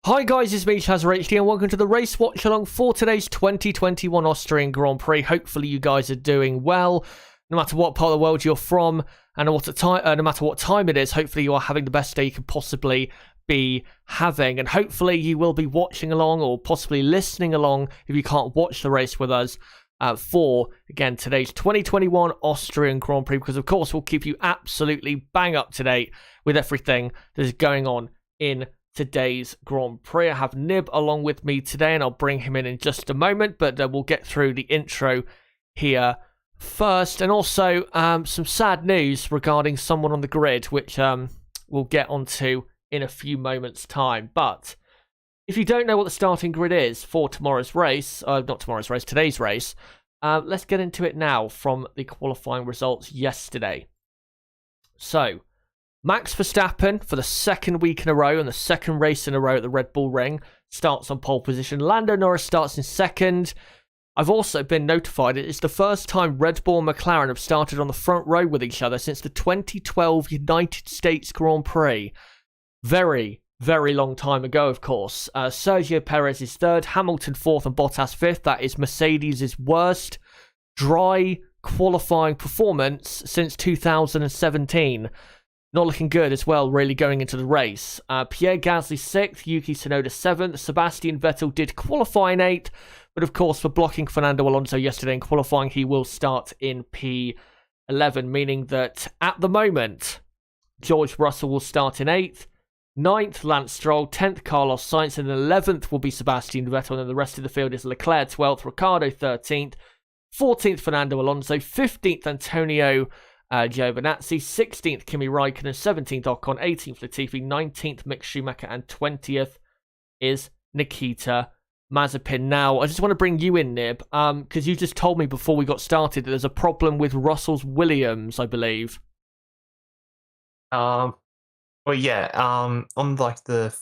Hi guys, it's me, ChazRHD, and welcome to the race watch along for today's 2021 Austrian Grand Prix. Hopefully you guys are doing well, no matter what part of the world you're from, and no matter what time it is. Hopefully you are having the best day you can possibly be having, and hopefully you will be watching along or possibly listening along if you can't watch the race with us for, again, today's 2021 Austrian Grand Prix, because of course we'll keep you absolutely bang up to date with everything that is going on in today's Grand Prix. I have Nib along with me today, and I'll bring him in just a moment, but we'll get through the intro here first, and also some sad news regarding someone on the grid, which we'll get onto in a few moments' time. But if you don't know what the starting grid is for tomorrow's race, today's race, let's get into it now from the qualifying results yesterday. So, Max Verstappen, for the second week in a row and the second race in a row at the Red Bull Ring, starts on pole position. Lando Norris starts in second. I've also been notified it's the first time Red Bull and McLaren have started on the front row with each other since the 2012 United States Grand Prix. Very, very long time ago, of course. Sergio Perez is third, Hamilton fourth, and Bottas fifth. That is Mercedes' worst dry qualifying performance since 2017. Not looking good as well, really, going into the race. Pierre Gasly 6th, Yuki Tsunoda 7th. Sebastian Vettel did qualify in 8th, but of course, for blocking Fernando Alonso yesterday in qualifying, he will start in P11, meaning that at the moment, George Russell will start in 8th. 9th, Lance Stroll. 10th, Carlos Sainz. And 11th will be Sebastian Vettel. And then the rest of the field is Leclerc 12th, Ricciardo 13th, 14th, Fernando Alonso, 15th, Antonio Giovinazzi, 16th, Kimi Raikkonen, 17th, Ocon, 18th, Latifi, 19th, Mick Schumacher, and 20th is Nikita Mazepin. Now, I just want to bring you in, Nib, because you just told me before we got started that there's a problem with Russell's Williams, I believe. On like the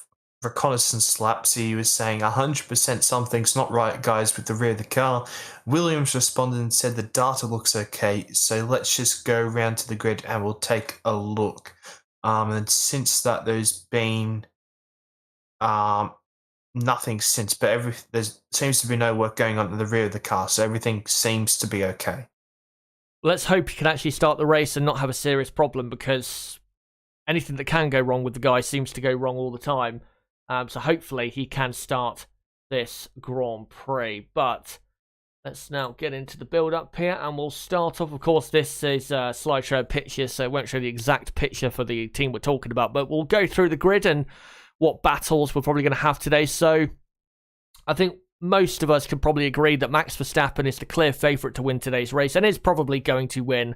reconnaissance laps, he was saying 100% something's not right, guys, with the rear of the car. Williams responded and said the data looks okay, so let's just go around to the grid and we'll take a look. And since that, there's been nothing since, but there seems to be no work going on at the rear of the car, so everything seems to be okay. Let's hope he can actually start the race and not have a serious problem, because anything that can go wrong with the guy seems to go wrong all the time. So hopefully he can start this Grand Prix. But let's now get into the build-up here, and we'll start off. Of course, this is a slideshow picture, so it won't show the exact picture for the team we're talking about, but we'll go through the grid and what battles we're probably going to have today. So I think most of us can probably agree that Max Verstappen is the clear favourite to win today's race, and is probably going to win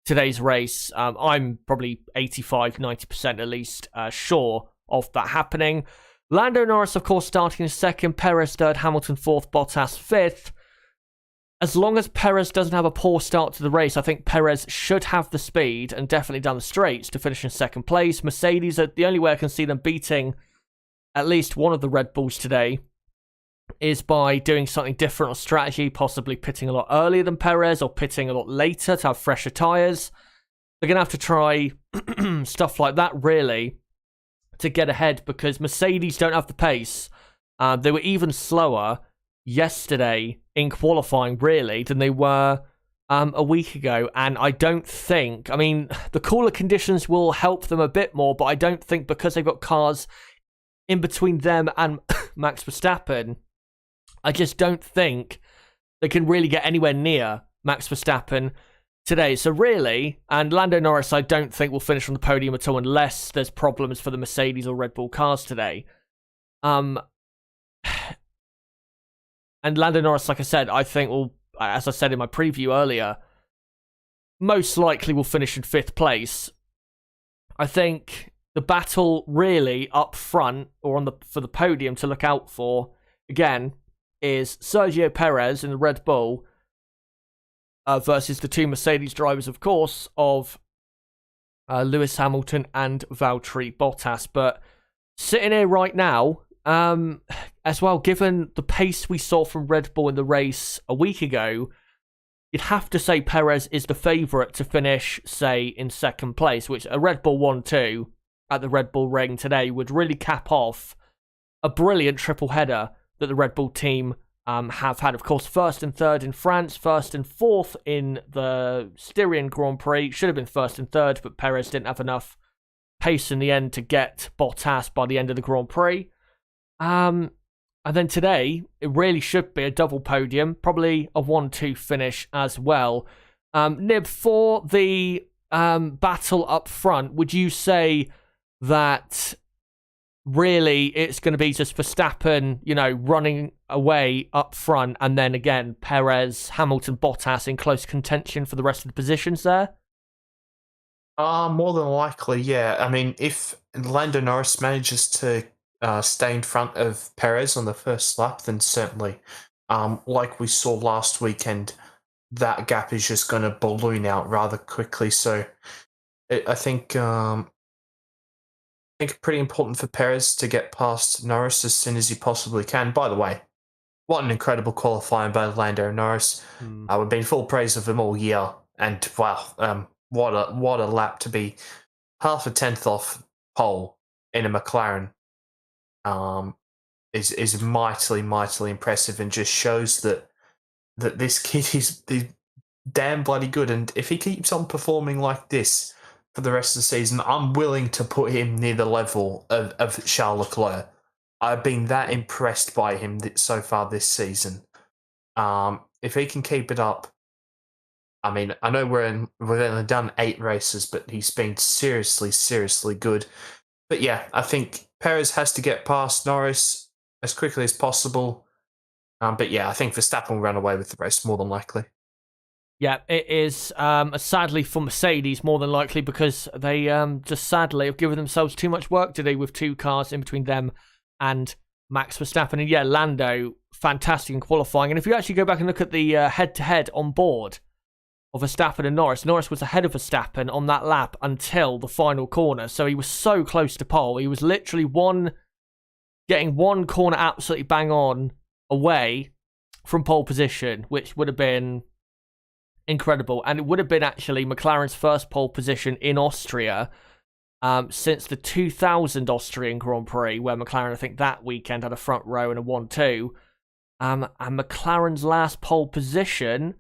today's race. I'm probably 85-90% at least sure of that happening. Lando Norris, of course, starting in second, Perez third, Hamilton fourth, Bottas fifth. As long as Perez doesn't have a poor start to the race, I think Perez should have the speed and definitely down the straights to finish in second place. Mercedes, are the only way I can see them beating at least one of the Red Bulls today is by doing something different or strategy, possibly pitting a lot earlier than Perez or pitting a lot later to have fresher tyres. They're going to have to try stuff like that, really, to get ahead, because Mercedes don't have the pace. They were even slower yesterday in qualifying, really, than they were a week ago. And I don't think, the cooler conditions will help them a bit more, but I don't think, because they've got cars in between them and Max Verstappen, I just don't think they can really get anywhere near Max Verstappen today. So really, and Lando Norris, I don't think will finish on the podium at all unless there's problems for the Mercedes or Red Bull cars today. And Lando Norris, like I said, I think will, as I said in my preview earlier, most likely will finish in fifth place. I think the battle really up front or for the podium to look out for, again, is Sergio Perez in the Red Bull versus the two Mercedes drivers, of course, of Lewis Hamilton and Valtteri Bottas. But sitting here right now, as well, given the pace we saw from Red Bull in the race a week ago, you'd have to say Perez is the favourite to finish, say, in second place, which a Red Bull 1-2 at the Red Bull Ring today would really cap off a brilliant triple header that the Red Bull team have had. Of course, first and third in France, first and fourth in the Styrian Grand Prix. Should have been first and third, but Perez didn't have enough pace in the end to get Bottas by the end of the Grand Prix. And then today, it really should be a double podium, probably a 1-2 finish as well. Nib, for the battle up front, would you say that really it's going to be just Verstappen, running away up front, and then again, Perez, Hamilton, Bottas in close contention for the rest of the positions there? More than likely, yeah. I mean, if Lando Norris manages to stay in front of Perez on the first lap, then certainly, like we saw last weekend, that gap is just going to balloon out rather quickly. So I think pretty important for Perez to get past Norris as soon as he possibly can. By the way, what an incredible qualifying by Lando Norris. We've been full praise of him all year, and wow, what a lap to be half a tenth off pole in a McLaren is mightily impressive, and just shows that this kid is damn bloody good. And if he keeps on performing like this for the rest of the season, I'm willing to put him near the level of Charles Leclerc. I've been that impressed by him so far this season. If he can keep it up, I mean, I know we've only done 8 races, but he's been seriously good. But yeah, I think Perez has to get past Norris as quickly as possible. But yeah, I think Verstappen will run away with the race more than likely. Yeah, it is sadly for Mercedes more than likely, because they just sadly have given themselves too much work today with 2 cars in between them and Max Verstappen. And yeah, Lando, fantastic in qualifying. And if you actually go back and look at the head-to-head on board of Verstappen and Norris was ahead of Verstappen on that lap until the final corner. So he was so close to pole. He was literally getting one corner absolutely bang on away from pole position, which would have been incredible. And it would have been actually McLaren's first pole position in Austria since the 2000 Austrian Grand Prix, where McLaren, I think that weekend, had a front row and a 1-2. And McLaren's last pole position,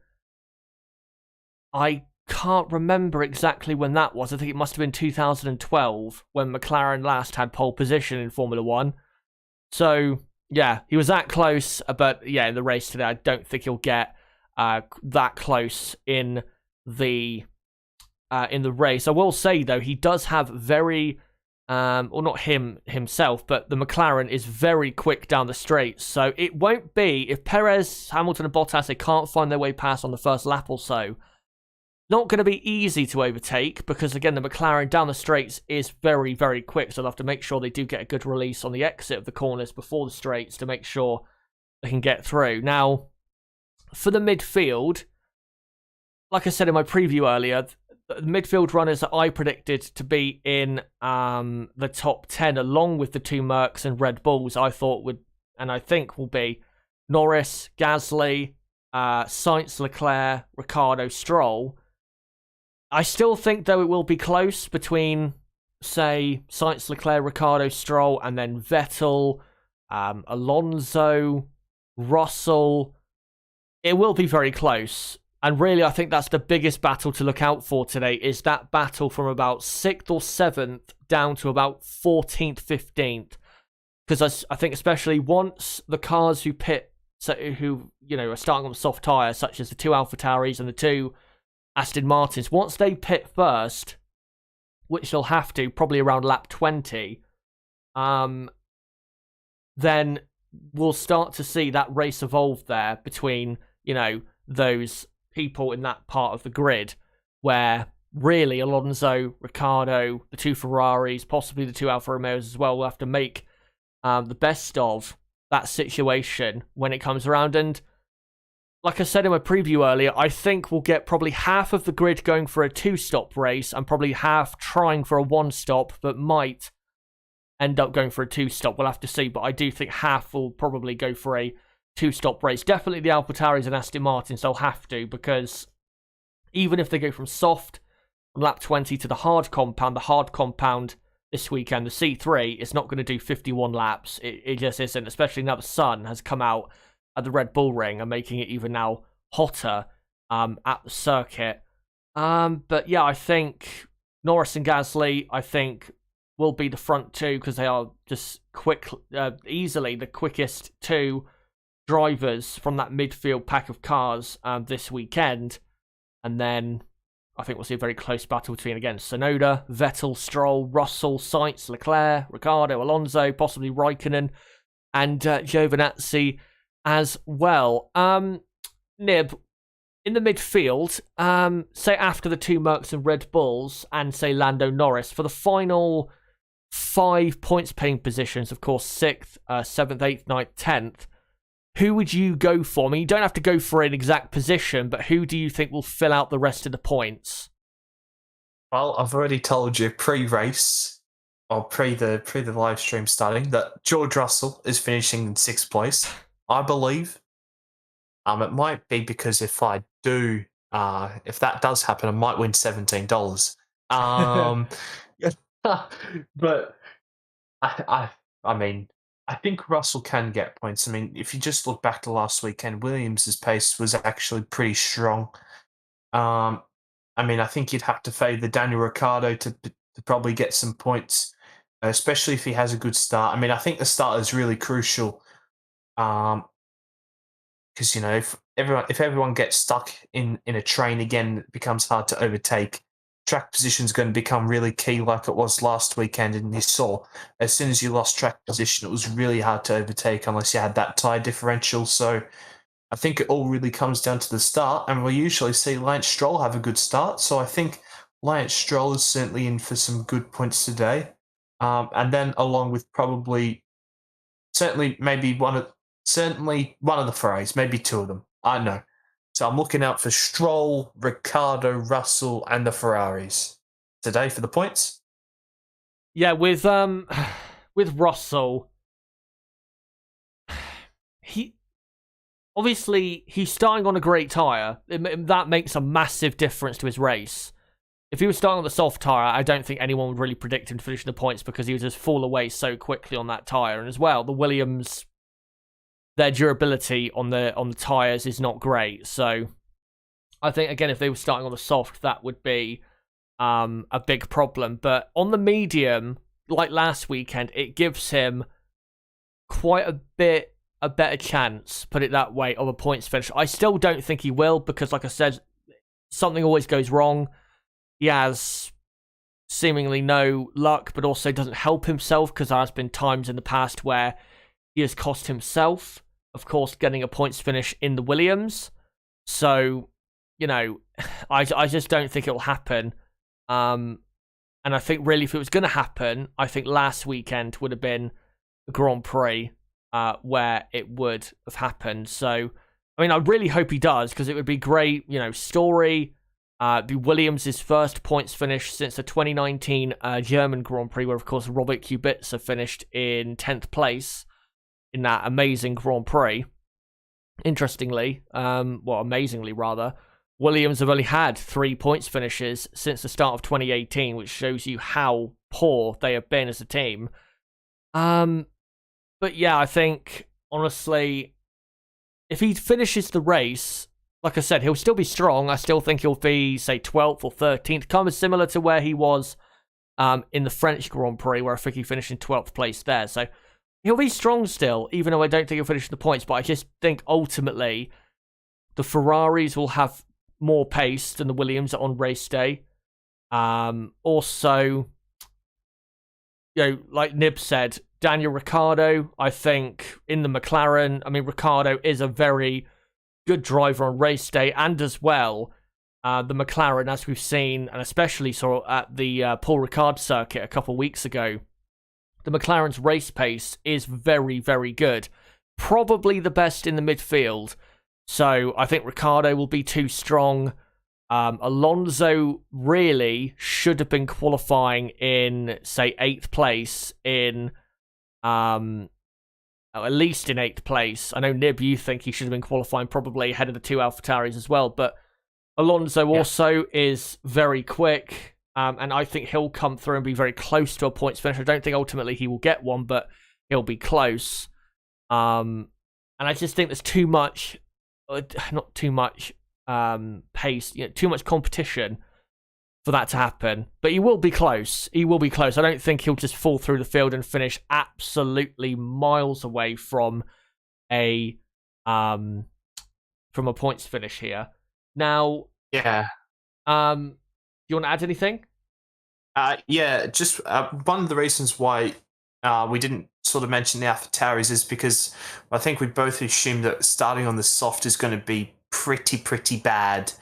I can't remember exactly when that was. I think it must have been 2012 when McLaren last had pole position in Formula 1. So, yeah, he was that close. But, yeah, in the race today, I don't think he'll get that close in the race. I will say, though, he does have very... or not himself, but the McLaren is very quick down the straight. So it won't be, if Perez, Hamilton and Bottas, they can't find their way past on the first lap or so, not going to be easy to overtake, because again, the McLaren down the straights is very, very quick. So they'll have to make sure they do get a good release on the exit of the corners before the straights to make sure they can get through. Now, for the midfield, like I said in my preview earlier, the midfield runners that I predicted to be in the top 10, along with the 2 Mercs and Red Bulls, I thought would, and I think will be, Norris, Gasly, Sainz, Leclerc, Ricciardo, Stroll. I still think, though, it will be close between, say, Sainz, Leclerc, Ricciardo, Stroll, and then Vettel, Alonso, Russell. It will be very close. And really, I think that's the biggest battle to look out for today, is that battle from about 6th or 7th down to about 14th, 15th. Because I think especially once the cars who are starting on soft tyres, such as the 2 AlphaTauris and the 2 Aston Martins, once they pit first, which they'll have to, probably around lap 20, then we'll start to see that race evolve there between, those people in that part of the grid, where really Alonso, Ricciardo, the 2 Ferraris, possibly the 2 Alfa Romeos as well, will have to make the best of that situation when it comes around. And like I said in my preview earlier, I think we'll get probably half of the grid going for a 2-stop race and probably half trying for a 1-stop, but might end up going for a 2-stop. We'll have to see, but I do think half will probably go for a 2-stop race. Definitely the AlphaTauris and Aston Martins, they'll have to, because even if they go from soft on lap 20 to the hard compound this weekend, the C3 is not going to do 51 laps. It just isn't, especially now the sun has come out at the Red Bull Ring and making it even now hotter at the circuit. But yeah, I think Norris and Gasly, I think, will be the front two because they are just easily the quickest two drivers from that midfield pack of cars this weekend. And then I think we'll see a very close battle between, again, Tsunoda, Vettel, Stroll, Russell, Sainz, Leclerc, Ricciardo, Alonso, possibly Raikkonen, and Giovinazzi as well. Nib, in the midfield, say after the two Mercs and Red Bulls, and say Lando Norris, for the final 5 points paying positions, of course, 6th, 7th, 8th, 9th, 10th, who would you go for? I mean, you don't have to go for an exact position, but who do you think will fill out the rest of the points? Well, I've already told you pre-race, or pre the live stream starting, that George Russell is finishing in 6th place. I believe. It might be because if I do, if that does happen, I might win $17. But I mean, I think Russell can get points. I mean, if you just look back to last weekend, Williams' pace was actually pretty strong. I mean, I think you'd have to favour Daniel Ricciardo to probably get some points, especially if he has a good start. I mean, I think the start is really crucial. Because, you know, if everyone gets stuck in a train again, it becomes hard to overtake. Track position is going to become really key like it was last weekend, and you saw as soon as you lost track position, it was really hard to overtake unless you had that tyre differential. So I think it all really comes down to the start, and we usually see Lance Stroll have a good start. So I think Lance Stroll is certainly in for some good points today. And then along with certainly one of the Ferraris, maybe two of them. I don't know. So I'm looking out for Stroll, Ricciardo, Russell, and the Ferraris today for the points. Yeah, with Russell, he's starting on a great tyre. That makes a massive difference to his race. If he was starting on the soft tyre, I don't think anyone would really predict him to finish the points because he would just fall away so quickly on that tyre. And as well, the Williams, their durability on the tyres is not great. So I think, again, if they were starting on the soft, that would be a big problem. But on the medium, like last weekend, it gives him quite a better chance, put it that way, of a points finish. I still don't think he will because, like I said, something always goes wrong. He has seemingly no luck, but also doesn't help himself because there has been times in the past where he has cost himself, of course, getting a points finish in the Williams. So, you know, I just don't think it will happen. And I think really if it was going to happen, I think last weekend would have been a Grand Prix where it would have happened. So, I mean, I really hope he does because it would be great, you know, story. Be Williams' first points finish since the 2019 German Grand Prix, where, of course, Robert Kubica finished in 10th place in that amazing Grand Prix. Interestingly, amazingly rather, Williams have only had 3 points finishes since the start of 2018, which shows you how poor they have been as a team. But yeah, I think, honestly, if he finishes the race, like I said, he'll still be strong. I still think he'll be, say, 12th or 13th, kind of similar to where he was in the French Grand Prix, where I think he finished in 12th place there. So he'll be strong still, even though I don't think he'll finish the points. But I just think, ultimately, the Ferraris will have more pace than the Williams on race day. Also, you know, like Nib said, Daniel Ricciardo, I think, in the McLaren, I mean, Ricciardo is a very good driver on race day, and as well, the McLaren, as we've seen, and especially saw at the Paul Ricard circuit a couple of weeks ago, the McLaren's race pace is very, very good. Probably the best in the midfield. So I think Ricciardo will be too strong. Alonso really should have been qualifying in, say, 8th place at least in 8th place. I know, Nib, you think he should have been qualifying probably ahead of the two AlphaTauris as well, but Alonso also is very quick. And I think he'll come through and be very close to a points finish. I don't think ultimately he will get one, but he'll be close. And I just think there's too much, not too much pace, too much competition for that to happen. But he will be close. He will be close. I don't think he'll just fall through the field and finish absolutely miles away from a points finish here. Now, yeah. You want to add anything? Just one of the reasons why we didn't sort of mention the AlphaTauris is because I think we both assumed that starting on the soft is going to be pretty bad,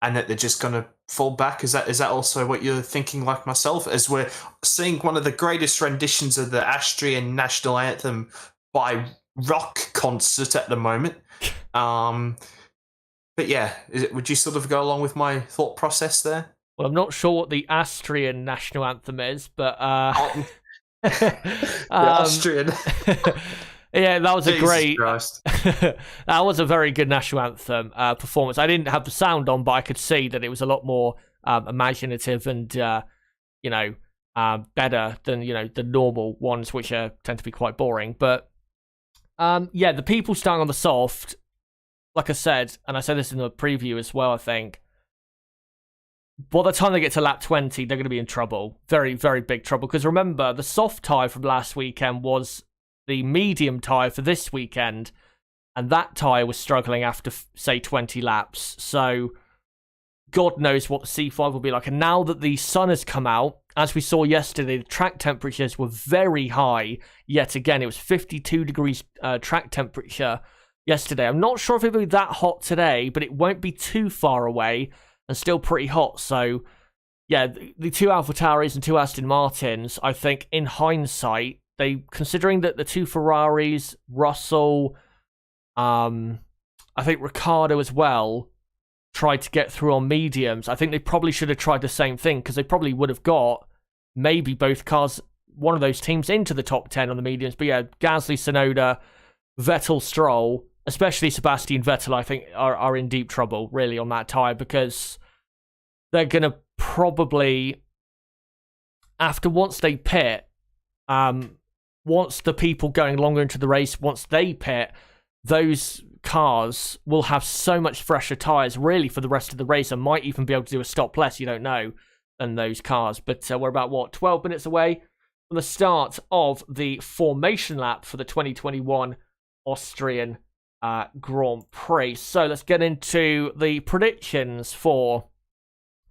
and that they're just going to fall back. Is that also what you're thinking, like myself, as we're seeing one of the greatest renditions of the Austrian national anthem by rock concert at the moment? But yeah, would you sort of go along with my thought process there? Well, I'm not sure what the Austrian national anthem is, but the Austrian. Yeah, that was Jesus a great. That was a very good national anthem performance. I didn't have the sound on, but I could see that it was a lot more imaginative and better than the normal ones, which tend to be quite boring. But the people starting on the soft, like I said, and I said this in the preview as well, I think, by the time they get to lap 20, they're going to be in trouble. Very, very big trouble. Because remember, the soft tyre from last weekend was the medium tyre for this weekend. And that tyre was struggling after, say, 20 laps. So, God knows what the C5 will be like. And now that the sun has come out, as we saw yesterday, the track temperatures were very high. Yet again, it was 52 degrees track temperature yesterday. I'm not sure if it'll be that hot today, but it won't be too far away. And still pretty hot. So, yeah, the two AlphaTauris and two Aston Martins, I think, in hindsight, considering that the two Ferraris, Russell, I think Ricciardo as well, tried to get through on mediums, I think they probably should have tried the same thing, because they probably would have got maybe both cars, one of those teams, into the top 10 on the mediums. But yeah, Gasly, Tsunoda, Vettel, Stroll, especially Sebastian Vettel, I think, are in deep trouble, really, on that tyre, because they're going to probably, once they pit, once the people going longer into the race, once they pit, those cars will have so much fresher tyres, really, for the rest of the race, and might even be able to do a stop less, you don't know, than those cars. But we're about, 12 minutes away from the start of the formation lap for the 2021 Austrian Grand Prix. So let's get into the predictions for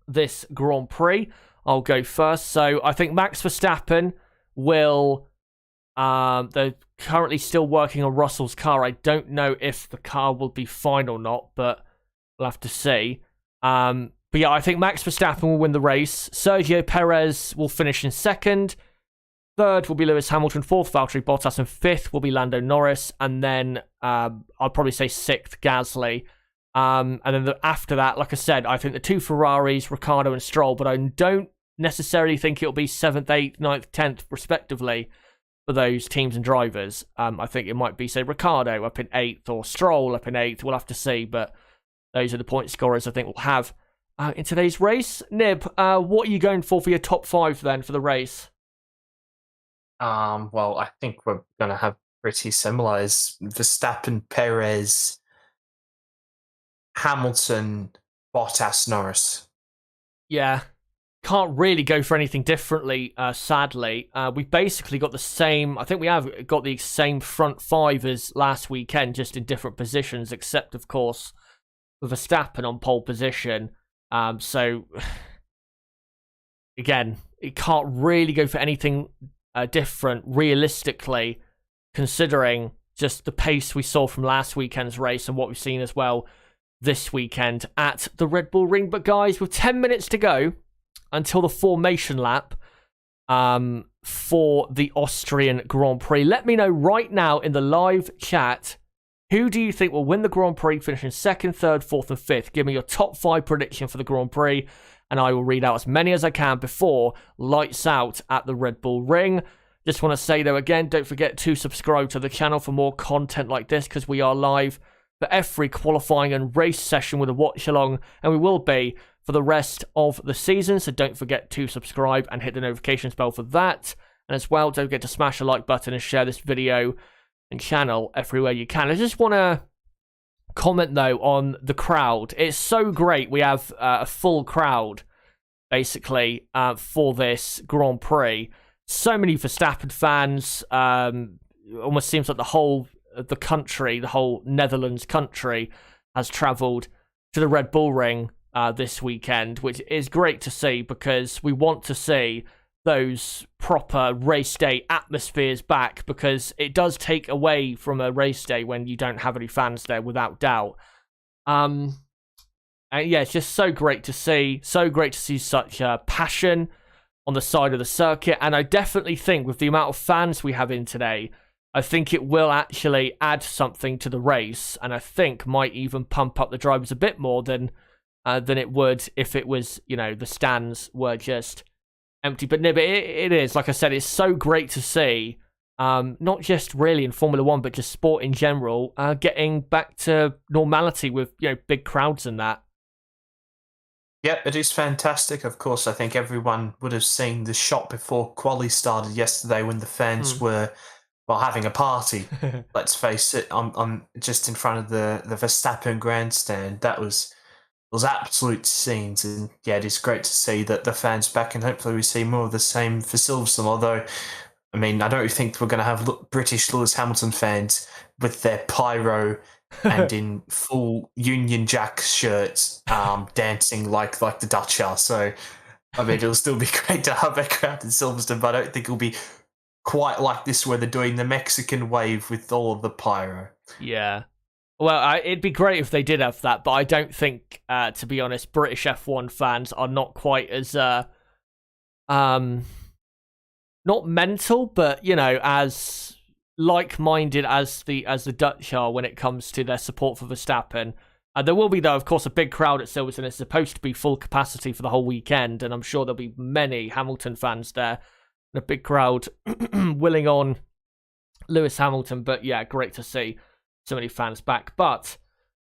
this Grand Prix. I'll go first. So I think Max Verstappen will, they're currently still working on Russell's car. I don't know if the car will be fine or not, but we'll have to see. But yeah, I think Max Verstappen will win the race. Sergio Perez will finish in second. Third will be Lewis Hamilton. Fourth, Valtteri Bottas. And fifth will be Lando Norris. And then I'll probably say sixth, Gasly. And then after that, like I said, I think the two Ferraris, Ricciardo and Stroll, but I don't necessarily think it'll be 7th, 8th, 9th, 10th, respectively, for those teams and drivers. I think it might be, say, Ricciardo up in 8th or Stroll up in 8th. We'll have to see, but those are the point scorers I think we'll have in today's race. Nib, what are you going for your top 5 then for the race? Well, I think we're going to have pretty similar as Verstappen, Perez, Hamilton, Bottas, Norris. Yeah, can't really go for anything differently, sadly. We've basically got the same, I think we have got the same front 5 as last weekend, just in different positions, except, of course, with Verstappen on pole position. So, again, it can't really go for anything different, realistically, considering just the pace we saw from last weekend's race and what we've seen as well this weekend at the Red Bull Ring. But guys, with 10 minutes to go until the formation lap for the Austrian Grand Prix, let me know right now in the live chat, who do you think will win the Grand Prix, finishing 2nd, 3rd, 4th and 5th? Give me your top 5 prediction for the Grand Prix, and I will read out as many as I can before lights out at the Red Bull Ring. Just want to say, though, again, don't forget to subscribe to the channel for more content like this, because we are live for every qualifying and race session with a watch-along, and we will be for the rest of the season. So don't forget to subscribe and hit the notifications bell for that. And as well, don't forget to smash the like button and share this video and channel everywhere you can. I just want to comment, though, on the crowd. It's so great we have a full crowd, basically, for this Grand Prix. So many Verstappen fans. Almost seems like the whole Netherlands country has travelled to the Red Bull Ring this weekend, which is great to see because we want to see those proper race day atmospheres back, because it does take away from a race day when you don't have any fans there, without doubt. And yeah, it's just so great to see. So great to see such passion on the side of the circuit. And I definitely think with the amount of fans we have in today, I think it will actually add something to the race, and I think might even pump up the drivers a bit more than it would if it was, the stands were just empty. But no, but it is, like I said, it's so great to see, not just really in Formula One, but just sport in general, getting back to normality with, big crowds and that. Yep, it is fantastic. Of course, I think everyone would have seen the shot before quali started yesterday when the fans were, having a party. Let's face it, I'm just in front of the Verstappen grandstand. That was absolute scenes, and yeah, it is great to see that the fans back, and hopefully we see more of the same for Silverstone. Although, I mean, I don't think we're going to have British Lewis Hamilton fans with their pyro and in full Union Jack shirts, dancing like the Dutch are. So, I mean, it'll still be great to have a crowd in Silverstone, but I don't think it'll be quite like this where they're doing the Mexican wave with all of the pyro. Yeah. Well, it'd be great if they did have that, but I don't think, to be honest, British F1 fans are not quite as, not mental, but, as like-minded as the Dutch are when it comes to their support for Verstappen. There will be, though, of course, a big crowd at Silverstone. It's supposed to be full capacity for the whole weekend, and I'm sure there'll be many Hamilton fans there, and a big crowd willing on Lewis Hamilton. But yeah, great to see so many fans back. But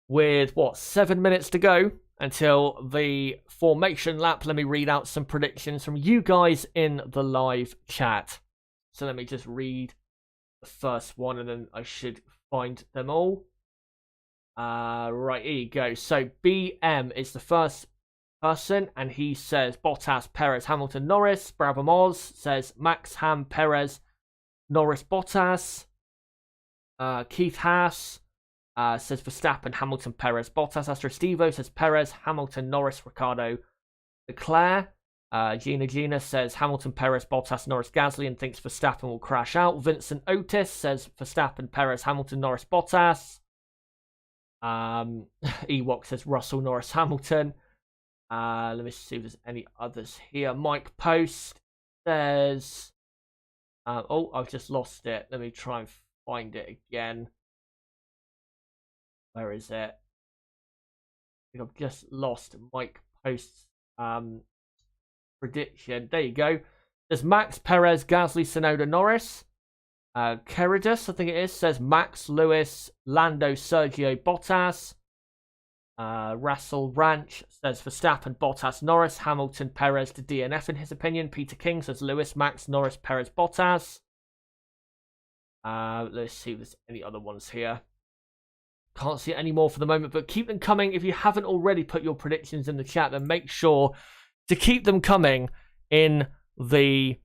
with 7 minutes to go until the formation lap, let me read out some predictions from you guys in the live chat. So let me just read the first one, and then I should find them all. Right, here you go. So BM is the first person, and he says Bottas, Perez, Hamilton, Norris. Brabham Oz says Max, Ham, Perez, Norris, Bottas. Keith Haas says Verstappen, Hamilton, Perez, Bottas. Astro Stevo says Perez, Hamilton, Norris, Ricardo, Leclerc. Gina says Hamilton, Perez, Bottas, Norris, Gasly, and thinks Verstappen will crash out. Vincent Otis says Verstappen, Perez, Hamilton, Norris, Bottas. Ewok says Russell, Norris, Hamilton. Let me see if there's any others here. Mike Post says... I've just lost it. Let me try and find it again. Where is it? I think I've just lost Mike Post's prediction. There you go. There's Max, Perez, Gasly, Tsunoda, Norris. Keridus, I think it is, says Max, Lewis, Lando, Sergio, Bottas. Russell Ranch says Verstappen, Bottas, Norris, Hamilton, Perez to DNF in his opinion. Peter King says Lewis, Max, Norris, Perez, Bottas. Let's see if there's any other ones here. Can't see any more for the moment, but keep them coming. If you haven't already put your predictions in the chat, then make sure to keep them coming in the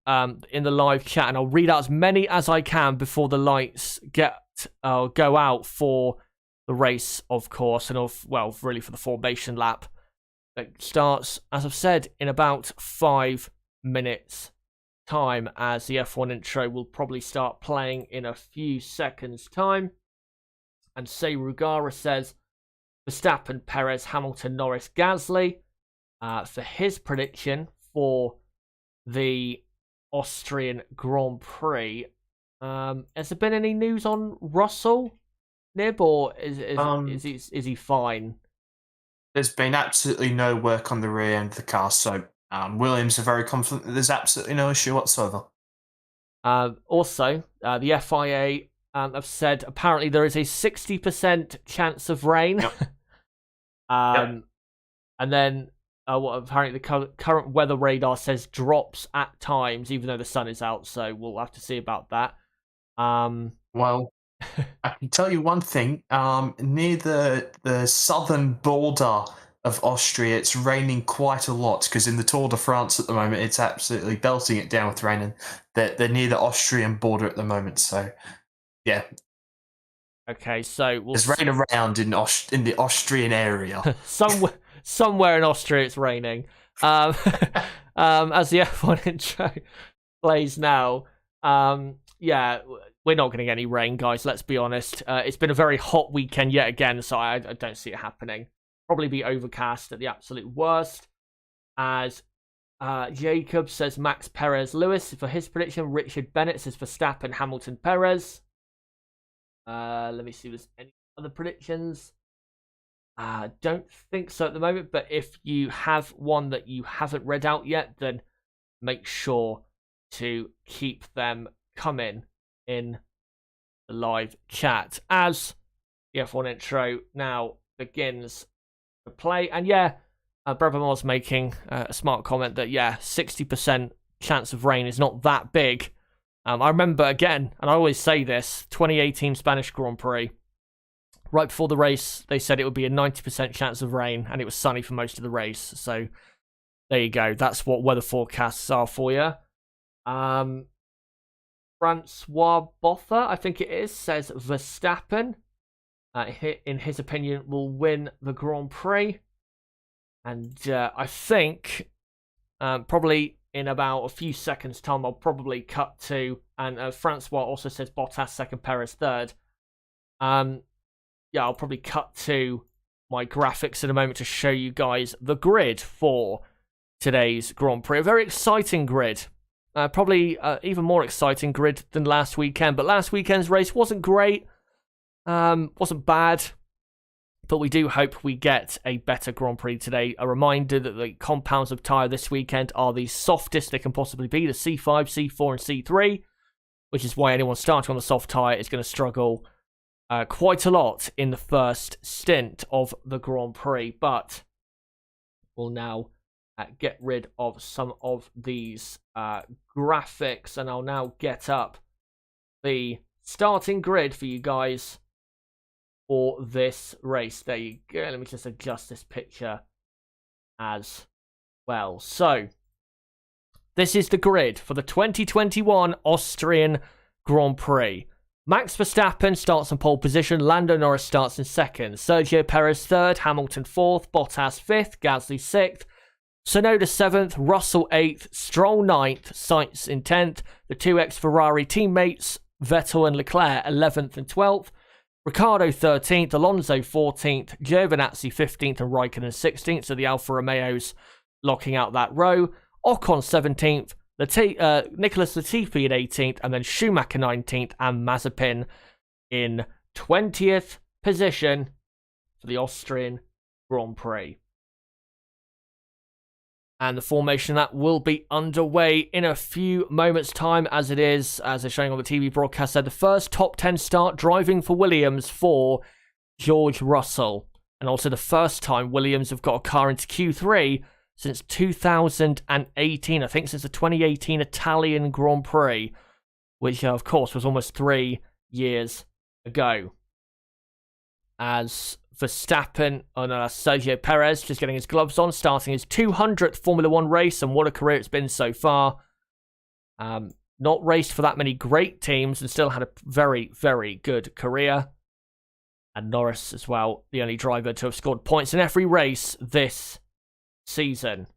live chat, and I'll read out as many as I can before the lights go out for the race, of course, and really for the formation lap that starts, as I've said, in about 5 minutes time, as the F1 intro will probably start playing in a few seconds time. And Seyrugara says Verstappen, Perez, Hamilton, Norris, Gasly for his prediction for the Austrian Grand Prix. Has there been any news on Russell, Nib, or is he fine? There's been absolutely no work on the rear end of the car, so Williams are very confident that there's absolutely no issue whatsoever. Also, the FIA have said apparently there is a 60% chance of rain. Yep. Yep. And then what apparently the current weather radar says drops at times, even though the sun is out. So we'll have to see about that. Well, I can tell you one thing. Near the southern border of Austria, it's raining quite a lot because in the Tour de France at the moment, it's absolutely belting it down with rain. And they're near the Austrian border at the moment. So, yeah. Okay, so there's rain around in the Austrian area. Somewhere in Austria, it's raining. As the F1 intro plays now, yeah, we're not going to get any rain, guys. Let's be honest. It's been a very hot weekend yet again, so I don't see it happening. Probably be overcast at the absolute worst. As Jacob says Max Perez Lewis for his prediction. Richard Bennett says Verstappen Hamilton Perez. Let me see if there's any other predictions. Don't think so at the moment, but if you have one that you haven't read out yet, then make sure to keep them coming in the live chat as the F1 intro now begins to play. And yeah, Brother Moz making a smart comment that, yeah, 60% chance of rain is not that big. I remember, again, and I always say this, 2018 Spanish Grand Prix. Right before the race, they said it would be a 90% chance of rain, and it was sunny for most of the race. So, there you go. That's what weather forecasts are for you. Francois Botha, I think it is, says Verstappen, in his opinion, will win the Grand Prix. And I think, probably in about a few seconds' time, I'll probably cut to, and Francois also says Bottas second, Perez third. Yeah, I'll probably cut to my graphics in a moment to show you guys the grid for today's Grand Prix. A very exciting grid. Probably even more exciting grid than last weekend. But last weekend's race wasn't great. Wasn't bad. But we do hope we get a better Grand Prix today. A reminder that the compounds of tyre this weekend are the softest they can possibly be. The C5, C4 and C3. Which is why anyone starting on the soft tyre is going to struggle quite a lot in the first stint of the Grand Prix. But we'll now get rid of some of these graphics. And I'll now get up the starting grid for you guys for this race. There you go. Let me just adjust this picture as well. So, this is the grid for the 2021 Austrian Grand Prix. Max Verstappen starts in pole position. Lando Norris starts in second. Sergio Perez third. Hamilton fourth. Bottas fifth. Gasly sixth. Tsunoda seventh. Russell eighth. Stroll ninth. Sainz in 10th. The two ex-Ferrari teammates, Vettel and Leclerc, 11th and 12th. Ricciardo 13th, Alonso 14th, Giovinazzi 15th and Raikkonen 16th, so the Alfa Romeos locking out that row. Ocon 17th, Nicholas Latifi in 18th, and then Schumacher 19th, and Mazepin in 20th position for the Austrian Grand Prix. And the formation that will be underway in a few moments' time, as it is, as they're showing on the TV broadcast, said the first top 10 start driving for Williams for George Russell. And also the first time Williams have got a car into Q3 since 2018. I think since the 2018 Italian Grand Prix, which, of course, was almost 3 years ago. As Verstappen on Sergio Perez just getting his gloves on, starting his 200th Formula One race, and what a career it's been so far. Not raced for that many great teams and still had a very, very good career. And Norris as well, the only driver to have scored points in every race this season.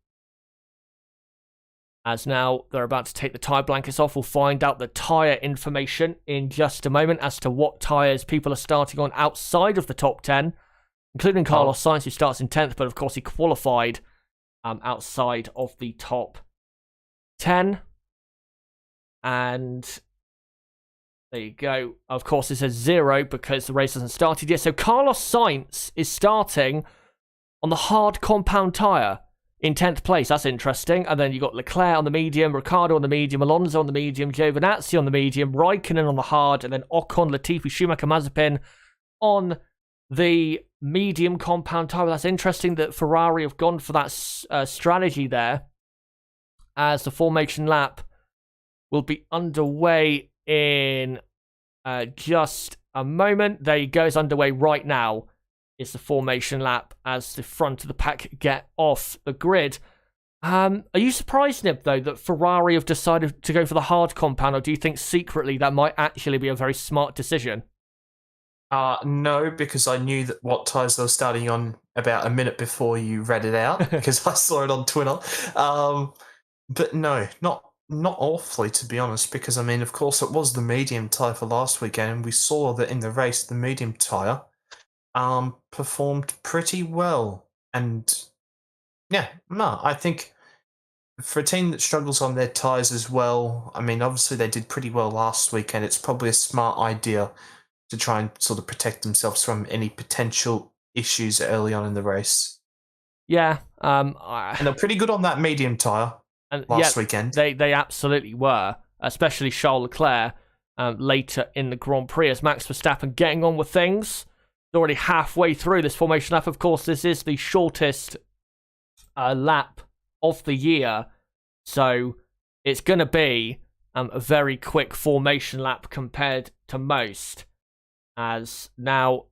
As now they're about to take the tyre blankets off, we'll find out the tyre information in just a moment as to what tyres people are starting on outside of the top 10. Including Carlos Sainz, who starts in 10th, but of course he qualified outside of the top 10. And there you go. Of course, it says 0 because the race hasn't started yet. So Carlos Sainz is starting on the hard compound tyre in 10th place. That's interesting. And then you've got Leclerc on the medium, Ricciardo on the medium, Alonso on the medium, Giovinazzi on the medium, Raikkonen on the hard, and then Ocon, Latifi, Schumacher, Mazepin on the medium compound tyre. That's interesting that Ferrari have gone for that strategy there, as the formation lap will be underway in just a moment. There you go, it's underway right now. Is the formation lap as the front of the pack get off the grid. Are you surprised, Nib, though, that Ferrari have decided to go for the hard compound, or do you think secretly that might actually be a very smart decision? No, because I knew that what tyres they were starting on about a minute before you read it out, because I saw it on Twitter. But no, not awfully, to be honest, because, I mean, of course, it was the medium tyre for last weekend, and we saw that in the race, the medium tyre performed pretty well. And, yeah, no, I think for a team that struggles on their tyres as well, I mean, obviously they did pretty well last weekend. It's probably a smart idea to try and sort of protect themselves from any potential issues early on in the race. Yeah. And they're pretty good on that medium tyre last weekend. They absolutely were, especially Charles Leclerc later in the Grand Prix, as Max Verstappen getting on with things. Already halfway through this formation lap. Of course, this is the shortest lap of the year, so it's going to be a very quick formation lap compared to most. As now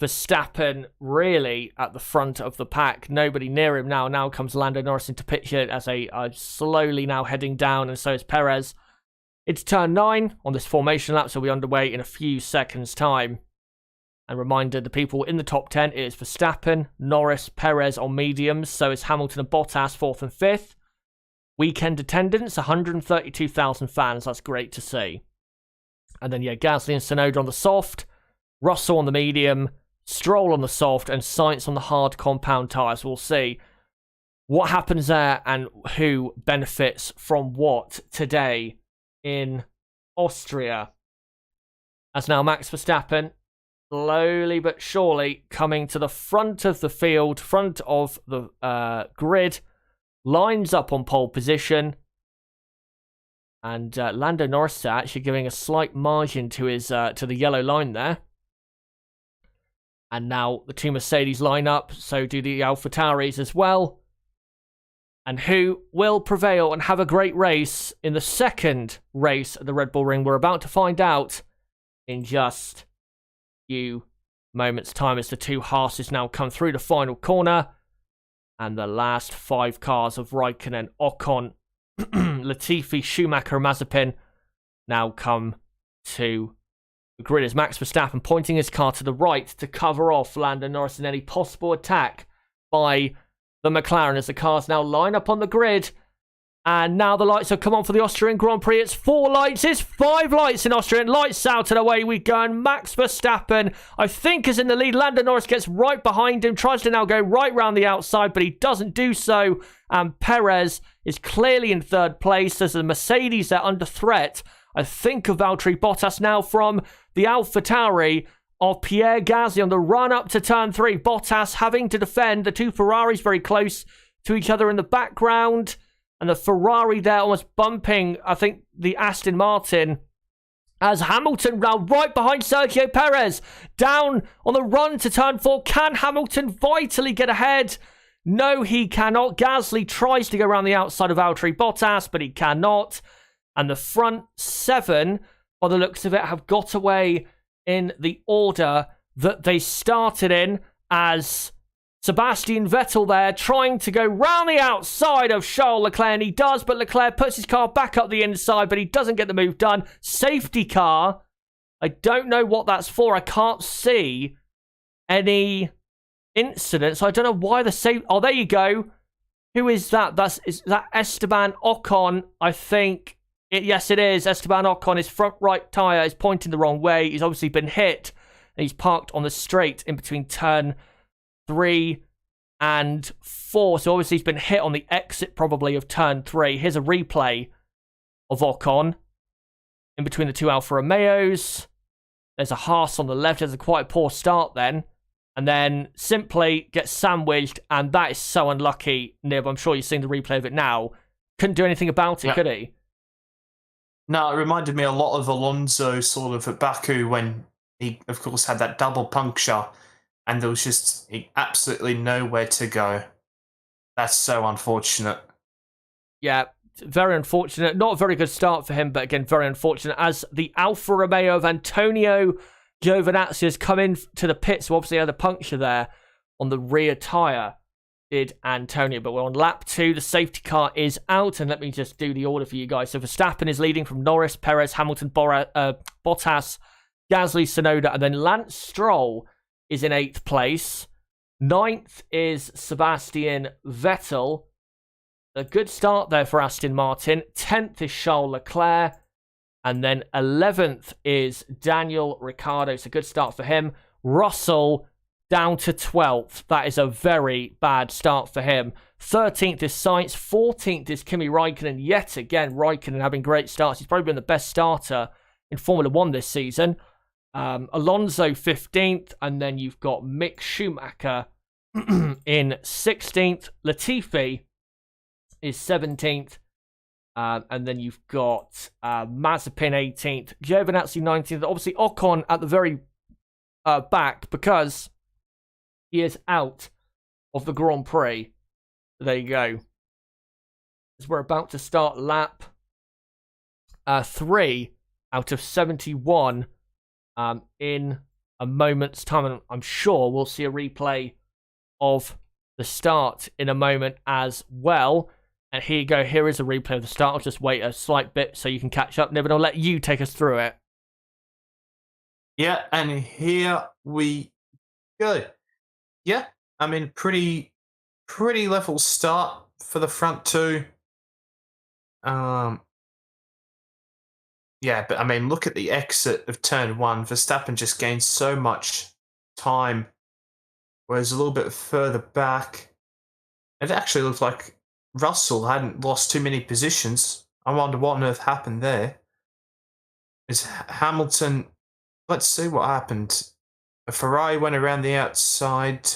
Verstappen really at the front of the pack, nobody near him now. Now comes Lando Norris into pit here as a slowly now heading down, and so is Perez. It's turn 9 on this formation lap, so we'll be underway in a few seconds' time. And reminder, the people in the top 10 is Verstappen, Norris, Perez on mediums, so is Hamilton and Bottas 4th and 5th. Weekend attendance, 132,000 fans, that's great to see. And then, yeah, Gasly and Tsunoda on the soft, Russell on the medium, Stroll on the soft, and Sainz on the hard compound tyres. We'll see what happens there and who benefits from what today in Austria. As now Max Verstappen, slowly but surely, coming to the front of the field, front of the grid, lines up on pole position. And Lando Norris actually giving a slight margin to his to the yellow line there. And now the two Mercedes line up, so do the AlphaTauris as well. And who will prevail and have a great race in the second race at the Red Bull Ring? We're about to find out in just a few moments' time as the two Haas's now come through the final corner. And the last 5 cars of Raikkonen, Ocon, Latifi, Schumacher, Mazepin now come to the grid as Max Verstappen pointing his car to the right to cover off Lando Norris in any possible attack by the McLaren as the cars now line up on the grid. And now the lights have come on for the Austrian Grand Prix. It's 4 lights, it's 5 lights in Austria, and lights out and away we go. And Max Verstappen, I think, is in the lead. Lando Norris gets right behind him, tries to now go right round the outside, but he doesn't do so. And Perez is clearly in 3rd place. There's a Mercedes there under threat, I think, of Valtteri Bottas now from the AlphaTauri of Pierre Gasly on the run up to turn 3. Bottas having to defend the two Ferraris very close to each other in the background. And the Ferrari there almost bumping, I think, the Aston Martin. As Hamilton now right behind Sergio Perez. Down on the run to turn 4. Can Hamilton vitally get ahead? No, he cannot. Gasly tries to go around the outside of Valtteri Bottas, but he cannot. And the front 7, by the looks of it, have got away in the order that they started in, as Sebastian Vettel there trying to go round the outside of Charles Leclerc, and he does, but Leclerc puts his car back up the inside, but he doesn't get the move done. Safety car. I don't know what that's for. I can't see any incidents. I don't know why the safe. Oh, there you go. Who is that? Is that Esteban Ocon, I think. Yes, it is. Esteban Ocon, his front right tyre is pointing the wrong way. He's obviously been hit, and he's parked on the straight in between turn 3 and 4. So obviously he's been hit on the exit probably of turn 3. Here's a replay of Ocon in between the two Alfa Romeos. There's a Haas on the left. There's a quite poor start then. And then simply gets sandwiched, and that is so unlucky, Nib. I'm sure you've seen the replay of it now. Couldn't do anything about it, could he? No, it reminded me a lot of Alonso sort of at Baku when he, of course, had that double puncture and there was just absolutely nowhere to go. That's so unfortunate. Yeah, very unfortunate. Not a very good start for him, but again, very unfortunate as the Alfa Romeo of Antonio Giovinazzi has come in to the pits. So obviously had a puncture there on the rear tyre, did Antonio. But we're on lap 2. The safety car is out. And let me just do the order for you guys. So Verstappen is leading from Norris, Perez, Hamilton, Bottas, Gasly, Tsunoda, and then Lance Stroll is in 8th place. 9th is Sebastian Vettel. A good start there for Aston Martin. 10th is Charles Leclerc. And then 11th is Daniel Ricciardo. It's a good start for him. Russell down to 12th. That is a very bad start for him. 13th is Sainz. 14th is Kimi Raikkonen. Yet again, Raikkonen having great starts. He's probably been the best starter in Formula 1 this season. Alonso 15th. And then you've got Mick Schumacher in 16th. Latifi is 17th. And then you've got Mazepin 18th, Giovinazzi 19th. Obviously, Ocon at the very back because he is out of the Grand Prix. There you go. As we're about to start lap 3 out of 71 in a moment's time. And I'm sure we'll see a replay of the start in a moment as well. And here you go. Here is a replay of the start. I'll just wait a slight bit so you can catch up, Niven. I'll let you take us through it. Yeah, and here we go. Yeah, I mean, pretty level start for the front two. Yeah, but I mean, look at the exit of turn 1. Verstappen just gained so much time, whereas a little bit further back, it actually looked like Russell hadn't lost too many positions. I wonder what on earth happened there. Is Hamilton... Let's see what happened. A Ferrari went around the outside.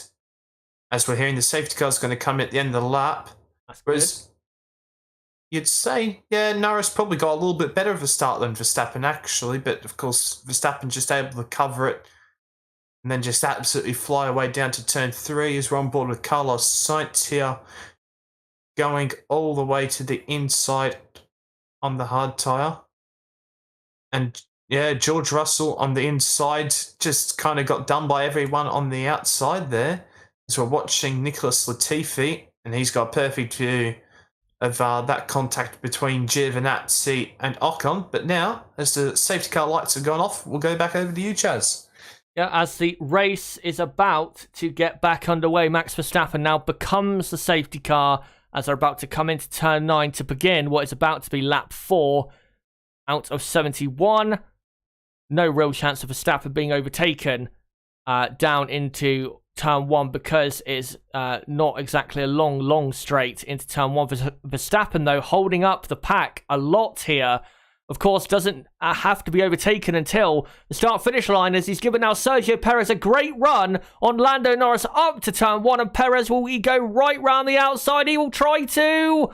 As we're hearing, the safety car is going to come at the end of the lap. That's Whereas you'd say, yeah, Norris probably got a little bit better of a start than Verstappen, actually. But, of course, Verstappen just able to cover it and then just absolutely fly away down to turn 3 as we're on board with Carlos Sainz here, going all the way to the inside on the hard tyre. And yeah, George Russell on the inside just kind of got done by everyone on the outside there. As we're watching Nicholas Latifi, and he's got a perfect view of that contact between Giovinazzi and Ocon. But now, as the safety car lights have gone off, we'll go back over to you, Chaz. Yeah, as the race is about to get back underway, Max Verstappen now becomes the safety car as they're about to come into turn 9 to begin what is about to be lap 4 out of 71. No real chance of Verstappen being overtaken down into turn 1 because it's not exactly a long straight into turn 1. Verstappen, though, holding up the pack a lot here. Of course, doesn't have to be overtaken until the start-finish line, as he's given now Sergio Perez a great run on Lando Norris up to turn 1, and Perez, will he go right round the outside? He will try to.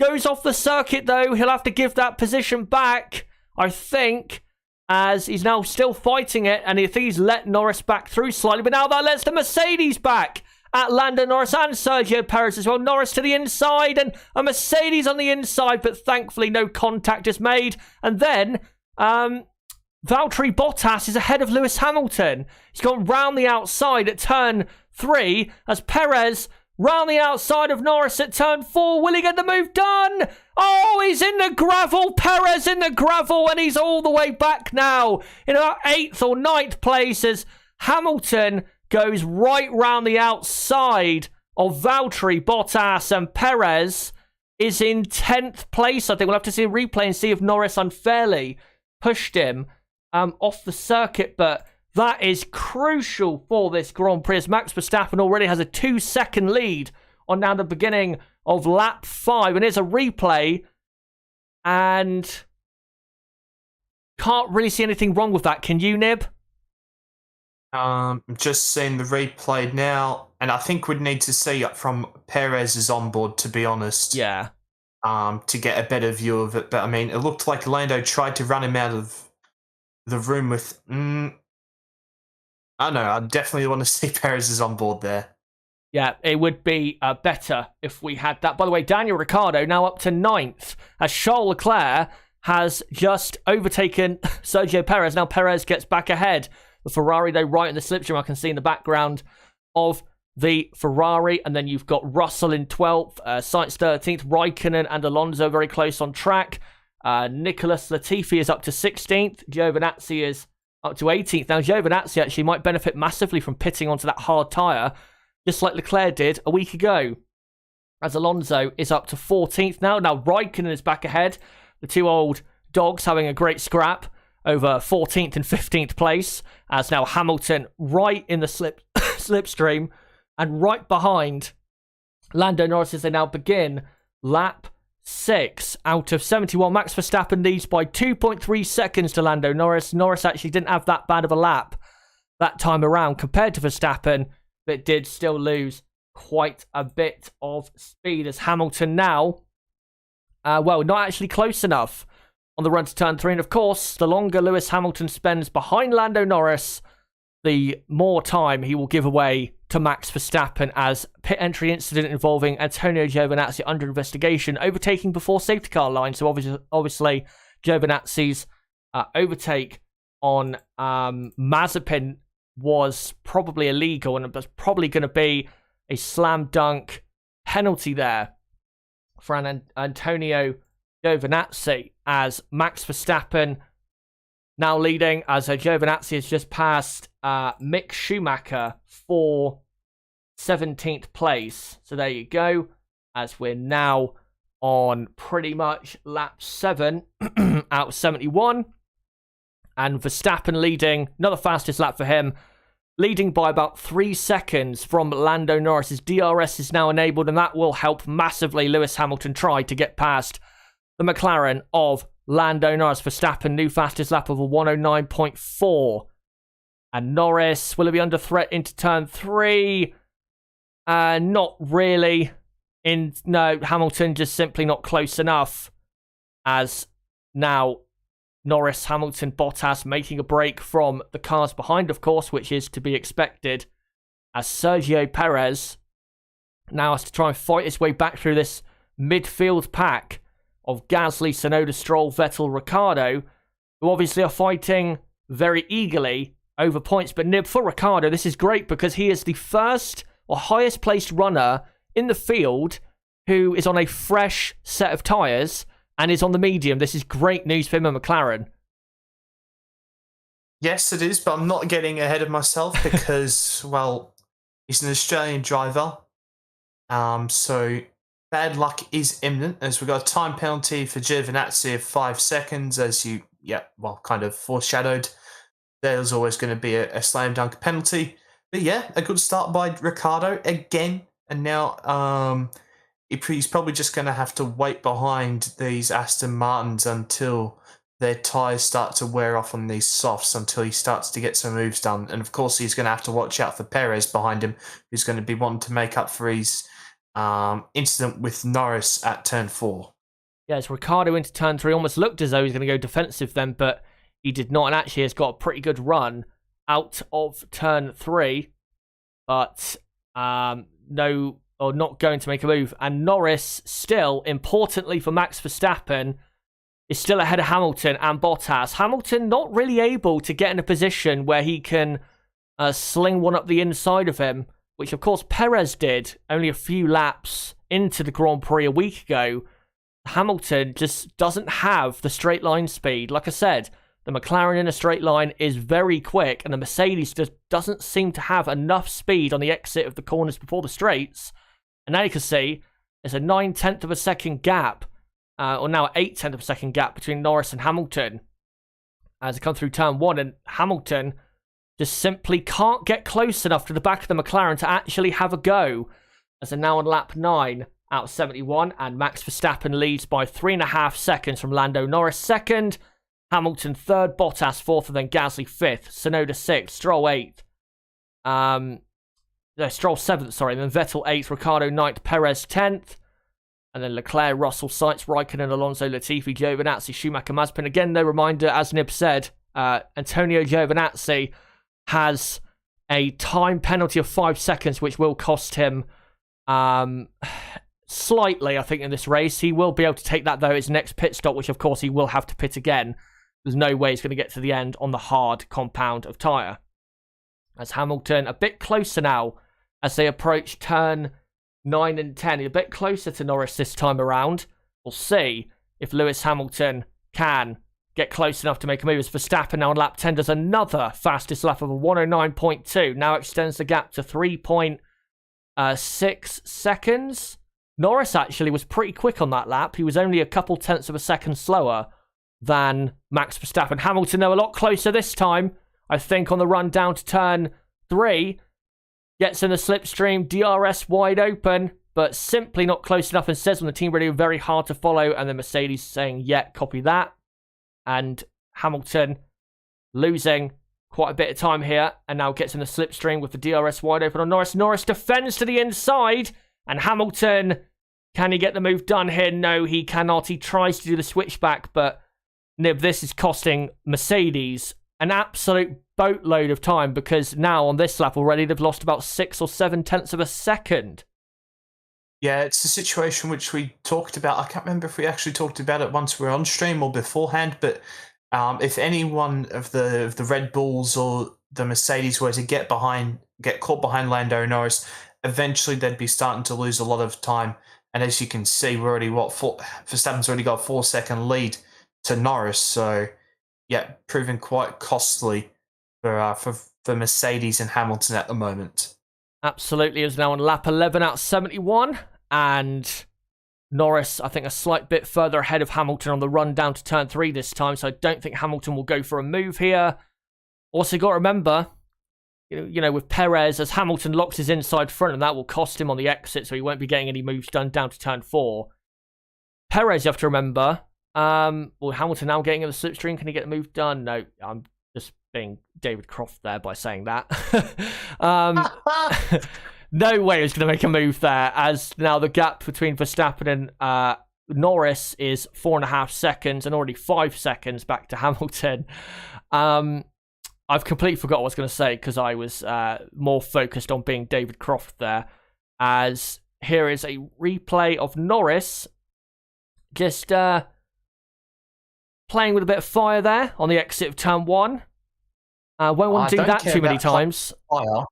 Goes off the circuit, though. He'll have to give that position back, I think, as he's now still fighting it, and I think he's let Norris back through slightly, but now that lets the Mercedes back at Lando Norris and Sergio Perez as well. Norris to the inside and a Mercedes on the inside, but thankfully no contact is made. And then Valtteri Bottas is ahead of Lewis Hamilton. He's gone round the outside at turn 3 as Perez round the outside of Norris at turn 4. Will he get the move done? Oh, he's in the gravel. Perez in the gravel, and he's all the way back now in about 8th or 9th place as Hamilton goes right round the outside of Valtteri Bottas, and Perez is in 10th place. I think we'll have to see a replay and see if Norris unfairly pushed him off the circuit, but that is crucial for this Grand Prix as Max Verstappen already has a 2-second lead on now the beginning of lap 5. And here's a replay, and can't really see anything wrong with that. Can you, Nib? Just seeing the replay now, and I think we'd need to see it from Perez's onboard, to be honest. Yeah. To get a better view of it. But I mean, it looked like Lando tried to run him out of the room with. I know, I definitely want to see Perez is on board there. Yeah, it would be better if we had that. By the way, Daniel Ricciardo now up to 9th, as Charles Leclerc has just overtaken Sergio Perez. Now Perez gets back ahead. The Ferrari, though, right in the slipstream, I can see in the background of the Ferrari. And then you've got Russell in 12th, Sainz 13th, Raikkonen and Alonso very close on track. Nicholas Latifi is up to 16th. Giovinazzi is up to 18th. Now, Giovinazzi actually might benefit massively from pitting onto that hard tyre, just like Leclerc did a week ago, as Alonso is up to 14th now. Now, Raikkonen is back ahead. The two old dogs having a great scrap over 14th and 15th place, as now Hamilton right in the slipstream and right behind Lando Norris as they now begin lap 6 out of 71. Max Verstappen leads by 2.3 seconds to Lando Norris. Norris actually didn't have that bad of a lap that time around compared to Verstappen, but did still lose quite a bit of speed as Hamilton now, not actually close enough on the run to turn 3. And of course, the longer Lewis Hamilton spends behind Lando Norris, the more time he will give away to Max Verstappen, as pit entry incident involving Antonio Giovinazzi under investigation, overtaking before safety car line. So obviously Giovinazzi's overtake on Mazepin was probably illegal, and there's probably going to be a slam dunk penalty there for Antonio Giovinazzi, as Max Verstappen now leading, as Giovinazzi has just passed Mick Schumacher for 17th place. So there you go, as we're now on pretty much lap 7 out of 71. And Verstappen leading, another fastest lap for him, leading by about 3 seconds from Lando Norris. His DRS is now enabled, and that will help massively Lewis Hamilton try to get past the McLaren of Lando Norris. Verstappen, new fastest lap of a 109.4. And Norris, will it be under threat into turn 3? Not really. No, Hamilton just simply not close enough, as now Norris, Hamilton, Bottas making a break from the cars behind, of course, which is to be expected, as Sergio Perez now has to try and fight his way back through this midfield pack of Gasly, Tsunoda, Stroll, Vettel, Ricciardo, who obviously are fighting very eagerly over points. But for Ricciardo, this is great because he is the first or highest placed runner in the field who is on a fresh set of tyres and is on the medium. This is great news for him and McLaren. Yes, it is, but I'm not getting ahead of myself because, well, he's an Australian driver. So bad luck is imminent, as we've got a time penalty for Giovinazzi of 5 seconds, as you, kind of foreshadowed. There's always going to be a slam dunk penalty. But yeah, a good start by Ricciardo again. And now he's probably just going to have to wait behind these Aston Martins until their tyres start to wear off on these softs, until he starts to get some moves done. And of course, he's going to have to watch out for Perez behind him, who's going to be wanting to make up for his incident with Norris at turn 4. Yes, Ricciardo into turn 3 almost looked as though he was going to go defensive then, but he did not, and actually has got a pretty good run out of turn 3, but not going to make a move. And Norris still, importantly for Max Verstappen, is still ahead of Hamilton and Bottas. Hamilton not really able to get in a position where he can sling one up the inside of him, which of course Perez did only a few laps into the Grand Prix a week ago. Hamilton just doesn't have the straight line speed. Like I said, the McLaren in a straight line is very quick, and the Mercedes just doesn't seem to have enough speed on the exit of the corners before the straights. And now you can see there's a 9/10 of a second gap, or now 8/10 of a second gap between Norris and Hamilton as they come through turn 1, and Hamilton just simply can't get close enough to the back of the McLaren to actually have a go, as they're now on lap 9 out of 71, and Max Verstappen leads by 3.5 seconds from Lando Norris second, Hamilton third, Bottas fourth, and then Gasly fifth, Tsunoda sixth, Stroll 8th, Stroll 7th, sorry, and then Vettel 8th, Ricciardo 9th, Perez 10th, and then Leclerc, Russell, Sainz, Raikkonen, Alonso, Latifi, Giovinazzi, Schumacher, Mazepin. Again, no reminder, as Nib said, Antonio Giovinazzi has a time penalty of 5 seconds, which will cost him slightly, I think, in this race. He will be able to take that, though, his next pit stop, which, of course, he will have to pit again. There's no way he's going to get to the end on the hard compound of tyre. As Hamilton a bit closer now as they approach turn 9 and 10. A bit closer to Norris this time around. We'll see if Lewis Hamilton can get close enough to make a move. As Verstappen now on lap 10 does another fastest lap of a 109.2. Now extends the gap to 3.6 seconds. Norris actually was pretty quick on that lap. He was only a couple tenths of a second slower than Max Verstappen. Hamilton, though, a lot closer this time. I think on the run down to turn 3. Gets in the slipstream. DRS wide open, but simply not close enough. And says on the team radio, very hard to follow. And then Mercedes saying, yeah, copy that. And Hamilton losing quite a bit of time here. And now gets in the slipstream with the DRS wide open on Norris. Norris defends to the inside. And Hamilton, can he get the move done here? No, he cannot. He tries to do the switchback, but Nib, this is costing Mercedes an absolute boatload of time, because now on this lap already they've lost about 6 or 7 tenths of a second. Yeah, it's a situation which we talked about. I can't remember if we actually talked about it once we were on stream or beforehand, but if any one of the Red Bulls or the Mercedes were to get caught behind Lando Norris, eventually they'd be starting to lose a lot of time. And as you can see, we're already Verstappen's already got a 4-second lead to Norris, so yeah, proving quite costly for Mercedes and Hamilton at the moment. Absolutely, is now on lap 11 out of 71, and Norris, I think, a slight bit further ahead of Hamilton on the run down to turn 3 this time, so I don't think Hamilton will go for a move here. Also, got to remember, you know, with Perez, as Hamilton locks his inside front, and that will cost him on the exit, so he won't be getting any moves done down to turn 4. Perez, you have to remember. Well, Hamilton now getting in the slipstream. Can he get the move done? No, I'm just being David Croft there by saying that. No way he's going to make a move there, as now the gap between Verstappen and Norris is 4.5 seconds, and already 5 seconds back to Hamilton. I've completely forgot what I was going to say, because I was more focused on being David Croft there. As here is a replay of Norris just playing with a bit of fire there on the exit of turn 1. Won't want to do that too many times. Fire.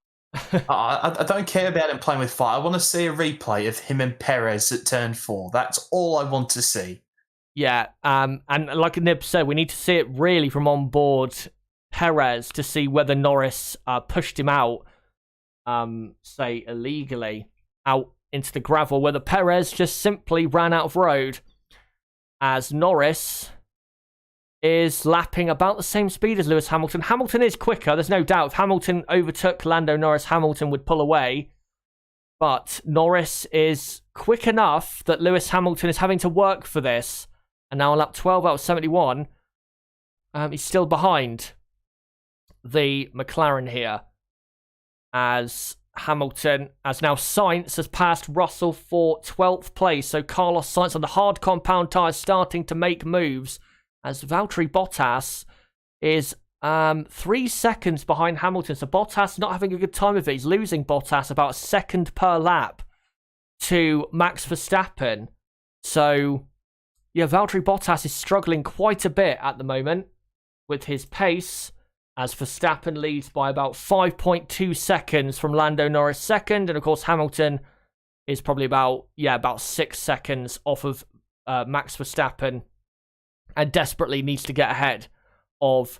I don't care about him playing with fire. I want to see a replay of him and Perez at turn 4. That's all I want to see. Yeah, and like Nib said, we need to see it really from on board Perez to see whether Norris pushed him out, say, illegally, out into the gravel, whether Perez just simply ran out of road, as Norris is lapping about the same speed as Lewis Hamilton. Hamilton is quicker, there's no doubt. If Hamilton overtook Lando Norris, Hamilton would pull away. But Norris is quick enough that Lewis Hamilton is having to work for this. And now on lap 12 out of 71, he's still behind the McLaren here. As Hamilton, as now Sainz has passed Russell for 12th place. So Carlos Sainz on the hard compound tyres starting to make moves, as Valtteri Bottas is 3 seconds behind Hamilton. So Bottas not having a good time of it. He's losing Bottas about a second per lap to Max Verstappen. So, yeah, Valtteri Bottas is struggling quite a bit at the moment with his pace, as Verstappen leads by about 5.2 seconds from Lando Norris second. And, of course, Hamilton is probably about 6 seconds off of Max Verstappen, and desperately needs to get ahead of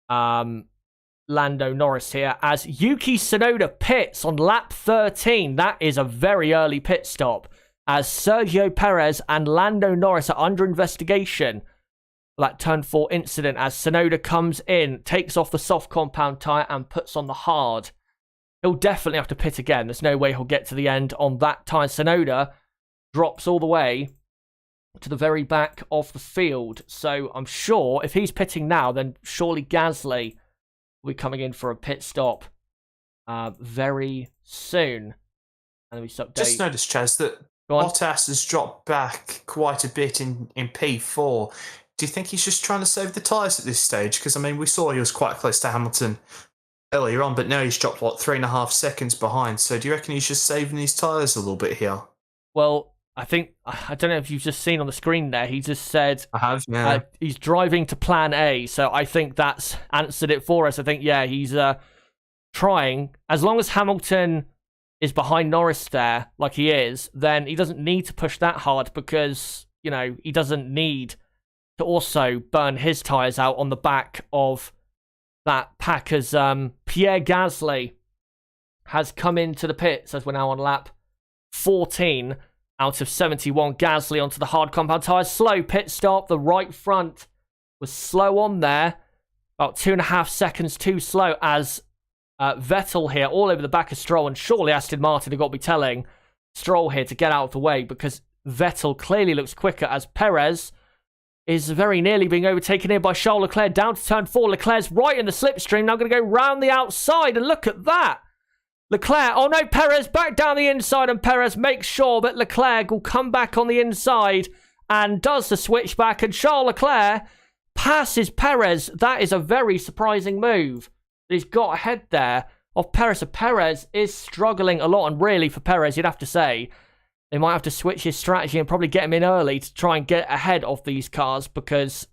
Lando Norris here, as Yuki Tsunoda pits on lap 13. That is a very early pit stop, as Sergio Perez and Lando Norris are under investigation for that turn 4 incident, as Tsunoda comes in, takes off the soft compound tyre and puts on the hard. He'll definitely have to pit again. There's no way he'll get to the end on that tyre. Tsunoda drops all the way to the very back of the field. So I'm sure if he's pitting now, then surely Gasly will be coming in for a pit stop very soon. And we update. Just noticed, Chaz, that Bottas has dropped back quite a bit in P4. Do you think he's just trying to save the tyres at this stage? Because, I mean, we saw he was quite close to Hamilton earlier on, but now he's dropped, 3.5 seconds behind. So do you reckon he's just saving his tyres a little bit here? Well, I don't know if you've just seen on the screen there, he just said I have, yeah. he's driving to plan A. So I think that's answered it for us. I think, yeah, he's trying. As long as Hamilton is behind Norris there, like he is, then he doesn't need to push that hard because, he doesn't need to also burn his tyres out on the back of that pack, as Pierre Gasly has come into the pits as we're now on lap 14 out of 71. Gasly onto the hard compound tyres. Slow pit stop. The right front was slow on there. About 2.5 seconds too slow as Vettel here all over the back of Stroll. And surely Aston Martin have got to be telling Stroll here to get out of the way because Vettel clearly looks quicker as Perez is very nearly being overtaken here by Charles Leclerc down to turn 4. Leclerc's right in the slipstream. Now going to go round the outside and look at that. Leclerc, oh no, Perez back down the inside, and Perez makes sure that Leclerc will come back on the inside and does the switchback, and Charles Leclerc passes Perez. That is a very surprising move. He's got ahead there of Perez. So Perez is struggling a lot, and really for Perez, you'd have to say, they might have to switch his strategy and probably get him in early to try and get ahead of these cars because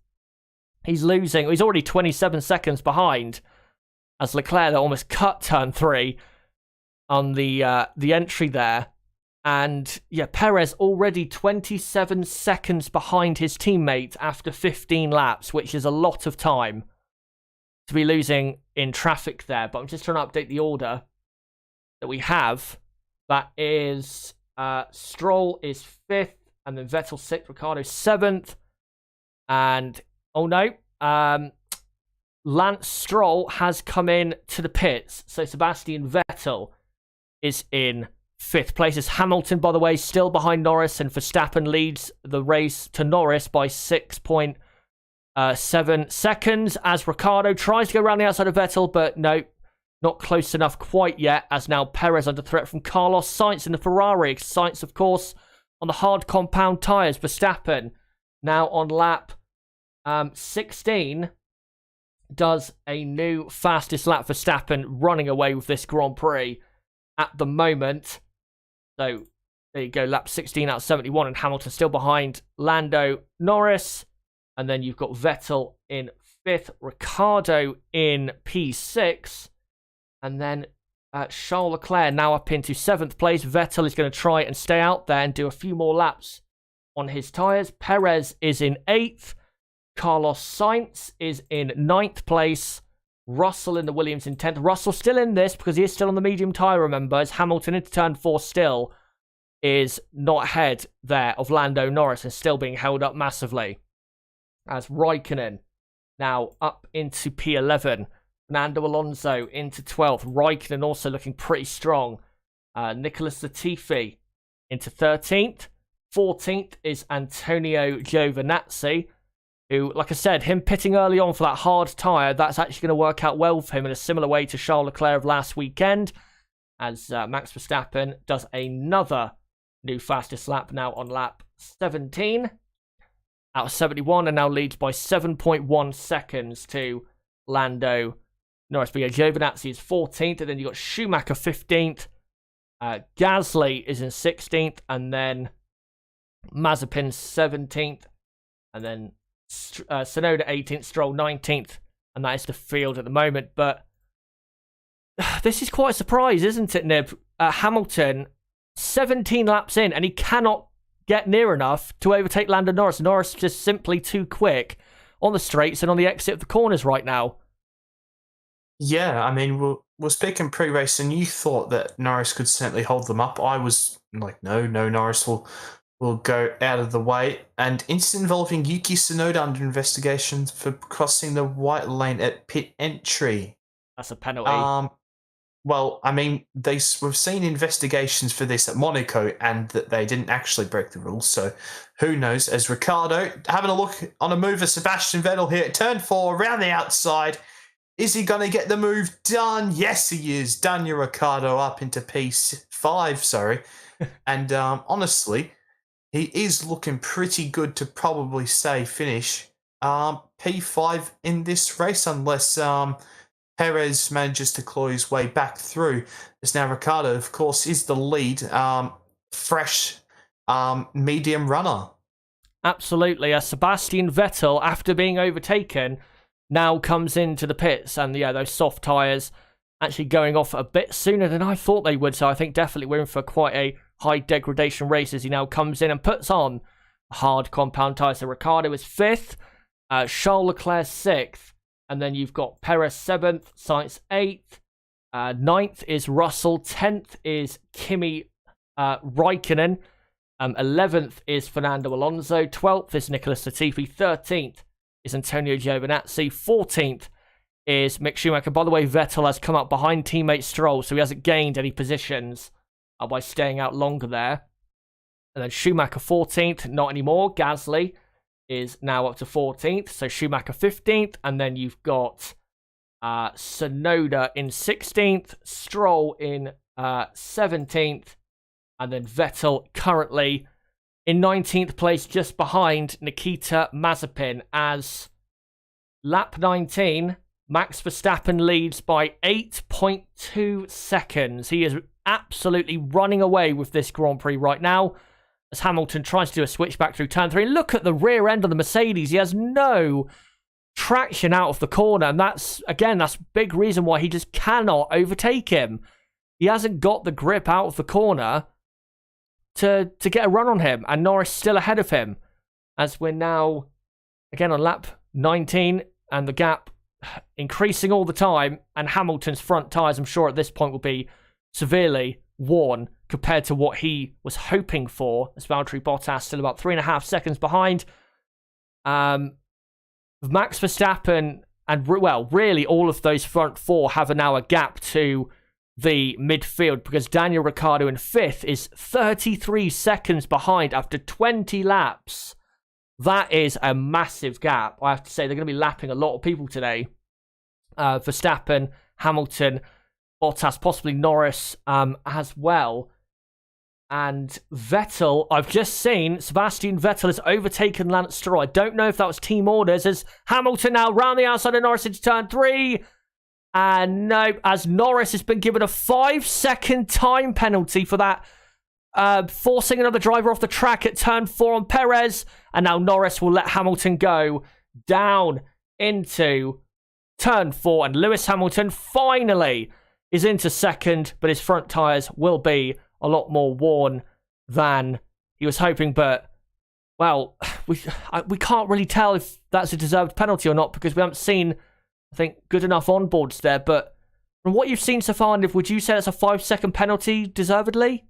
he's losing. He's already 27 seconds behind as Leclerc that almost cut turn 3 on the entry there. And yeah, Perez already 27 seconds behind his teammate after 15 laps, which is a lot of time to be losing in traffic there. But I'm just trying to update the order that we have. That is... Stroll is 5th, and then Vettel 6th, Ricciardo 7th, and oh no, Lance Stroll has come in to the pits, so Sebastian Vettel is in 5th place. As Hamilton, by the way, still behind Norris, and Verstappen leads the race to Norris by 6.7 seconds, as Ricciardo tries to go around the outside of Vettel, but no, not close enough quite yet, as now Perez under threat from Carlos Sainz in the Ferrari. Sainz, of course, on the hard compound tyres. Verstappen now on lap 16 does a new fastest lap. Verstappen running away with this Grand Prix at the moment. So there you go, lap 16 out of 71, and Hamilton still behind Lando Norris. And then you've got Vettel in 5th, Ricciardo in P6. And then Charles Leclerc now up into 7th place. Vettel is going to try and stay out there and do a few more laps on his tyres. Perez is in 8th. Carlos Sainz is in 9th place. Russell in the Williams in 10th. Russell still in this because he is still on the medium tyre, remember, as Hamilton into turn 4 still is not ahead there of Lando Norris and still being held up massively. As Raikkonen now up into P11. Fernando Alonso into 12th. Raikkonen also looking pretty strong. Nicholas Latifi into 13th. 14th is Antonio Giovinazzi, who, like I said, him pitting early on for that hard tyre, that's actually going to work out well for him in a similar way to Charles Leclerc of last weekend, as Max Verstappen does another new fastest lap now on lap 17 out of 71, and now leads by 7.1 seconds to Lando Norris. But yeah, Giovinazzi is 14th, and then you've got Schumacher 15th. Gasly is in 16th, and then Mazepin 17th, and then Tsunoda 18th, Stroll 19th, and that is the field at the moment. But this is quite a surprise, isn't it, Nib? Hamilton, 17 laps in, and he cannot get near enough to overtake Lando Norris. Norris just simply too quick on the straights and on the exit of the corners right now. Yeah, I mean, we're speaking pre-race, and you thought that Norris could certainly hold them up. I was like, no, Norris will go out of the way. And incident involving Yuki Tsunoda under investigation for crossing the white lane at pit entry. That's a penalty. Well, I mean, we've seen investigations for this at Monaco, and that they didn't actually break the rules. So who knows? As Ricciardo having a look on a move of Sebastian Vettel here at turn 4 around the outside. Is he going to get the move done? Yes, he is. Daniel Ricciardo up into P5, sorry. And honestly, he is looking pretty good to probably say finish P5 in this race, unless Perez manages to claw his way back through. As now Ricciardo, of course, is the lead, fresh medium runner. Absolutely. Sebastian Vettel, after being overtaken, now comes into the pits. And yeah, those soft tyres actually going off a bit sooner than I thought they would. So I think definitely we're in for quite a high degradation race as he now comes in and puts on hard compound tyres. So Ricciardo is 5th, Charles Leclerc 6th, and then you've got Perez 7th, Sainz 8th, 9th is Russell, 10th is Kimi Raikkonen, 11th is Fernando Alonso, 12th is Nicholas Latifi, 13th is Antonio Giovinazzi, 14th is Mick Schumacher. By the way, Vettel has come up behind teammate Stroll, so he hasn't gained any positions by staying out longer there. And then Schumacher 14th, not anymore. Gasly is now up to 14th, so Schumacher 15th, and then you've got Tsunoda in 16th, Stroll in 17th, and then Vettel currently in 19th place, just behind Nikita Mazepin. As lap 19, Max Verstappen leads by 8.2 seconds. He is absolutely running away with this Grand Prix right now, as Hamilton tries to do a switchback through turn 3. Look at the rear end of the Mercedes. He has no traction out of the corner, and that's a big reason why he just cannot overtake him. He hasn't got the grip out of the corner to get a run on him, and Norris still ahead of him, as we're now again on lap 19, and the gap increasing all the time, and Hamilton's front tyres, I'm sure at this point, will be severely worn compared to what he was hoping for, as Valtteri Bottas still about 3.5 seconds behind. Max Verstappen and, well, really all of those front four have now a gap to the midfield, because Daniel Ricciardo in 5th is 33 seconds behind after 20 laps. That is a massive gap. I have to say, they're going to be lapping a lot of people today. Verstappen, Hamilton, Bottas, possibly Norris as well. And Vettel, I've just seen Sebastian Vettel has overtaken Lance Stroll. I don't know if that was team orders, as Hamilton now round the outside of Norris into turn 3. And no, as Norris has been given a 5-second time penalty for that, forcing another driver off the track at turn 4 on Perez. And now Norris will let Hamilton go down into turn 4. And Lewis Hamilton finally is into second, but his front tyres will be a lot more worn than he was hoping. But, well, we can't really tell if that's a deserved penalty or not, because we haven't seen, I think, good enough onboards there. But from what you've seen so far, Niv, would you say it's a 5-second penalty deservedly?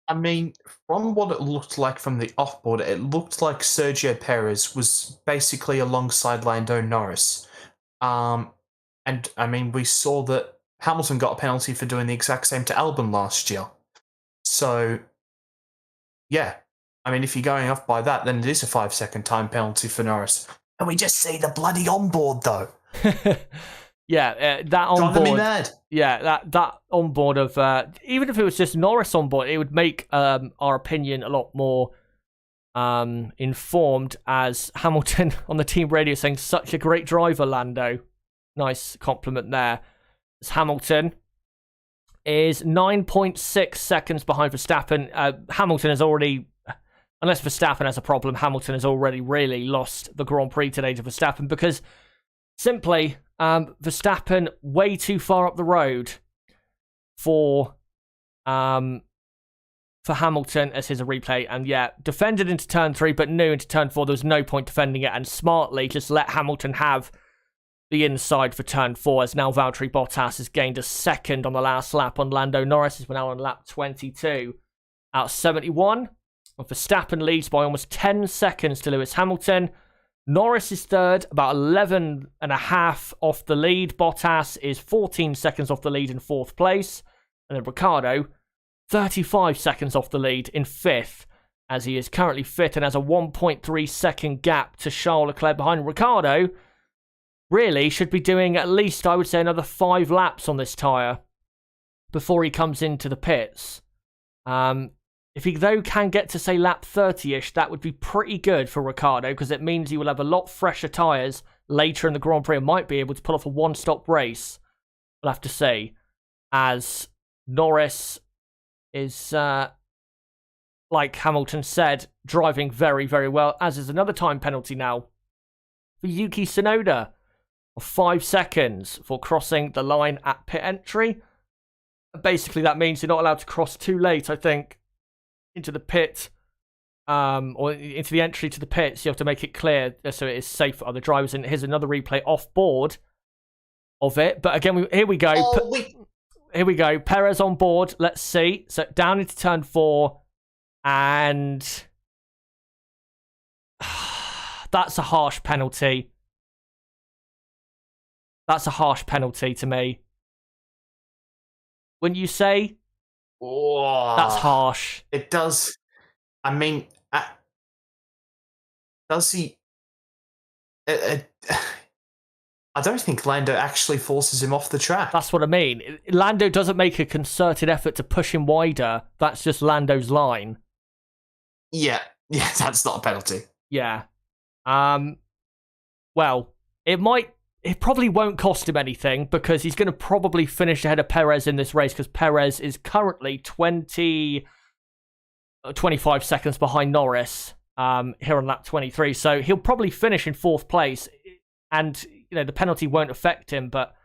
I mean, from what it looked like from the offboard, it looked like Sergio Perez was basically alongside Lando Norris. And, I mean, we saw that Hamilton got a penalty for doing the exact same to Albon last year. So, yeah. I mean, if you're going off by that, then it is a 5-second time penalty for Norris. And we just see the bloody onboard, though. Yeah, that onboard. Driving me mad. Yeah, that onboard of even if it was just Norris onboard, it would make our opinion a lot more informed. As Hamilton on the team radio saying, "Such a great driver, Lando." Nice compliment there. As Hamilton is 9.6 seconds behind Verstappen. Hamilton has already, unless Verstappen has a problem, Hamilton has already really lost the Grand Prix today to Verstappen, because simply Verstappen way too far up the road for Hamilton, as here's a replay. And yeah, defended into turn 3, but knew into turn 4 there was no point defending it, and smartly just let Hamilton have the inside for turn 4, as now Valtteri Bottas has gained a second on the last lap on Lando Norris, as we're now on lap 22 out of 71. And Verstappen leads by almost 10 seconds to Lewis Hamilton. Norris is third, about 11.5 off the lead. Bottas is 14 seconds off the lead in 4th place. And then Ricciardo, 35 seconds off the lead in 5th, as he is currently 5th and has a 1.3 second gap to Charles Leclerc behind. Ricciardo really should be doing at least, I would say, another 5 laps on this tyre before he comes into the pits. If he, though, can get to, say, lap 30-ish, that would be pretty good for Ricciardo, because it means he will have a lot fresher tyres later in the Grand Prix and might be able to pull off a one-stop race we'll have to see, as Norris is, like Hamilton said, driving very, very well, as is another time penalty now for Yuki Tsunoda of 5 seconds for crossing the line at pit entry. Basically, that means you're not allowed to cross too late, I think, into the pit, or into the entry to the pits. You have to make it clear so it is safe for other drivers. And here's another replay off board of it. But again, here we go. Here we go. Perez on board. Let's see. So down into turn 4. And that's a harsh penalty. That's a harsh penalty to me. When you say that's harsh. It does. I mean, does he? I don't think Lando actually forces him off the track. That's what I mean. Lando doesn't make a concerted effort to push him wider. That's just Lando's line. Yeah, that's not a penalty. Yeah. Well, it probably won't cost him anything because he's going to probably finish ahead of Perez in this race because Perez is currently 25 seconds behind Norris here on lap 23. So he'll probably finish in 4th place and, the penalty won't affect him. But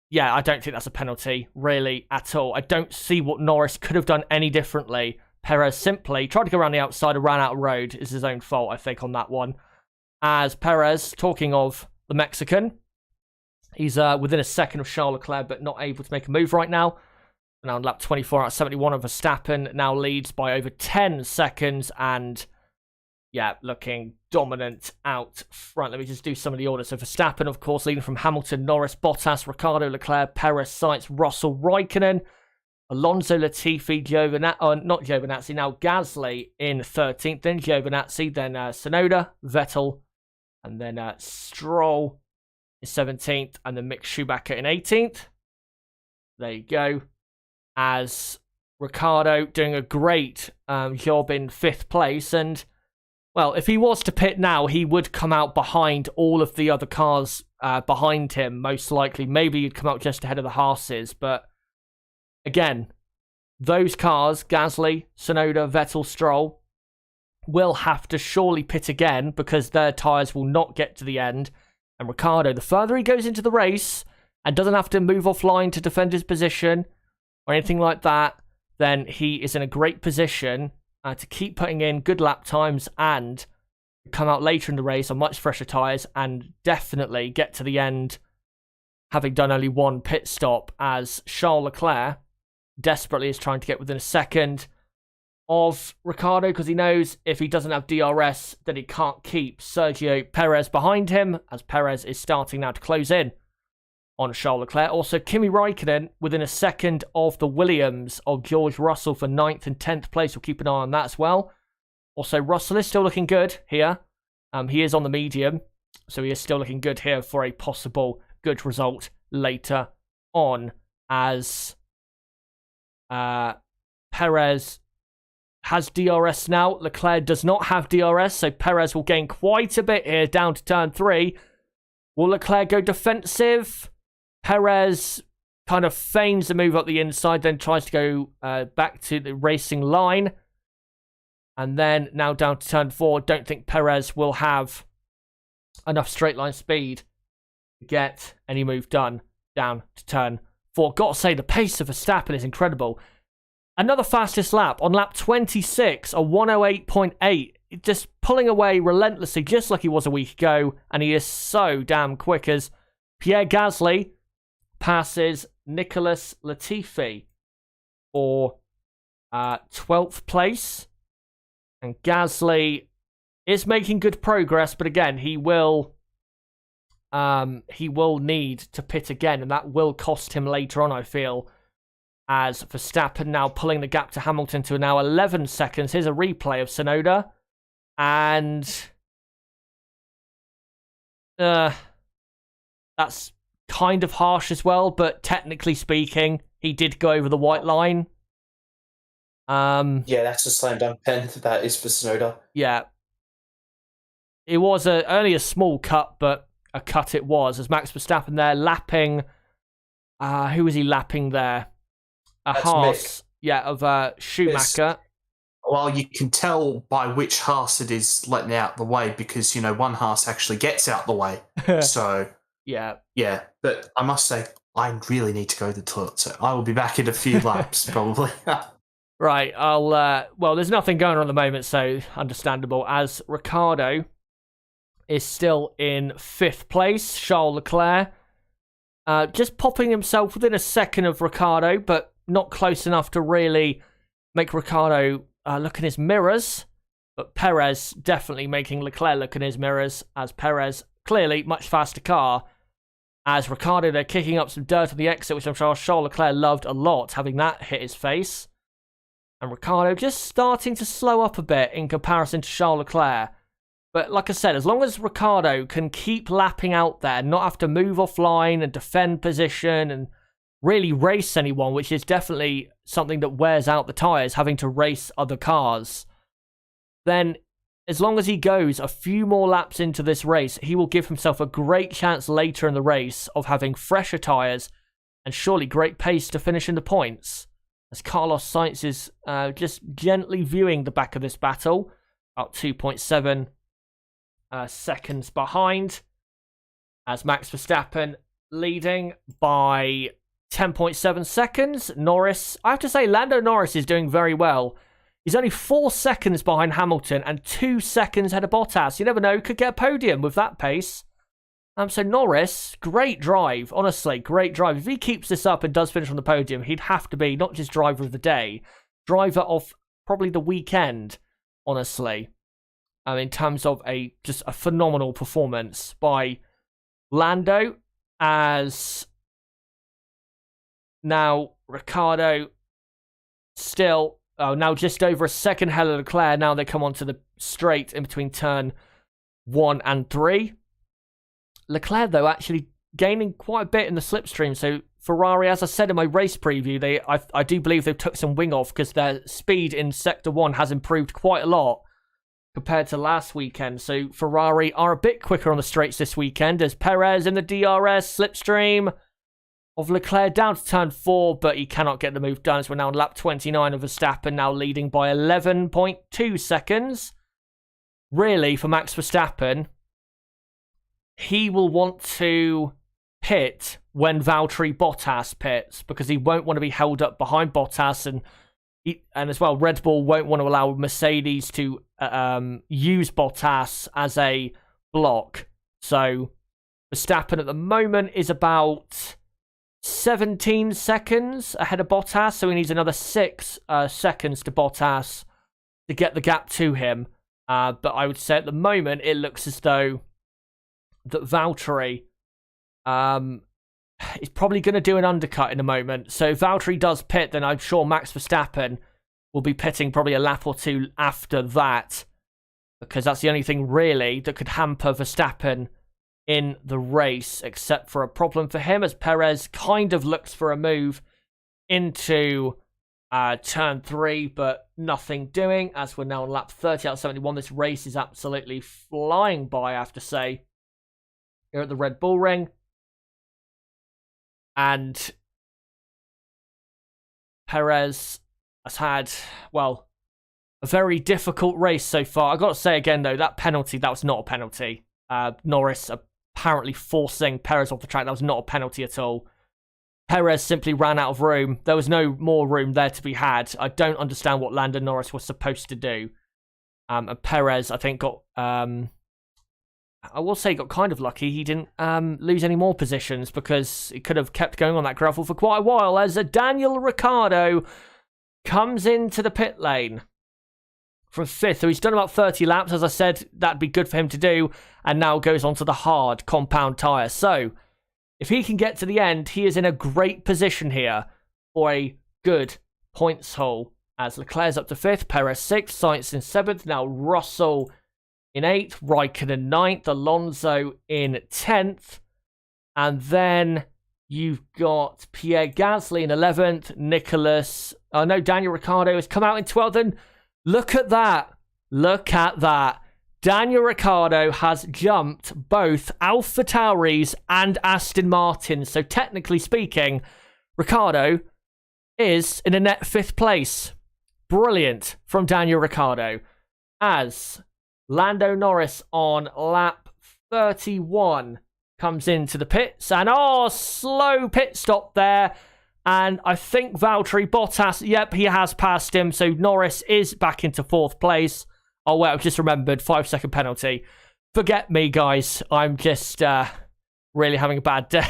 yeah, I don't think that's a penalty really at all. I don't see what Norris could have done any differently. Perez simply tried to go around the outside and ran out of road. It's his own fault, I think, on that one. As Perez, talking of the Mexican, he's within a second of Charles Leclerc, but not able to make a move right now. Now on lap 24 out of 71 of Verstappen, now leads by over 10 seconds. And yeah, looking dominant out front. Let me just do some of the orders. So Verstappen, of course, leading from Hamilton, Norris, Bottas, Ricciardo, Leclerc, Perez, Sainz, Russell, Raikkonen, Alonso, Latifi, not Giovinazzi, now Gasly in 13th, then Giovinazzi, then Tsunoda, Vettel, and then Stroll in 17th, and then Mick Schumacher in 18th. There you go. As Ricciardo doing a great job in 5th place, and, well, if he was to pit now, he would come out behind all of the other cars behind him, most likely. Maybe he'd come out just ahead of the Haas's, but again, those cars, Gasly, Tsunoda, Vettel, Stroll, will have to surely pit again because their tyres will not get to the end. And Ricciardo, the further he goes into the race and doesn't have to move offline to defend his position or anything like that, then he is in a great position to keep putting in good lap times and come out later in the race on much fresher tyres and definitely get to the end having done only one pit stop, as Charles Leclerc desperately is trying to get within a second of Ricciardo because he knows if he doesn't have DRS then he can't keep Sergio Perez behind him, as Perez is starting now to close in on Charles Leclerc. Also, Kimi Raikkonen within a second of the Williams of George Russell for 9th and 10th place. We'll keep an eye on that as well. Also, Russell is still looking good here. He is on the medium, so he is still looking good here for a possible good result later on, as Perez has DRS now. Leclerc does not have DRS, so Perez will gain quite a bit here down to turn 3. Will Leclerc go defensive? Perez kind of feigns the move up the inside, then tries to go back to the racing line. And then now down to turn 4. Don't think Perez will have enough straight line speed to get any move done down to turn 4. Got to say, the pace of Verstappen is incredible. Another fastest lap on lap 26, a 108.8. Just pulling away relentlessly, just like he was a week ago. And he is so damn quick, as Pierre Gasly passes Nicholas Latifi for 12th place. And Gasly is making good progress, but again, he will need to pit again, and that will cost him later on, I feel, as Verstappen now pulling the gap to Hamilton to now 11 seconds. Here's a replay of Tsunoda, and that's kind of harsh as well, but technically speaking, he did go over the white line. Yeah, that's a slam dunk pen. That is for Tsunoda. Yeah. It was only a small cut, but a cut it was, as Max Verstappen there lapping Who was he lapping there? A That's Haas. Mick. Yeah, of Schumacher. Well, you can tell by which Haas it is letting out the way because, one Haas actually gets out the way. So, yeah. But I must say, I really need to go to the toilet, so I will be back in a few laps, probably. Right, well, there's nothing going on at the moment, so understandable, as Ricciardo is still in 5th place. Charles Leclerc just popping himself within a second of Ricciardo, but not close enough to really make Ricciardo look in his mirrors. But Perez definitely making Leclerc look in his mirrors, as Perez, clearly, much faster car. As Ricciardo, they're kicking up some dirt on the exit, which I'm sure Charles Leclerc loved a lot, having that hit his face. And Ricciardo just starting to slow up a bit in comparison to Charles Leclerc. But like I said, as long as Ricciardo can keep lapping out there, not have to move offline and defend position and really race anyone, which is definitely something that wears out the tyres, having to race other cars, then as long as he goes a few more laps into this race, he will give himself a great chance later in the race of having fresher tyres and surely great pace to finish in the points. As Carlos Sainz is just gently viewing the back of this battle, about 2.7 seconds behind, as Max Verstappen leading by 10.7 seconds. Norris, I have to say, Lando Norris is doing very well. He's only 4 seconds behind Hamilton and 2 seconds ahead of Bottas. You never know, could get a podium with that pace. So Norris, great drive. Honestly, great drive. If he keeps this up and does finish on the podium, he'd have to be not just driver of the day, driver of probably the weekend, honestly. In terms of just a phenomenal performance by Lando, as now Ricciardo still now just over a second ahead of Leclerc. Now they come onto the straight in between turn 1 and 3. Leclerc, though, actually gaining quite a bit in the slipstream. So Ferrari, as I said in my race preview, I do believe they've took some wing off because their speed in Sector 1 has improved quite a lot compared to last weekend. So Ferrari are a bit quicker on the straights this weekend, as Perez in the DRS slipstream of Leclerc down to turn 4, but he cannot get the move done, as we're now on lap 29 of Verstappen, now leading by 11.2 seconds. Really, for Max Verstappen, he will want to pit when Valtteri Bottas pits, because he won't want to be held up behind Bottas, and as well, Red Bull won't want to allow Mercedes to use Bottas as a block. So Verstappen at the moment is about 17 seconds ahead of Bottas, so he needs another 6 seconds to Bottas to get the gap to him. But I would say at the moment it looks as though that Valtteri is probably going to do an undercut in a moment. So if Valtteri does pit, then I'm sure Max Verstappen will be pitting probably a lap or 2 after that, because that's the only thing really that could hamper Verstappen in the race, except for a problem for him, as Perez kind of looks for a move into turn 3, but nothing doing, as we're now on lap 30 out of 71. This race is absolutely flying by, I have to say, here at the Red Bull Ring. And Perez has had, well, a very difficult race so far. I've got to say again, though, that penalty, that was not a penalty. Norris apparently forcing Perez off the track. That was not a penalty at all. Perez simply ran out of room. There was no more room there to be had. I don't understand what Lando Norris was supposed to do. And Perez, I think, got... I will say got kind of lucky. He didn't lose any more positions, because he could have kept going on that gravel for quite a while, as Daniel Ricciardo comes into the pit lane from 5th. So he's done about 30 laps. As I said, that'd be good for him to do, and now goes onto the hard compound tyre. So if he can get to the end, he is in a great position here for a good points haul, as Leclerc's up to 5th, Perez 6th, Sainz in 7th, now Russell in 8th, Raikkonen 9th, Alonso in 10th, and then you've got Pierre Gasly in 11th, Daniel Ricciardo has come out in 12th, and look at that, Daniel Ricciardo has jumped both AlphaTauris and Aston Martin, so technically speaking, Ricciardo is in a net 5th place. Brilliant from Daniel Ricciardo. As Lando Norris on lap 31 comes into the pits. And slow pit stop there. And I think Valtteri Bottas, yep, he has passed him. So Norris is back into 4th place. Oh, wait, I've just remembered. 5-second penalty. Forget me, guys. I'm just really having a bad day.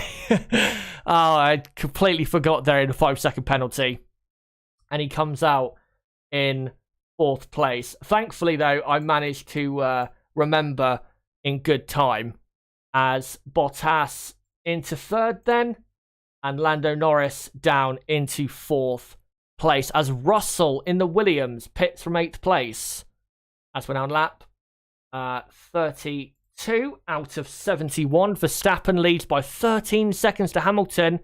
I completely forgot there in a 5-second penalty. And he comes out in 4th place. Thankfully, though, I managed to remember in good time. As Bottas into 3rd then. And Lando Norris down into 4th place. As Russell in the Williams pits from 8th place. As we're now on lap 32 out of 71. Verstappen leads by 13 seconds to Hamilton.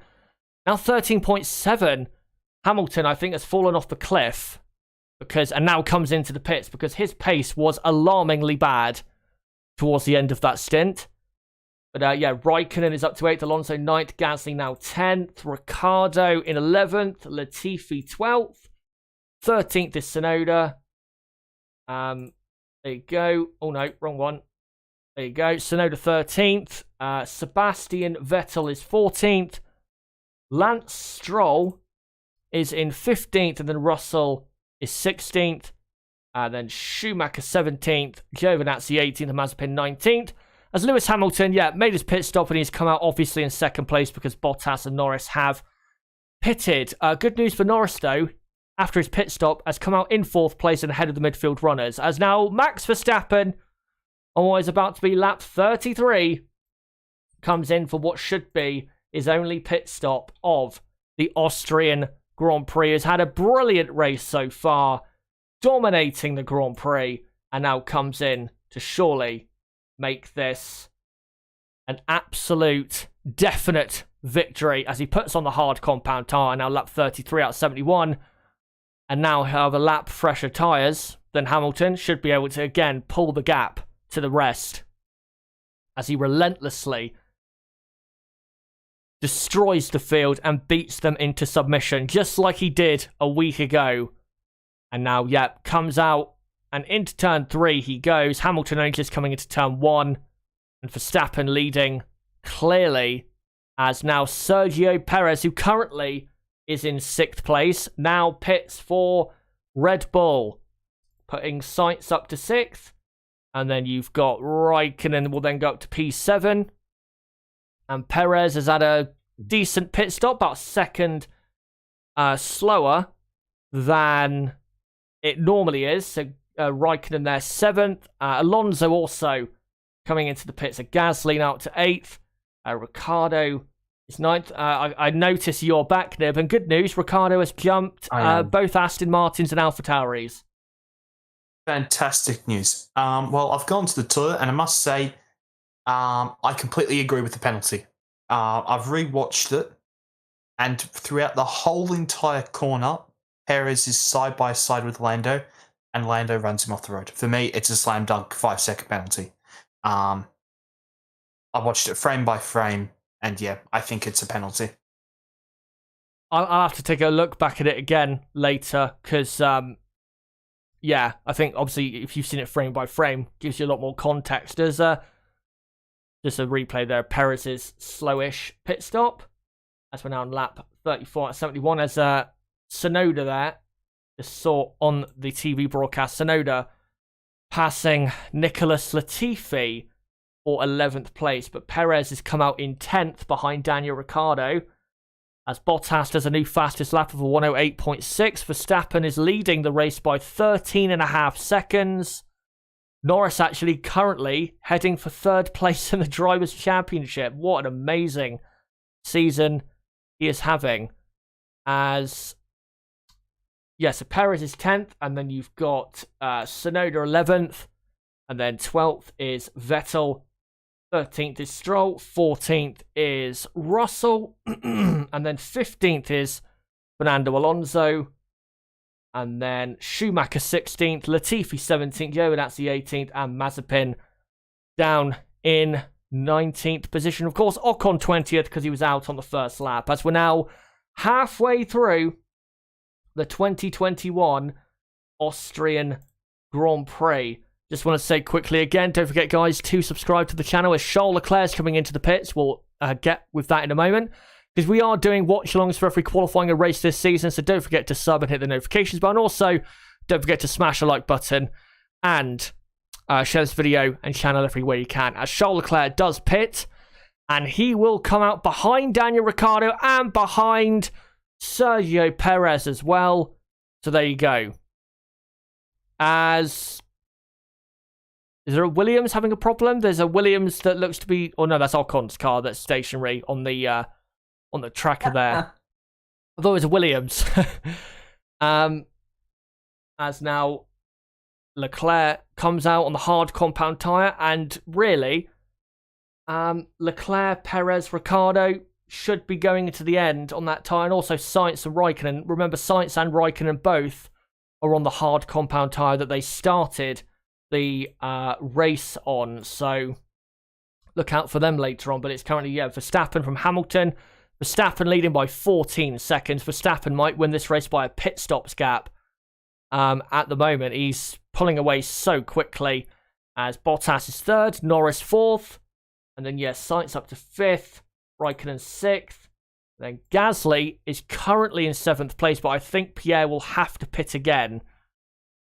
Now 13.7. Hamilton, I think, has fallen off the cliff. And now comes into the pits because his pace was alarmingly bad towards the end of that stint. But yeah, Raikkonen is up to 8th, Alonso 9th, Gasly now 10th, Ricciardo in 11th, Latifi 12th, 13th is Tsunoda. There you go. Oh no, wrong one. There you go. Tsunoda 13th, Sebastian Vettel is 14th, Lance Stroll is in 15th, and then Russell is 16th, then Schumacher 17th, Giovinazzi 18th, and Mazepin 19th. As Lewis Hamilton, made his pit stop and he's come out obviously in 2nd place because Bottas and Norris have pitted. Good news for Norris, though, after his pit stop, has come out in 4th place and ahead of the midfield runners. As now Max Verstappen, always about to be lap 33, comes in for what should be his only pit stop of the Austrian Grand Prix. Has had a brilliant race so far, dominating the Grand Prix, and now comes in to surely make this an absolute definite victory as he puts on the hard compound tyre. Now lap 33 out of 71. And now have a lap fresher tyres than Hamilton. Should be able to again pull the gap to the rest. As he relentlessly destroys the field and beats them into submission. Just like he did a week ago. And now, comes out. And into turn 3 he goes. Hamilton only just coming into turn 1. And Verstappen leading clearly. As now Sergio Perez, who currently is in 6th place, now pits for Red Bull. Putting Sainz up to 6th. And then you've got Raikkonen will then go up to P7. And Perez has had a decent pit stop. About 2nd slower than it normally is. So Raikkonen there 7th. Alonso also coming into the pits. Gasly now up to 8th. Ricciardo is 9th. I notice you're back, Nib. And good news, Ricciardo has jumped both Aston Martins and AlphaTauris. Fantastic news. Well, I've gone to the toilet, and I must say, I completely agree with the penalty. I've rewatched it, and throughout the whole entire corner, Perez is side by side with Lando, and Lando runs him off the road. For me, it's a slam dunk 5-second penalty. I watched it frame by frame, and I think it's a penalty. I'll have to take a look back at it again later, because, I think, obviously, if you've seen it frame by frame, gives you a lot more context. There's just a replay there of Perez's slowish pit stop. As we're now on lap 34 at 71, as Tsunoda there, just saw on the TV broadcast, Tsunoda passing Nicholas Latifi for 11th place, but Perez has come out in 10th behind Daniel Ricciardo, as Bottas does a new fastest lap of a 108.6. Verstappen is leading the race by 13.5 seconds. Norris actually currently heading for 3rd place in the Drivers' Championship. What an amazing season he is having. So Perez is 10th, and then you've got Tsunoda 11th, and then 12th is Vettel, 13th is Stroll, 14th is Russell, and then 15th is Fernando Alonso, and then Schumacher 16th, Latifi 17th, Giovinazzi 18th, and Mazepin down in 19th position. Of course, Ocon 20th because he was out on the first lap. As we're now halfway through the 2021 Austrian Grand Prix. Just want to say quickly again, don't forget, guys, to subscribe to the channel as Charles Leclerc's coming into the pits. We'll get with that in a moment, because we are doing watch-alongs for every qualifying race this season, so don't forget to sub and hit the notifications button. Also, don't forget to smash the like button and share this video and channel everywhere you can, as Charles Leclerc does pit, and he will come out behind Daniel Ricciardo and behind Sergio Perez as well. So there you go. Is there a Williams having a problem? There's a Williams that looks to be... Oh, no, that's Ocon's car that's stationary on the tracker there. I thought it was a Williams. As now Leclerc comes out on the hard compound tyre, and really, Leclerc, Perez, Ricciardo should be going into the end on that tyre, and also Sainz and Raikkonen. Remember, Sainz and Raikkonen both are on the hard compound tyre that they started the race on, so look out for them later on. But it's currently, Verstappen from Hamilton. Verstappen leading by 14 seconds. Verstappen might win this race by a pit stops gap. At the moment, he's pulling away so quickly, as Bottas is third, Norris fourth, and then Sainz up to fifth, Raikkonen sixth. Then Gasly is currently in seventh place, but I think Pierre will have to pit again.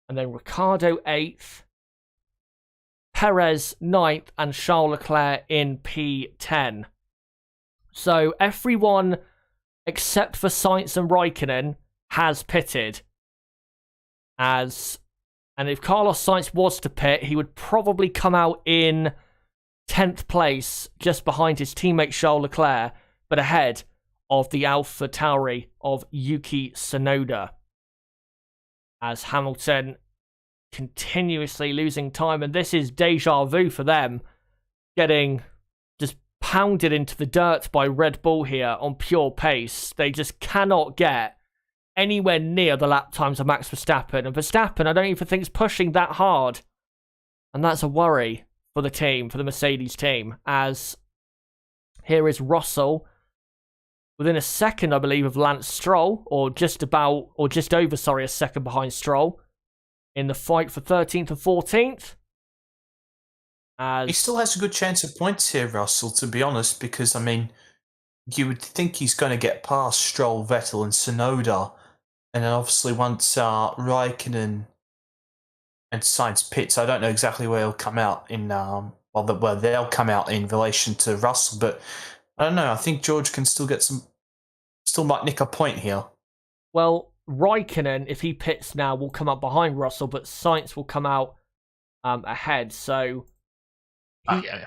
And then Ricciardo eighth, Perez ninth, and Charles Leclerc in P10. So everyone except for Sainz and Raikkonen has pitted. And if Carlos Sainz was to pit, he would probably come out in 10th place, just behind his teammate Charles Leclerc, but ahead of the AlphaTauri of Yuki Tsunoda. As Hamilton continuously losing time, and this is deja vu for them, getting just pounded into the dirt by Red Bull here on pure pace. They just cannot get anywhere near the lap times of Max Verstappen. And Verstappen, I don't even think is pushing that hard. And that's a worry for the team, for the Mercedes team, as here is Russell within a second, I believe, of Lance Stroll, or just over, a second behind Stroll in the fight for 13th and 14th. He still has a good chance of points here, Russell, to be honest, because, I mean, you would think he's going to get past Stroll, Vettel and Tsunoda, and then obviously once Raikkonen and Sainz pits, I don't know exactly where he'll come out in, where they'll come out in relation to Russell, but I don't know, I think George can still might nick a point here. Well, Raikkonen, if he pits now, will come up behind Russell, but Sainz will come out ahead, so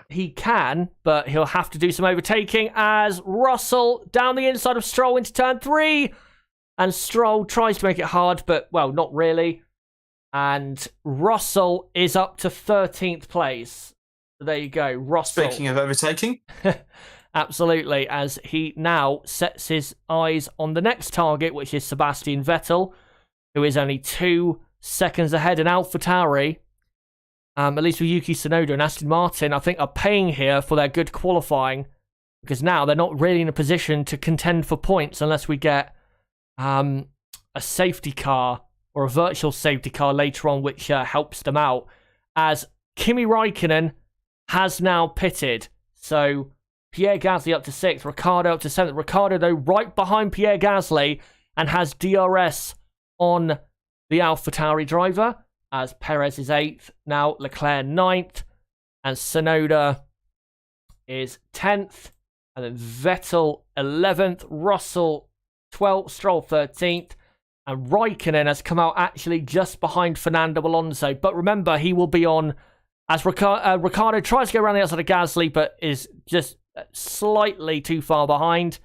he can, but he'll have to do some overtaking, as Russell down the inside of Stroll into turn 3, and Stroll tries to make it hard, but, well, not really, and Russell is up to 13th place. So there you go, Russell. Speaking of overtaking. Absolutely, as he now sets his eyes on the next target, which is Sebastian Vettel, who is only 2 seconds ahead in AlphaTauri. At least with Yuki Tsunoda and Aston Martin, I think, are paying here for their good qualifying, because now they're not really in a position to contend for points unless we get a safety car or a virtual safety car later on, which helps them out, as Kimi Raikkonen has now pitted. So Pierre Gasly up to 6th, Ricciardo up to 7th. Ricciardo, though, right behind Pierre Gasly, and has DRS on the AlphaTauri driver, as Perez is 8th. Now Leclerc 9th, and Tsunoda is 10th, and then Vettel 11th, Russell 12th, Stroll 13th, and Raikkonen has come out actually just behind Fernando Alonso. But remember, he will be on, as Ricciardo tries to go around the outside of Gasly, but is just slightly too far behind.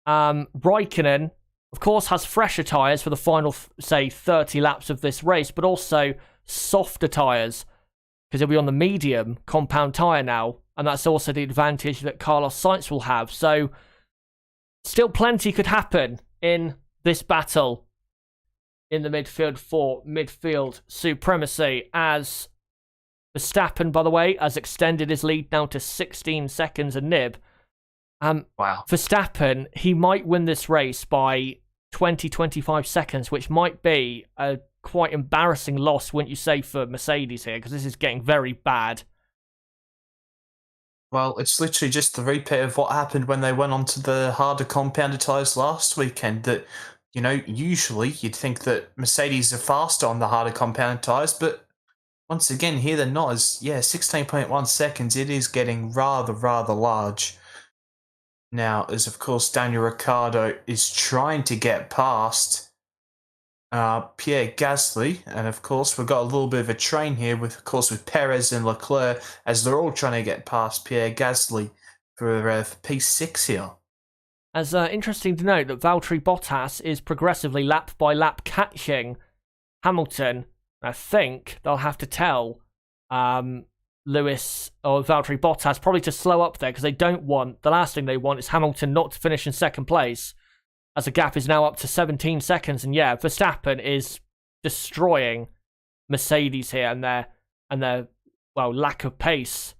Raikkonen, of course, has fresher tyres for the final, say, 30 laps of this race, but also softer tyres, because he'll be on the medium compound tyre now, and that's also the advantage that Carlos Sainz will have. So, still plenty could happen in this battle in the midfield for midfield supremacy, as Verstappen, by the way, has extended his lead now to 16 seconds a nib. Wow. Verstappen, he might win this race by 20, 25 seconds, which might be a quite embarrassing loss, wouldn't you say, for Mercedes here, because this is getting very bad. Well, it's literally just the repeat of what happened when they went onto the harder compounded tyres last weekend. That, usually you'd think that Mercedes are faster on the harder compounded tyres, but once again, here they're not. 16.1 seconds. It is getting rather, rather large. Now, as of course Daniel Ricciardo is trying to get past Pierre Gasly, and of course we've got a little bit of a train here with Perez and Leclerc, as they're all trying to get past Pierre Gasly for P6 here. As interesting to note that Valtteri Bottas is progressively lap by lap catching Hamilton. I think they'll have to tell Lewis or Valtteri Bottas probably to slow up there, because the last thing they want is Hamilton not to finish in second place, as the gap is now up to 17 seconds. And yeah, Verstappen is destroying Mercedes here, and their lack of pace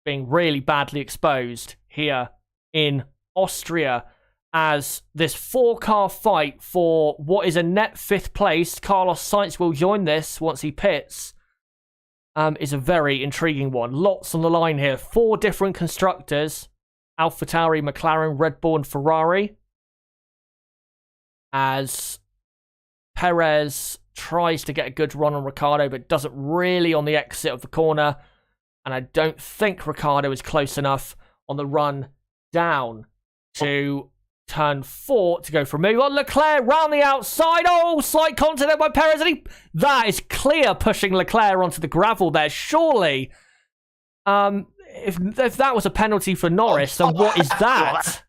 being really badly exposed here in Austria, as this 4-car fight for what is a net 5th place, Carlos Sainz will join this once he pits, is a very intriguing one. Lots on the line here. 4 different constructors: AlphaTauri, McLaren, Red Bull, and Ferrari. As Perez tries to get a good run on Ricciardo, but doesn't really on the exit of the corner. And I don't think Ricciardo is close enough on the run down to turn 4 to go for a move on. Leclerc round the outside. Oh, slight contact by Perez. And that is clear, pushing Leclerc onto the gravel there. Surely, if that was a penalty for Norris, then what is that?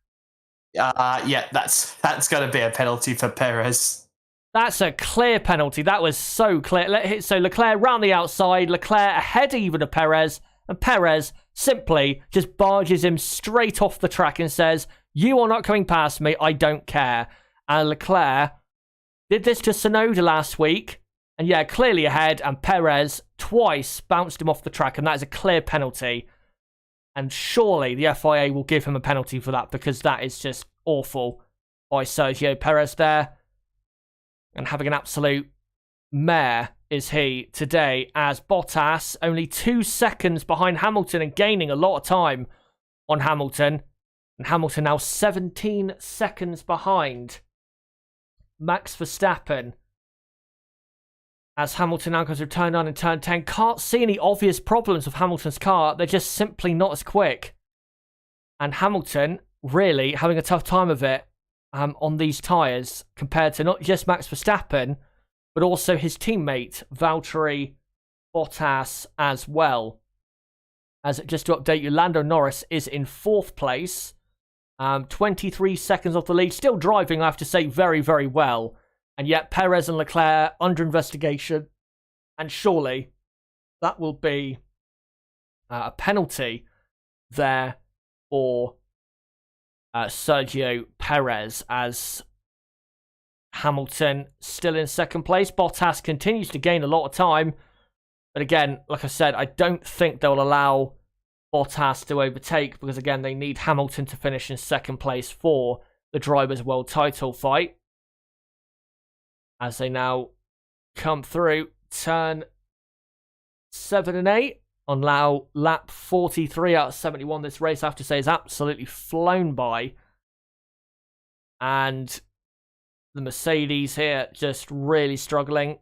That's got to be a penalty for Perez. That's a clear penalty. That was so clear. So Leclerc round the outside, Leclerc ahead even of Perez, and Perez simply just barges him straight off the track and says, "You are not coming past me, I don't care." And Leclerc did this to Tsunoda last week, and yeah, clearly ahead, and Perez twice bounced him off the track, and that is a clear penalty. And surely the FIA will give him a penalty for that, because that is just awful by Sergio Perez there. And having an absolute mare is he today, as Bottas only 2 seconds behind Hamilton and gaining a lot of time on Hamilton. And Hamilton now 17 seconds behind Max Verstappen, as Hamilton now goes to turn 9 and turn 10. Can't see any obvious problems with Hamilton's car. They're just simply not as quick. And Hamilton really having a tough time of it on these tyres, compared to not just Max Verstappen, but also his teammate, Valtteri Bottas, as well. As just to update you, Lando Norris is in 4th place. 23 seconds off the lead. Still driving, I have to say, very, very well. And yet Perez and Leclerc under investigation. And surely that will be a penalty there for Sergio Perez, as Hamilton still in 2nd place. Bottas continues to gain a lot of time. But again, like I said, I don't think they'll allow Bottas to overtake, because again, they need Hamilton to finish in 2nd place for the Drivers' World title fight. As they now come through turn 7 and 8 on now lap 43 out of 71. This race, I have to say, is absolutely flown by. And the Mercedes here just really struggling.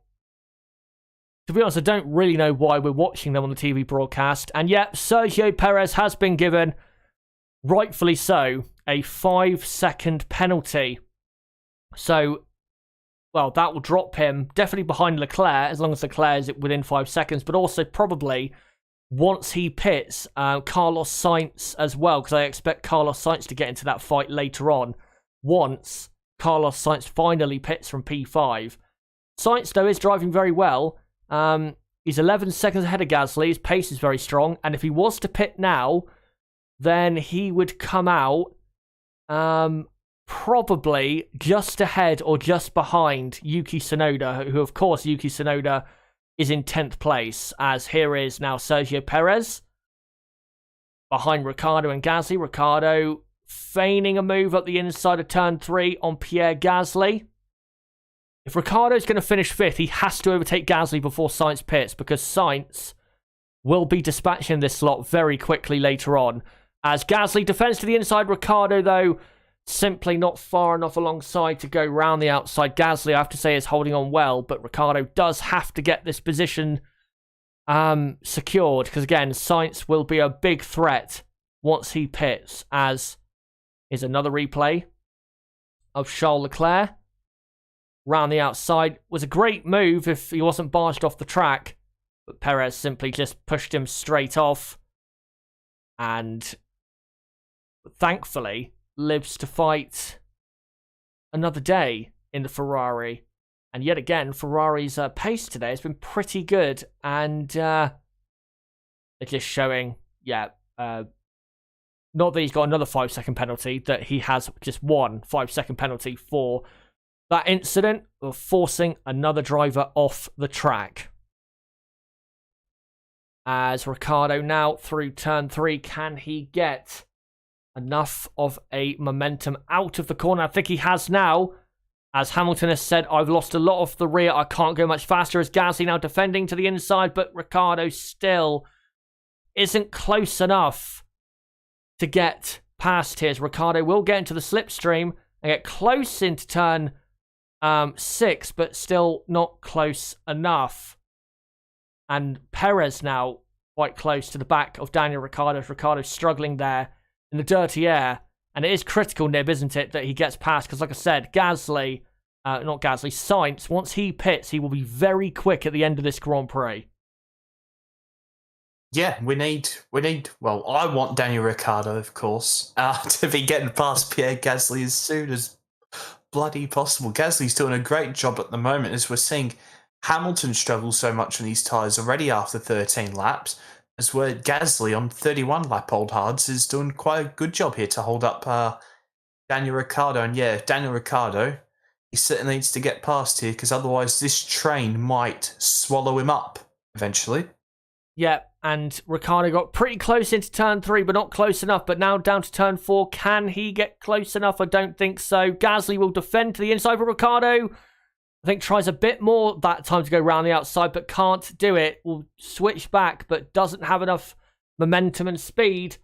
To be honest, I don't really know why we're watching them on the TV broadcast. And yet, Sergio Perez has been given, rightfully so, a 5-second penalty. So, well, that will drop him definitely behind Leclerc, as long as Leclerc is within 5 seconds. But also probably, once he pits, Carlos Sainz as well, because I expect Carlos Sainz to get into that fight later on, once Carlos Sainz finally pits from P5. Sainz, though, is driving very well. He's 11 seconds ahead of Gasly. His pace is very strong. And if he was to pit now, then he would come out probably just ahead or just behind Yuki Tsunoda, who, of course, Yuki Tsunoda is in 10th place, as here is now Sergio Perez behind Ricciardo and Gasly. Ricciardo feigning a move up the inside of turn 3 on Pierre Gasly. If Ricciardo's going to finish 5th, he has to overtake Gasly before Sainz pits, because Sainz will be dispatching this slot very quickly later on. As Gasly defends to the inside, Ricciardo, though, simply not far enough alongside to go round the outside. Gasly, I have to say, is holding on well, but Ricciardo does have to get this position secured, because, again, Sainz will be a big threat once he pits, as is another replay of Charles Leclerc. Round the outside was a great move if he wasn't barged off the track, but Perez simply just pushed him straight off and thankfully lives to fight another day in the Ferrari. And yet again, Ferrari's pace today has been pretty good, and they're just showing, not that he's got another 5-second penalty, that he has just one 5-second penalty for that incident of forcing another driver off the track. As Ricciardo now through turn 3, can he get enough of a momentum out of the corner? I think he has now. As Hamilton has said, I've lost a lot of the rear. I can't go much faster. As Gasly now defending to the inside, but Ricciardo still isn't close enough to get past here. As Ricciardo will get into the slipstream and get close into turn 6, but still not close enough. And Perez now quite close to the back of Daniel Ricciardo. Ricciardo's struggling there in the dirty air. And it is critical, Nib, isn't it, that he gets past? Because like I said, Sainz, once he pits, he will be very quick at the end of this Grand Prix. Yeah, we need, well, I want Daniel Ricciardo, of course, to be getting past Pierre Gasly as soon as bloody possible. Gasly's doing a great job at the moment, as we're seeing Hamilton struggle so much on these tyres already after 13 laps, as where Gasly on 31 lap old hards is doing quite a good job here to hold up Daniel Ricciardo. And yeah, Daniel Ricciardo, he certainly needs to get past here, because otherwise this train might swallow him up eventually. Yeah, and Ricciardo got pretty close into turn 3, but not close enough. But now down to turn 4. Can he get close enough? I don't think so. Gasly will defend to the inside for Ricciardo. I think tries a bit more that time to go round the outside, but can't do it. Will switch back, but doesn't have enough momentum and speed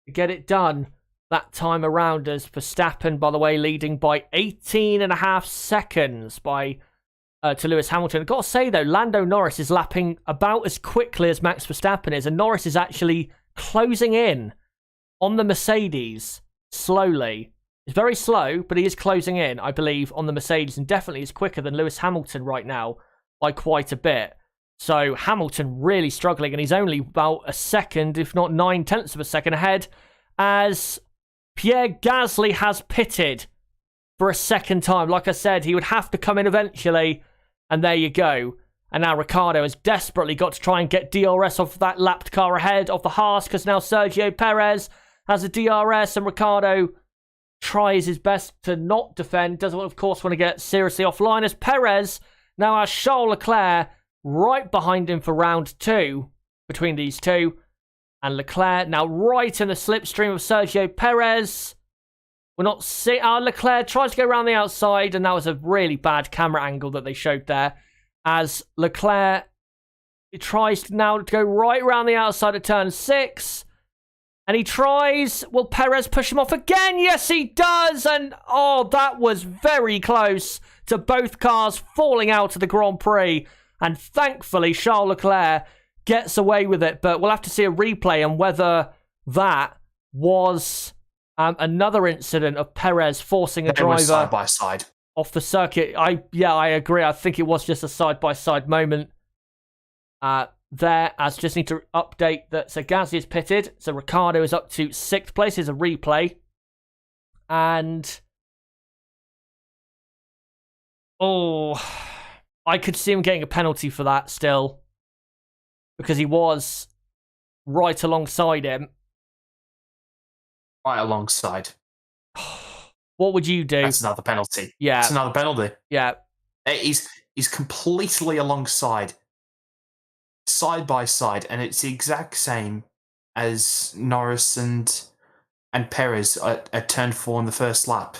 to get it done that time around. As Verstappen, by the way, leading by 18.5 seconds to Lewis Hamilton. I've got to say, though, Lando Norris is lapping about as quickly as Max Verstappen is, and Norris is actually closing in on the Mercedes slowly. It's very slow, but he is closing in, I believe, on the Mercedes, and definitely is quicker than Lewis Hamilton right now by quite a bit. So Hamilton really struggling, and he's only about a second, if not 9/10 of a second ahead, as Pierre Gasly has pitted for a second time. Like I said, he would have to come in eventually, and there you go. And now Ricciardo has desperately got to try and get DRS off that lapped car ahead of the Haas, because now Sergio Perez has a DRS, and Ricciardo tries his best to not defend. Doesn't, of course, want to get seriously offline, as Perez now has Charles Leclerc right behind him for round 2 between these two. And Leclerc now right in the slipstream of Sergio Perez. We're not seeing... Leclerc tries to go around the outside, and that was a really bad camera angle that they showed there. As Leclerc tries now to go right around the outside of turn 6. And he tries. Will Perez push him off again? Yes, he does. And, oh, that was very close to both cars falling out of the Grand Prix. And thankfully, Charles Leclerc gets away with it. But we'll have to see a replay on whether that was another incident of Perez forcing a driver side by side off the circuit. I agree. I think it was just a side-by-side moment. There, as just need to update that. So Gasly is pitted. So Ricciardo is up to 6th place. Here's a replay. And I could see him getting a penalty for that still, because he was right alongside him. Right alongside. What would you do? That's another penalty. Yeah. That's another penalty. Yeah. He's completely alongside. Side by side, and it's the exact same as Norris and and Perez at turn 4 in the first lap.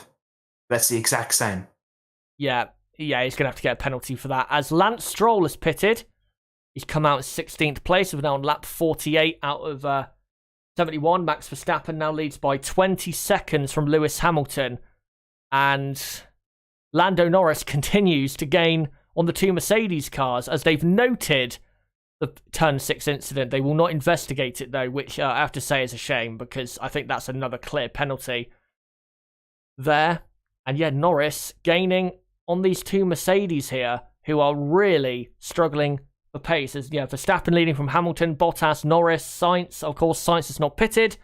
That's the exact same. Yeah, he's going to have to get a penalty for that. As Lance Stroll has pitted, he's come out in 16th place. We're now on lap 48 out of 71. Max Verstappen now leads by 20 seconds from Lewis Hamilton. And Lando Norris continues to gain on the two Mercedes cars, as they've noted the turn 6 incident. They will not investigate it, though, which I have to say is a shame, because I think that's another clear penalty there. And yeah, Norris gaining on these two Mercedes here, who are really struggling for pace. As Verstappen leading from Hamilton, Bottas, Norris, Sainz. Of course, Sainz is not pitted.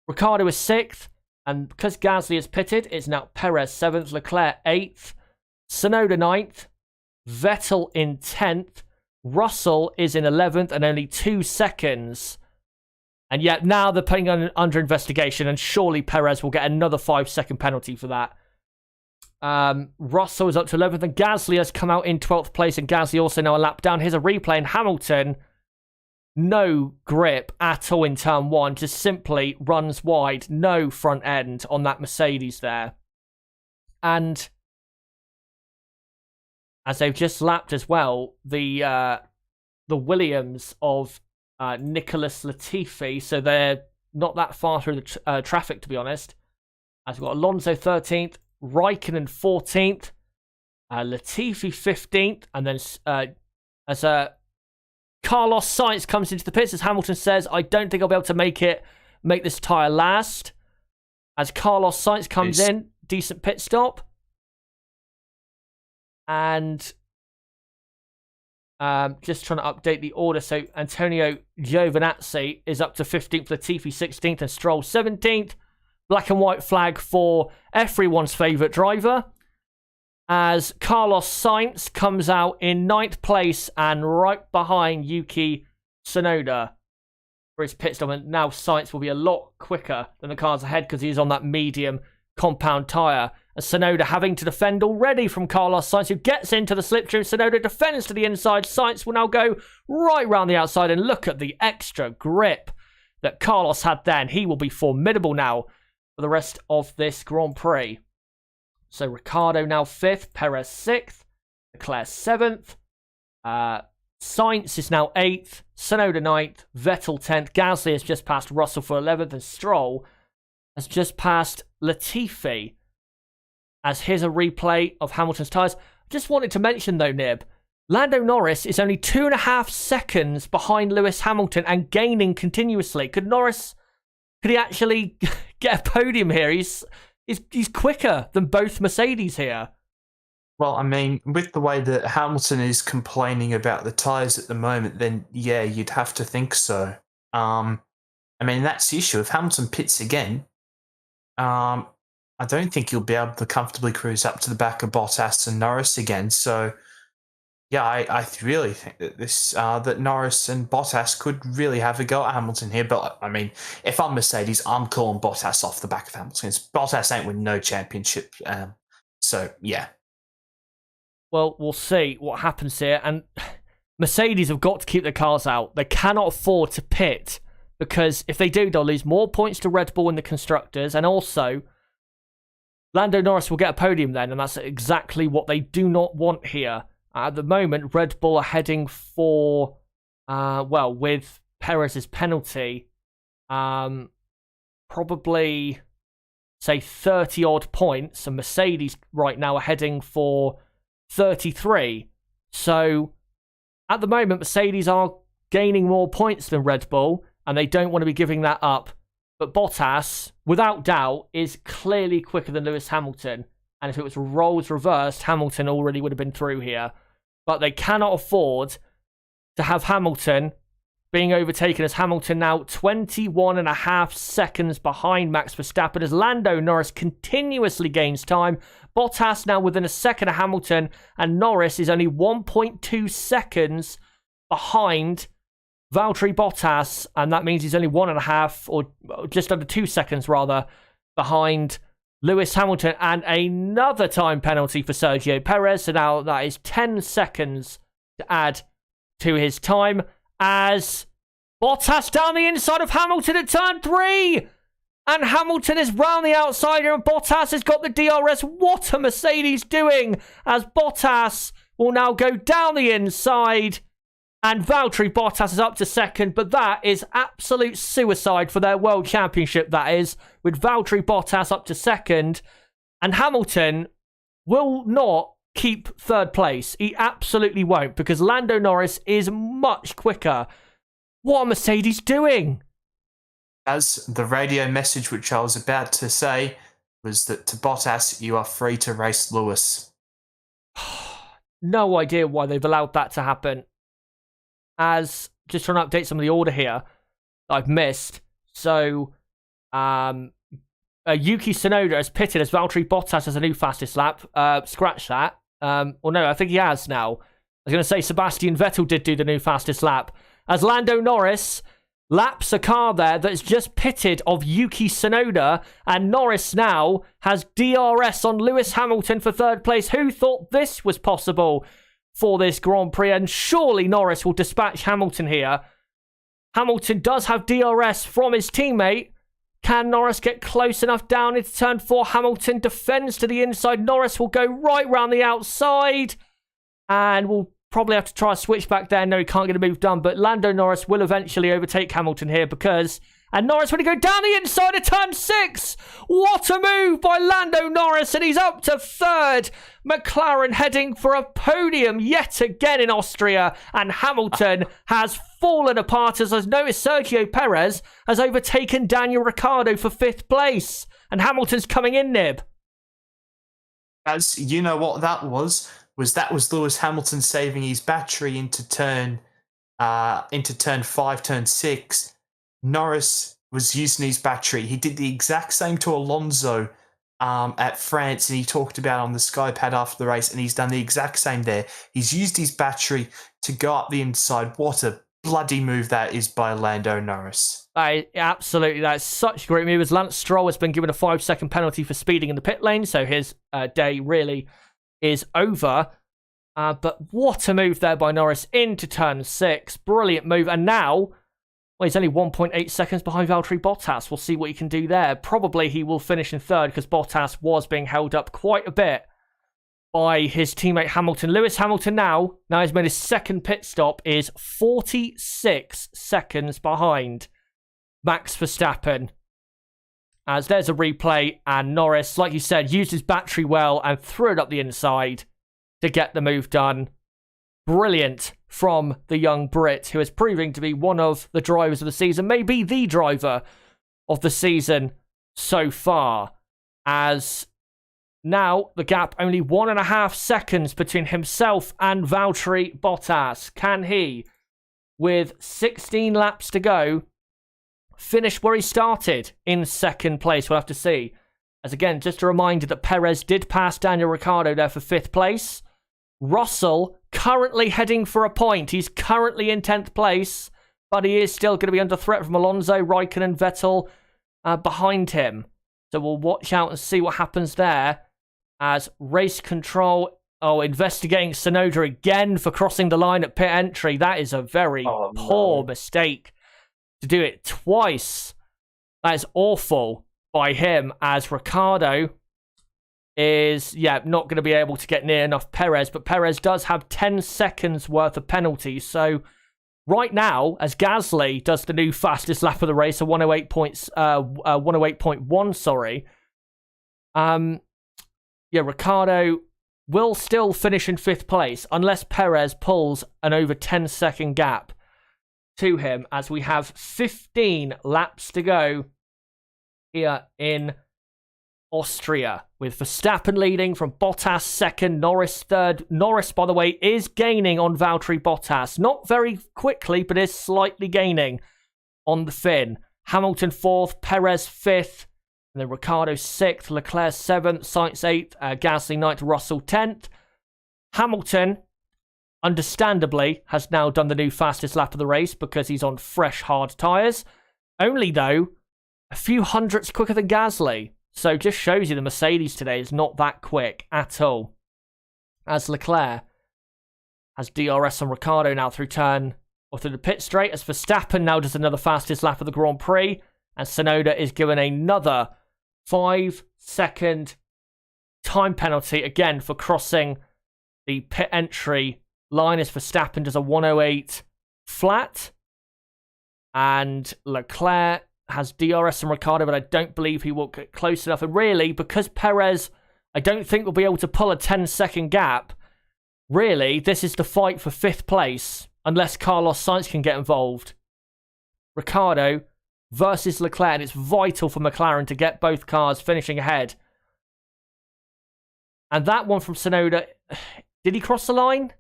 Ricciardo is 6th. And because Gasly is pitted, it's now Perez 7th, Leclerc 8th, Tsunoda 9th, Vettel in 10th, Russell is in 11th and only 2 seconds. And yet now they're putting under investigation, and surely Perez will get another 5-second penalty for that. Russell is up to 11th, and Gasly has come out in 12th place, and Gasly also now a lap down. Here's a replay, and Hamilton, no grip at all in turn 1, just simply runs wide, no front end on that Mercedes there. And as they've just lapped as well, the Williams of Nicholas Latifi, so they're not that far through the traffic, to be honest. As we've got Alonso 13th, Raikkonen 14th, Latifi 15th, and then as Carlos Sainz comes into the pits, as Hamilton says, I don't think I'll be able to make this tyre last. As Carlos Sainz comes in, decent pit stop. And just trying to update the order. So Antonio Giovinazzi is up to 15th, Latifi 16th, and Stroll 17th. Black and white flag for everyone's favourite driver, as Carlos Sainz comes out in 9th place and right behind Yuki Tsunoda for his pit stop. And now Sainz will be a lot quicker than the cars ahead, because he's on that medium compound tyre. As Tsunoda having to defend already from Carlos Sainz, who gets into the slipstream. Tsunoda defends to the inside. Sainz will now go right round the outside, and look at the extra grip that Carlos had then. He will be formidable now for the rest of this Grand Prix. So Ricciardo now 5th, Perez 6th, Leclerc 7th, Sainz is now 8th, Tsunoda 9th, Vettel 10th, Gasly has just passed Russell for 11th, and Stroll has just passed Latifi. As here's a replay of Hamilton's tyres. Just wanted to mention though, Nib, Lando Norris is only 2.5 seconds behind Lewis Hamilton and gaining continuously. Could he actually get a podium here? He's quicker than both Mercedes here. Well, I mean, with the way that Hamilton is complaining about the tyres at the moment, then yeah, you'd have to think so. I mean, that's the issue. If Hamilton pits again, I don't think you'll be able to comfortably cruise up to the back of Bottas and Norris again. So yeah, I really think that that Norris and Bottas could really have a go at Hamilton here. But I mean, if I'm Mercedes, I'm calling Bottas off the back of Hamilton. Bottas ain't winning no championship. So yeah. Well, we'll see what happens here. And Mercedes have got to keep their cars out. They cannot afford to pit, because if they do, they'll lose more points to Red Bull in the constructors, and also Lando Norris will get a podium then, and that's exactly what they do not want here. At the moment, Red Bull are heading for, with Perez's penalty, probably, say, 30-odd points, and Mercedes right now are heading for 33. So, at the moment, Mercedes are gaining more points than Red Bull, and they don't want to be giving that up. But Bottas, without doubt, is clearly quicker than Lewis Hamilton. And if it was roles reversed, Hamilton already would have been through here. But they cannot afford to have Hamilton being overtaken, as Hamilton now 21.5 seconds behind Max Verstappen, as Lando Norris continuously gains time. Bottas now within a second of Hamilton, and Norris is only 1.2 seconds behind Valtteri Bottas, and that means he's only 1.5, or just under 2 seconds rather, behind Lewis Hamilton, and another time penalty for Sergio Perez. So now that is 10 seconds to add to his time, as Bottas down the inside of Hamilton at turn 3. And Hamilton is round the outside here, and Bottas has got the DRS. What are Mercedes doing? As Bottas will now go down the inside. And Valtteri Bottas is up to second, but that is absolute suicide for their World Championship, that is, with Valtteri Bottas up to second. And Hamilton will not keep third place. He absolutely won't, because Lando Norris is much quicker. What are Mercedes doing? As the radio message which I was about to say was that to Bottas, you are free to race Lewis. No idea why they've allowed that to happen. As, just trying to update some of the order here that I've missed. So, Yuki Tsunoda has pitted as Valtteri Bottas as a new fastest lap. Scratch that. Well, no, I think he has now. I was going to say Sebastian Vettel did do the new fastest lap. As Lando Norris laps a car there that's just pitted of Yuki Tsunoda, and Norris now has DRS on Lewis Hamilton for third place. Who thought this was possible for this Grand Prix? And surely Norris will dispatch Hamilton here. Hamilton does have DRS from his teammate. Can Norris get close enough down into turn 4? Hamilton defends to the inside. Norris will go right round the outside, and will probably have to try a switch back there. No, he can't get a move done, but Lando Norris will eventually overtake Hamilton here because... And Norris will go down the inside of turn 6. What a move by Lando Norris, and he's up to third. McLaren heading for a podium yet again in Austria, and Hamilton has fallen apart as I've noticed Sergio Perez has overtaken Daniel Ricciardo for 5th place, and Hamilton's coming in, Nib. As you know what that was Lewis Hamilton saving his battery into turn 5, turn 6. Norris was using his battery. He did the exact same to Alonso at France, and he talked about on the Sky Pad after the race, and he's done the exact same there. He's used his battery to go up the inside. What a bloody move that is by Lando Norris. Absolutely, that's such a great move. As Lance Stroll has been given a 5-second penalty for speeding in the pit lane, so his day really is over. But what a move there by Norris into turn 6. Brilliant move. And now... well, he's only 1.8 seconds behind Valtteri Bottas. We'll see what he can do there. Probably he will finish in third because Bottas was being held up quite a bit by his teammate Hamilton. Lewis Hamilton now he's made his second pit stop, is 46 seconds behind Max Verstappen. As there's a replay, and Norris, like you said, used his battery well and threw it up the inside to get the move done. Brilliant from the young Brit, who is proving to be one of the drivers of the season, maybe the driver of the season so far. As now the gap only 1.5 seconds between himself and Valtteri Bottas. Can he, with 16 laps to go, finish where he started in second place? We'll have to see. As again, just a reminder that Perez did pass Daniel Ricciardo there for 5th place. Russell currently heading for a point. He's currently in 10th place, but he is still going to be under threat from Alonso, Raikkonen, Vettel behind him. So we'll watch out and see what happens there as race control... oh, investigating Tsunoda again for crossing the line at pit entry. That is a very poor mistake to do it twice. That is awful by him, as Ricciardo is, not going to be able to get near enough Perez, but Perez does have 10 seconds worth of penalties. So right now, as Gasly does the new fastest lap of the race, a 108.1, sorry. Ricciardo will still finish in 5th place unless Perez pulls an over 10-second gap to him, as we have 15 laps to go here in Austria, with Verstappen leading from Bottas second, Norris third. Norris, by the way, is gaining on Valtteri Bottas. Not very quickly, but is slightly gaining on the Finn. Hamilton 4th, Perez 5th, and then Ricciardo 6th, Leclerc 7th, Sainz 8th, Gasly 9th, Russell 10th. Hamilton, understandably, has now done the new fastest lap of the race because he's on fresh, hard tyres. Only, though, a few hundredths quicker than Gasly. So just shows you the Mercedes today is not that quick at all. As Leclerc has DRS on Ricciardo now through the pit straight, as Verstappen now does another fastest lap of the Grand Prix. And Tsunoda is given another 5-second time penalty, again, for crossing the pit entry line, as Verstappen does a 108 flat. And Leclerc has DRS and Ricciardo, but I don't believe he will get close enough. And really, because Perez, I don't think will be able to pull a 10-second gap, really, this is the fight for 5th place, unless Carlos Sainz can get involved. Ricciardo versus Leclerc, and it's vital for McLaren to get both cars finishing ahead. And that one from Tsunoda, did he cross the line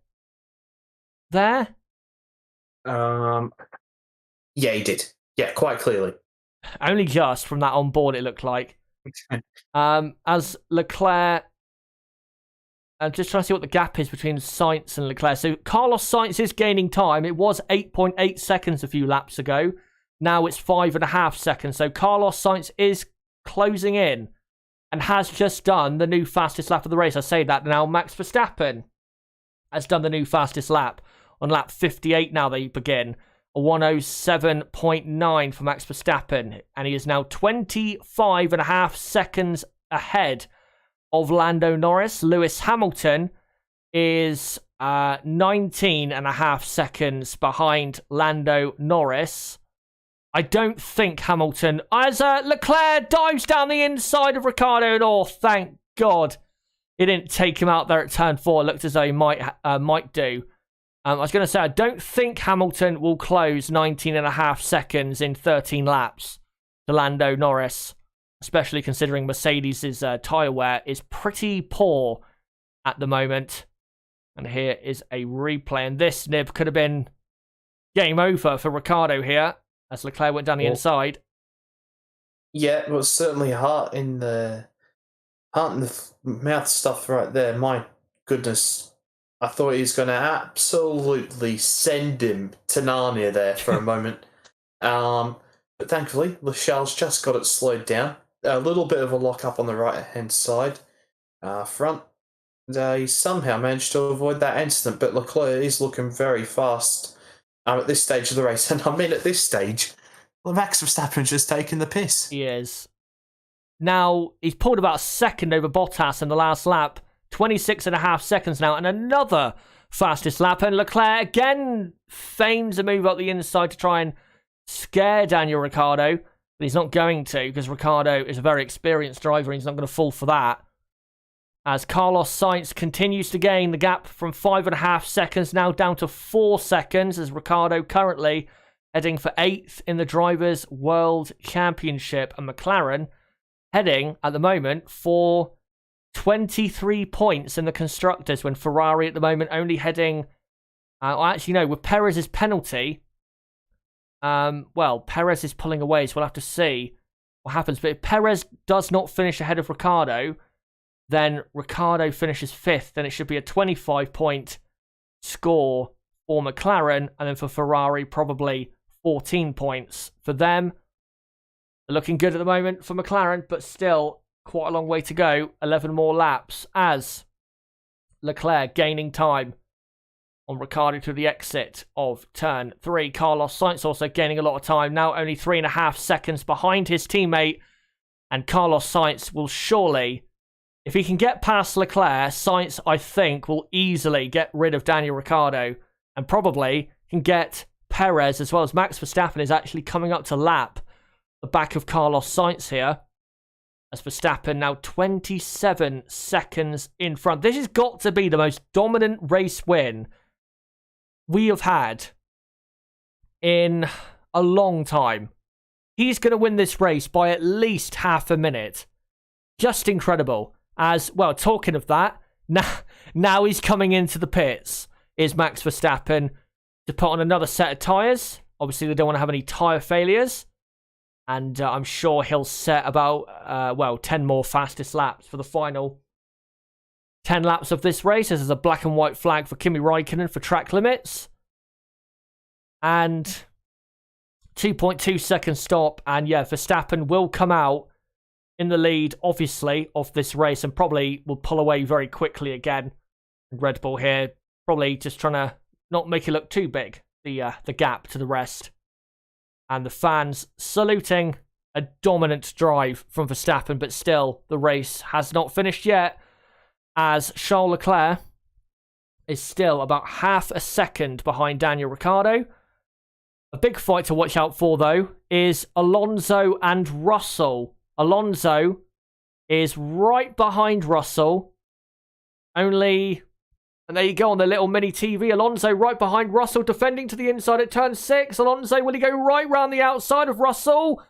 there? Yeah, he did. Yeah, quite clearly. Only just from that on board, it looked like. As Leclerc, I'm just trying to see what the gap is between Sainz and Leclerc. So Carlos Sainz is gaining time. It was 8.8 seconds a few laps ago. Now it's 5.5 seconds. So Carlos Sainz is closing in and has just done the new fastest lap of the race. I say that now. Max Verstappen has done the new fastest lap on lap 58. Now they begin. A 107.9 for Max Verstappen. And he is now 25.5 seconds ahead of Lando Norris. Lewis Hamilton is 19.5 seconds behind Lando Norris. I don't think Hamilton, as Leclerc dives down the inside of Ricciardo, and oh, thank God he didn't take him out there at turn 4. It looked as though he might do. I was going to say, I don't think Hamilton will close 19.5 seconds in 13 laps to Lando Norris, especially considering Mercedes' tyre wear is pretty poor at the moment. And here is a replay. And this nib could have been game over for Ricciardo here, as Leclerc went down the inside. Yeah, it was certainly heart in the mouth stuff right there. My goodness. I thought he was going to absolutely send him to Narnia there for a moment. But thankfully, Leclerc's just got it slowed down. A little bit of a lock-up on the right-hand side front. He somehow managed to avoid that incident, but Leclerc is looking very fast at this stage of the race. And I mean, at this stage, Max Verstappen's just taking the piss. He is. Now, he's pulled about a second over Bottas in the last lap. 26.5 seconds now, and another fastest lap. And Leclerc again feigns a move up the inside to try and scare Daniel Ricciardo, but he's not going to, because Ricciardo is a very experienced driver and he's not going to fall for that. As Carlos Sainz continues to gain the gap from 5.5 seconds now down to 4 seconds, as Ricciardo currently heading for 8th in the Drivers' World Championship, and McLaren heading at the moment for 23 points in the Constructors, when Ferrari at the moment only heading... with Perez's penalty... Perez is pulling away, so we'll have to see what happens. But if Perez does not finish ahead of Ricciardo, then Ricciardo finishes 5th, then it should be a 25-point score for McLaren, and then for Ferrari, probably 14 points. For them, they're looking good at the moment for McLaren, but still... quite a long way to go. 11 more laps as Leclerc gaining time on Ricciardo to the exit of turn 3. Carlos Sainz also gaining a lot of time. Now only 3.5 seconds behind his teammate. And Carlos Sainz will surely, if he can get past Leclerc, Sainz, I think, will easily get rid of Daniel Ricciardo. And probably can get Perez, as well as Max Verstappen is actually coming up to lap the back of Carlos Sainz here. As Verstappen now 27 seconds in front. This has got to be the most dominant race win we have had in a long time. He's going to win this race by at least half a minute. Just incredible. As, well, talking of that, now he's coming into the pits, is Max Verstappen, to put on another set of tyres. Obviously, they don't want to have any tyre failures. And I'm sure he'll set about, 10 more fastest laps for the final 10 laps of this race. This is a black and white flag for Kimi Räikkönen for track limits. And 2.2 second stop. And yeah, Verstappen will come out in the lead, obviously, of this race. And probably will pull away very quickly again. Red Bull here, probably just trying to not make it look too big, the gap to the rest. And the fans saluting a dominant drive from Verstappen, but still, the race has not finished yet, as Charles Leclerc is still about half a second behind Daniel Ricciardo. A big fight to watch out for, though, is Alonso and Russell. Alonso is right behind Russell. And there you go on the little mini TV. Alonso right behind Russell, defending to the inside at turn 6. Alonso, will he go right round the outside of Russell?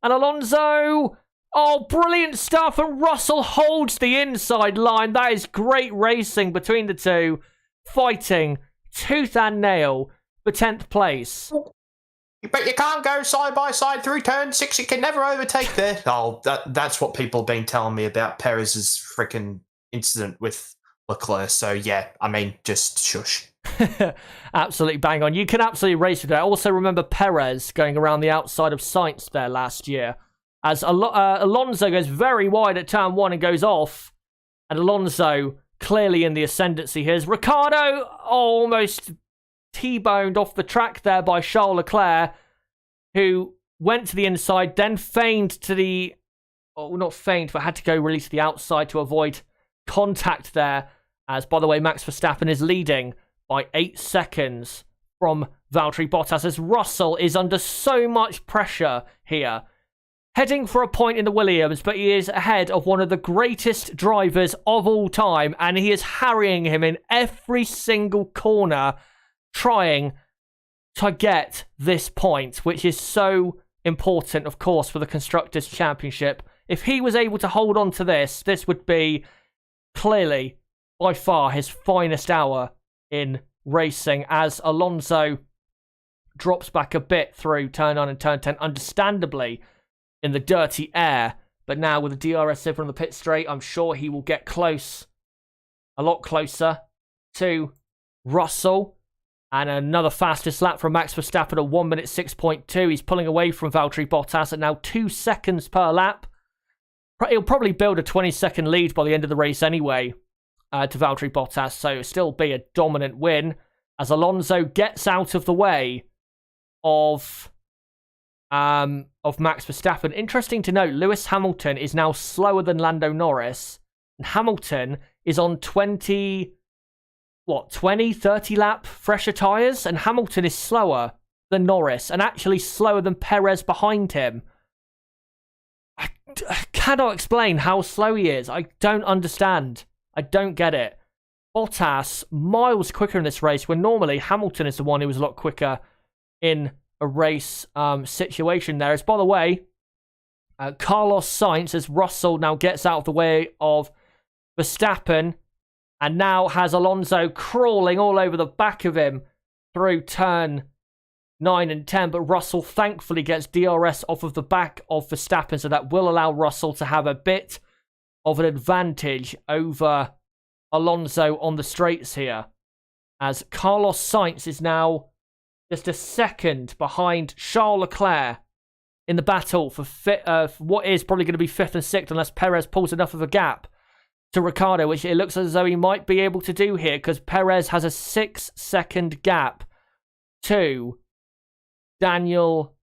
And Alonso, oh, brilliant stuff. And Russell holds the inside line. That is great racing between the two, fighting tooth and nail for 10th place. But you can't go side by side through turn 6. You can never overtake there. Oh, that's what people have been telling me about Perez's freaking incident with Leclerc. So, yeah, I mean, just shush. Absolutely bang on. You can absolutely race with that. Also, remember Perez going around the outside of Sainz there last year. As Alonso goes very wide at turn 1 and goes off. And Alonso clearly in the ascendancy here. Ricciardo almost T-boned off the track there by Charles Leclerc, who went to the inside, then feigned to the... Oh, not feigned, but had to go really to the outside to avoid contact there. As, by the way, Max Verstappen is leading by 8 seconds from Valtteri Bottas, as Russell is under so much pressure here. Heading for a point in the Williams, but he is ahead of one of the greatest drivers of all time, and he is harrying him in every single corner, trying to get this point, which is so important, of course, for the Constructors' Championship. If he was able to hold on to this would be clearly, by far, his finest hour in racing, as Alonso drops back a bit through turn 9 and turn 10, understandably, in the dirty air. But now with the DRS sitting on the pit straight, I'm sure he will get close, a lot closer to Russell. And another fastest lap from Max Verstappen at 1 minute 6.2. He's pulling away from Valtteri Bottas at now 2 seconds per lap. He'll probably build a 20-second lead by the end of the race anyway to Valtteri Bottas, so it'll still be a dominant win as Alonso gets out of the way of Max Verstappen. Interesting to note, Lewis Hamilton is now slower than Lando Norris, and Hamilton is on 20, 30 lap fresher tyres, and Hamilton is slower than Norris, and actually slower than Perez behind him. I cannot explain how slow he is. I don't understand. I don't get it. Bottas, miles quicker in this race, when normally Hamilton is the one who was a lot quicker in a race situation there. As, by the way, Carlos Sainz, as Russell now gets out of the way of Verstappen, and now has Alonso crawling all over the back of him through turn 9 and 10. But Russell thankfully gets DRS off of the back of Verstappen, so that will allow Russell to have a bit of an advantage over Alonso on the straights here. As Carlos Sainz is now just a second behind Charles Leclerc in the battle for what is probably going to be 5th and 6th, unless Perez pulls enough of a gap to Ricciardo, which it looks as though he might be able to do here, because Perez has a 6-second gap to Daniel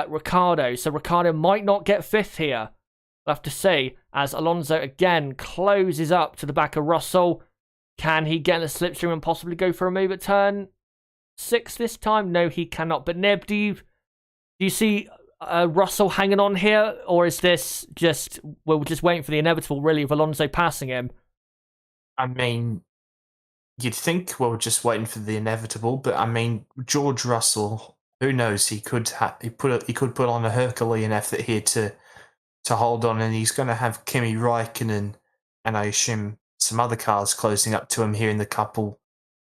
Ricciardo. So Ricciardo might not get 5th here. We'll have to see, as Alonso again closes up to the back of Russell. Can he get in the slipstream and possibly go for a move at turn 6 this time? No, he cannot. But Neb, do you see Russell hanging on here, or is this just, we're just waiting for the inevitable, really, of Alonso passing him? I mean, you'd think we're just waiting for the inevitable, but I mean, George Russell, who knows? He could put on a Herculean effort here to hold on, and he's going to have Kimi Räikkönen and I assume some other cars closing up to him here in the couple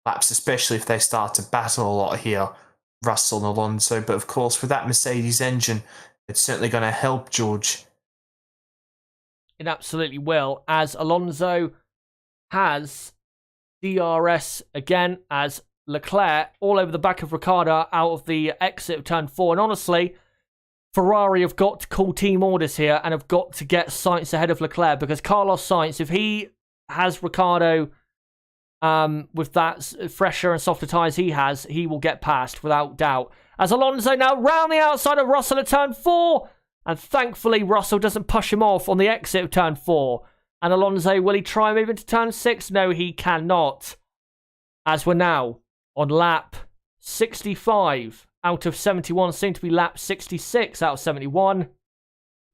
laps, especially if they start to battle a lot here, Russell and Alonso. But of course, with that Mercedes engine, it's certainly going to help George. It absolutely will, as Alonso has DRS again, as Leclerc all over the back of Ricciardo out of the exit of turn 4. And honestly, Ferrari have got to call team orders here and have got to get Sainz ahead of Leclerc, because Carlos Sainz, if he has Ricciardo with that fresher and softer tyres he has, he will get past without doubt. As Alonso now round the outside of Russell at turn 4. And thankfully, Russell doesn't push him off on the exit of turn 4. And Alonso, will he try and move into turn 6? No, he cannot. As we're now on lap 65 out of 71, seem to be lap 66 out of 71.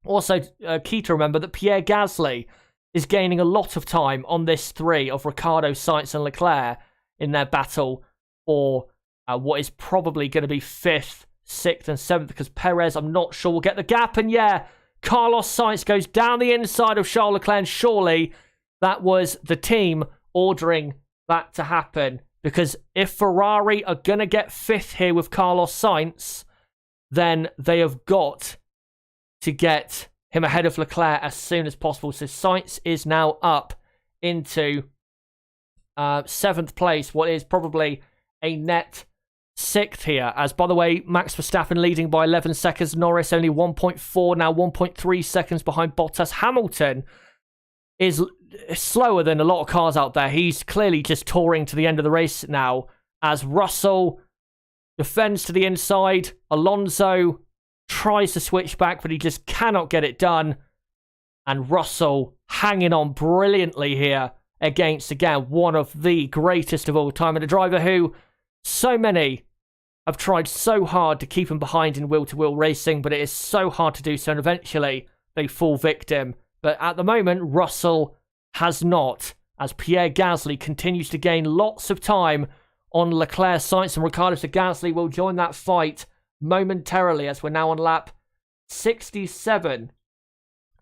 Also, key to remember that Pierre Gasly is gaining a lot of time on this 3 of Ricciardo, Sainz and Leclerc in their battle for what is probably going to be 5th, 6th and 7th, because Perez, I'm not sure, will get the gap. And yeah, Carlos Sainz goes down the inside of Charles Leclerc, and surely that was the team ordering that to happen, because if Ferrari are going to get 5th here with Carlos Sainz, then they have got to get him ahead of Leclerc as soon as possible. So Sainz is now up into 7th place, what is probably a net 6th here. As, by the way, Max Verstappen leading by 11 seconds. Norris only 1.4, now 1.3 seconds behind Bottas. Hamilton is slower than a lot of cars out there. He's clearly just touring to the end of the race now, as Russell defends to the inside. Alonso tries to switch back, but he just cannot get it done. And Russell hanging on brilliantly here against, again, one of the greatest of all time, and a driver who so many have tried so hard to keep him behind in wheel-to-wheel racing, but it is so hard to do so, and eventually they fall victim. But at the moment, Russell has not, as Pierre Gasly continues to gain lots of time on Leclerc, Sainz and Ricciardo. So Gasly will join that fight momentarily, as we're now on lap 67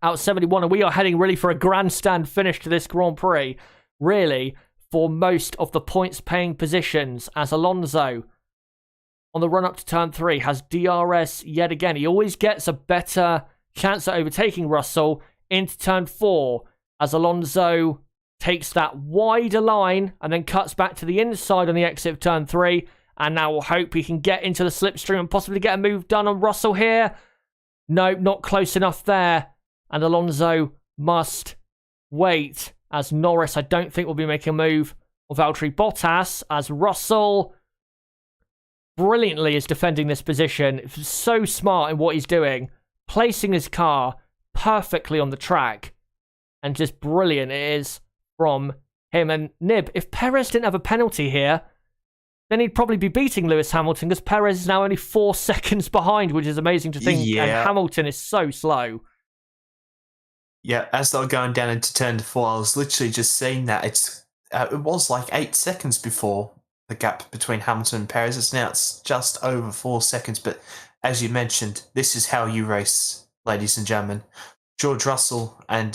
out of 71, and we are heading really for a grandstand finish to this Grand Prix, really, for most of the points paying positions, as Alonso on the run up to turn 3 has DRS yet again. He always gets a better chance at overtaking Russell into turn 4, as Alonso takes that wider line and then cuts back to the inside on the exit of turn 3. And now we'll hope he can get into the slipstream and possibly get a move done on Russell here. No, not close enough there. And Alonso must wait, as Norris, I don't think, will be making a move on Valtteri Bottas, as Russell brilliantly is defending this position. So smart in what he's doing, placing his car perfectly on the track. And just brilliant it is from him. And Nib, if Perez didn't have a penalty here, then he'd probably be beating Lewis Hamilton, because Perez is now only 4 seconds behind, which is amazing to think. Yeah. And Hamilton is so slow. Yeah, as they were going down into turn 4, I was literally just seeing that it was like 8 seconds before the gap between Hamilton and Perez. It's just over 4 seconds. But as you mentioned, this is how you race, ladies and gentlemen. George Russell and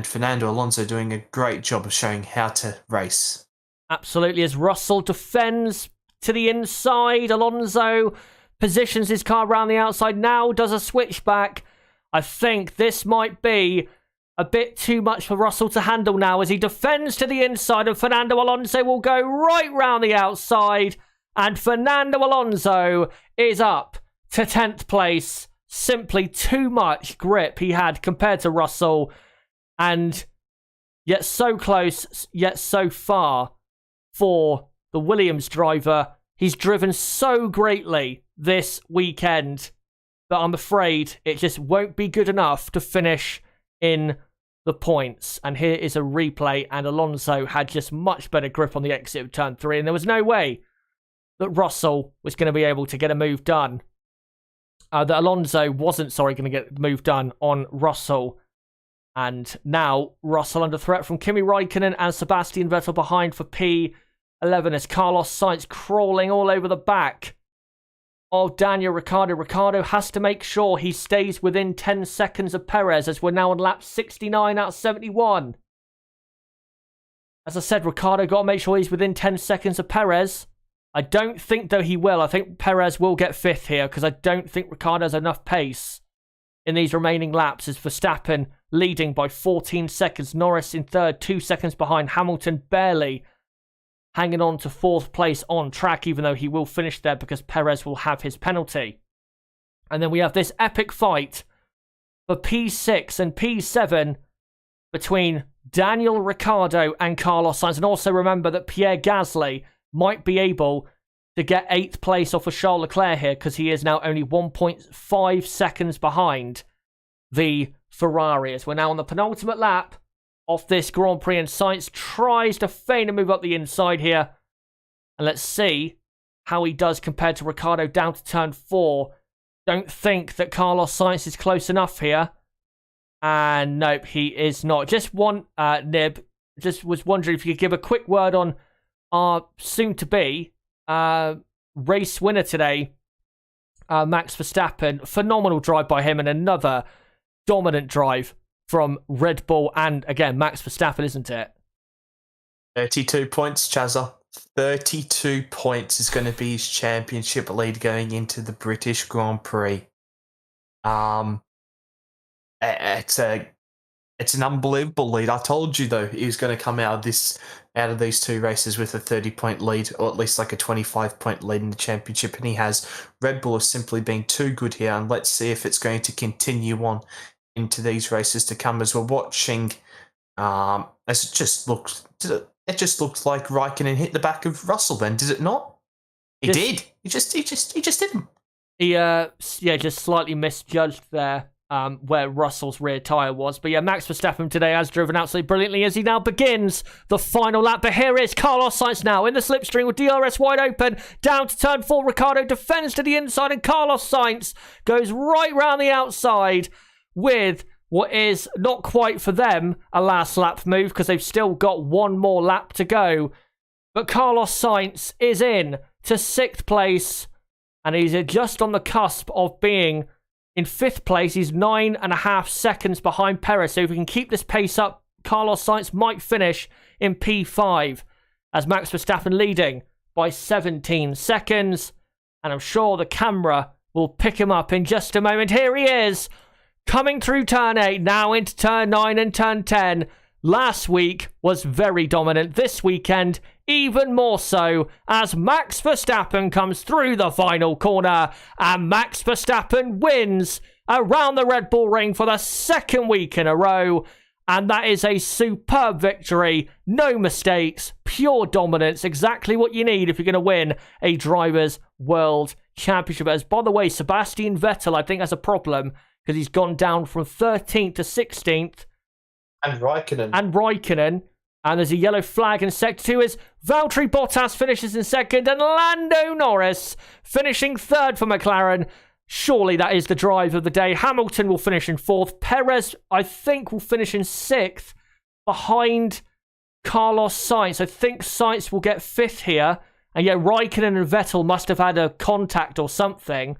Fernando Alonso doing a great job of showing how to race. Absolutely, as Russell defends to the inside, Alonso positions his car around the outside, now does a switchback. I think this might be a bit too much for Russell to handle now, as he defends to the inside, and Fernando Alonso will go right round the outside, and Fernando Alonso is up to 10th place. Simply too much grip he had compared to Russell, and yet so close, yet so far for the Williams driver. He's driven so greatly this weekend, but I'm afraid it just won't be good enough to finish in the points. And here is a replay, and Alonso had just much better grip on the exit of turn 3, and there was no way that Russell was going to be able to get a move done. That Alonso wasn't, going to get the move done on Russell. And now Russell under threat from Kimi Räikkönen and Sebastian Vettel behind for P11, as Carlos Sainz crawling all over the back of Daniel Ricciardo. Ricciardo has to make sure he stays within 10 seconds of Perez, as we're now on lap 69 out of 71. As I said, Ricciardo got to make sure he's within 10 seconds of Perez. I don't think, though, he will. I think Perez will get 5th here, because I don't think Ricciardo has enough pace in these remaining laps, as Verstappen leading by 14 seconds. Norris in 3rd, 2 seconds behind. Hamilton barely hanging on to 4th place on track, even though he will finish there because Perez will have his penalty. And then we have this epic fight for P6 and P7 between Daniel Ricciardo and Carlos Sainz. And also remember that Pierre Gasly might be able to get 8th place off of Charles Leclerc here, because he is now only 1.5 seconds behind the Ferrari. As we're now on the penultimate lap of this Grand Prix, and Sainz tries to feign a move up the inside here. And let's see how he does compared to Ricciardo down to turn 4. Don't think that Carlos Sainz is close enough here. And nope, he is not. Just one nib. Just was wondering if you could give a quick word on our soon-to-be race winner today, Max Verstappen. Phenomenal drive by him, and another dominant drive from Red Bull. And again, Max Verstappen, isn't it? 32 points, Chazza. 32 points is going to be his championship lead going into the British Grand Prix. It's an unbelievable lead. I told you though he was going to come out of these two races with a 30-point lead, or at least like a 25-point lead in the championship, and he has. Red Bull has simply been too good here, and let's see if it's going to continue on into these races to come. As we're watching, as it just looked like Raikkonen hit the back of Russell. Then did it not? He did. He just didn't. He just slightly misjudged there. Where Russell's rear tyre was. But yeah, Max Verstappen today has driven absolutely brilliantly as he now begins the final lap. But here is Carlos Sainz now in the slipstream with DRS wide open. Down to turn 4, Ricciardo defends to the inside, and Carlos Sainz goes right round the outside with what is not quite for them a last lap move, because they've still got one more lap to go. But Carlos Sainz is in to 6th place, and he's just on the cusp of being in 5th place. He's 9.5 seconds behind Perez. So if we can keep this pace up, Carlos Sainz might finish in P5, as Max Verstappen leading by 17 seconds. And I'm sure the camera will pick him up in just a moment. Here he is, coming through turn 8, now into turn 9 and turn 10. Last week was very dominant. This weekend, even more so, as Max Verstappen comes through the final corner, and Max Verstappen wins around the Red Bull ring for the 2nd week in a row. And that is a superb victory. No mistakes, pure dominance, exactly what you need if you're going to win a Drivers' World Championship. As, by the way, Sebastian Vettel, I think, has a problem because he's gone down from 13th to 16th. And Raikkonen. And there's a yellow flag in sector 2 as Valtteri Bottas finishes in 2nd, and Lando Norris finishing 3rd for McLaren. Surely that is the drive of the day. Hamilton will finish in 4th. Perez, I think, will finish in 6th behind Carlos Sainz. I think Sainz will get 5th here. And yeah, Raikkonen and Vettel must have had a contact or something.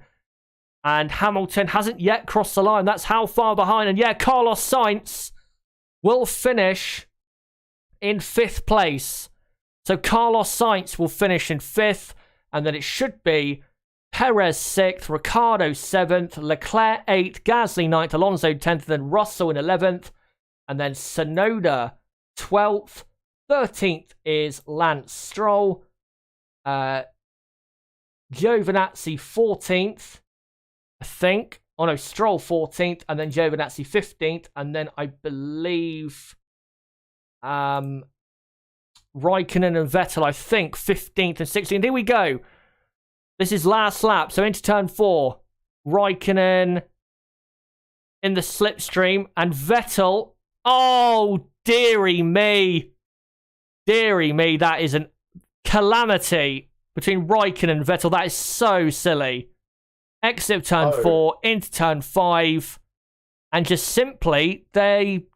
And Hamilton hasn't yet crossed the line. That's how far behind. And yeah, Carlos Sainz will finish in 5th place. So Carlos Sainz will finish in 5th, and then it should be Perez 6th, Ricciardo 7th, Leclerc 8th, Gasly 9th, Alonso 10th, and then Russell in 11th, and then Tsunoda 12th. 13th is Lance Stroll, Giovinazzi 14th, I think. Oh no, Stroll 14th, and then Giovinazzi 15th, and then I believe Raikkonen and Vettel, I think, 15th and 16th. Here we go. This is last lap, so into turn 4. Raikkonen in the slipstream, and Vettel. Oh, dearie me. Dearie me, that is an calamity between Raikkonen and Vettel. That is so silly. Exit turn 4, into turn 5, and just simply they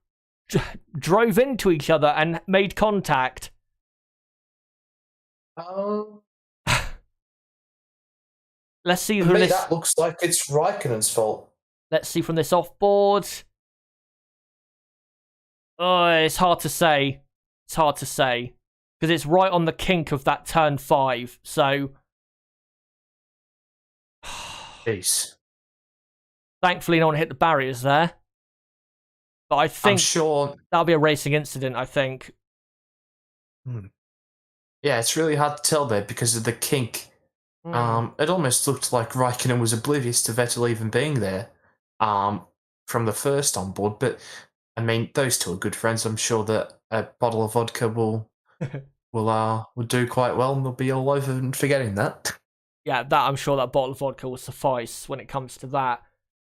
drove into each other and made contact. Let's see from this. That looks like it's Raikkonen's fault. Let's see from this off-board. Oh, it's hard to say. It's hard to say. Because it's right on the kink of that turn 5. So... Jeez. Thankfully, no one hit the barriers there. But I think I'm sure that'll be a racing incident, I think. Yeah, it's really hard to tell there because of the kink. It almost looked like Raikkonen was oblivious to Vettel even being there from the first onboard. But, I mean, those two are good friends. I'm sure that a bottle of vodka will will do quite well, and we'll be all over and forgetting that. Yeah, that I'm sure that bottle of vodka will suffice when it comes to that.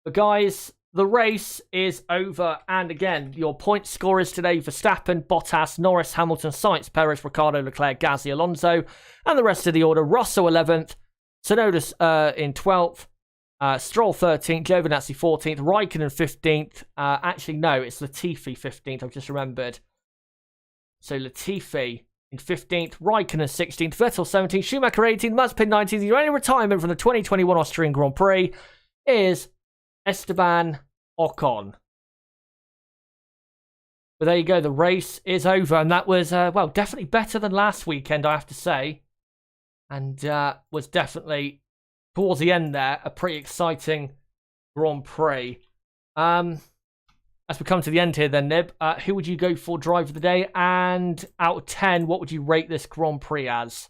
But guys, the race is over, and again, your point scorers today: Verstappen, Bottas, Norris, Hamilton, Sainz, Perez, Ricciardo, Leclerc, Gasly, Alonso, and the rest of the order: Russell 11th, Tsunoda in 12th, Stroll 13th, Giovinazzi 14th, Raikkonen 15th. Actually, no, it's Latifi 15th. I've just remembered. So Latifi in 15th, Raikkonen 16th, Vettel 17th, Schumacher 18th, Mazepin 19th. The only retirement from the 2021 Austrian Grand Prix is Esteban Ocon. But there you go, the race is over, and that was, well, definitely better than last weekend, I have to say. And was definitely, towards the end there, a pretty exciting Grand Prix. As we come to the end here then, Nib, who would you go for driver of the day? And out of 10, what would you rate this Grand Prix as?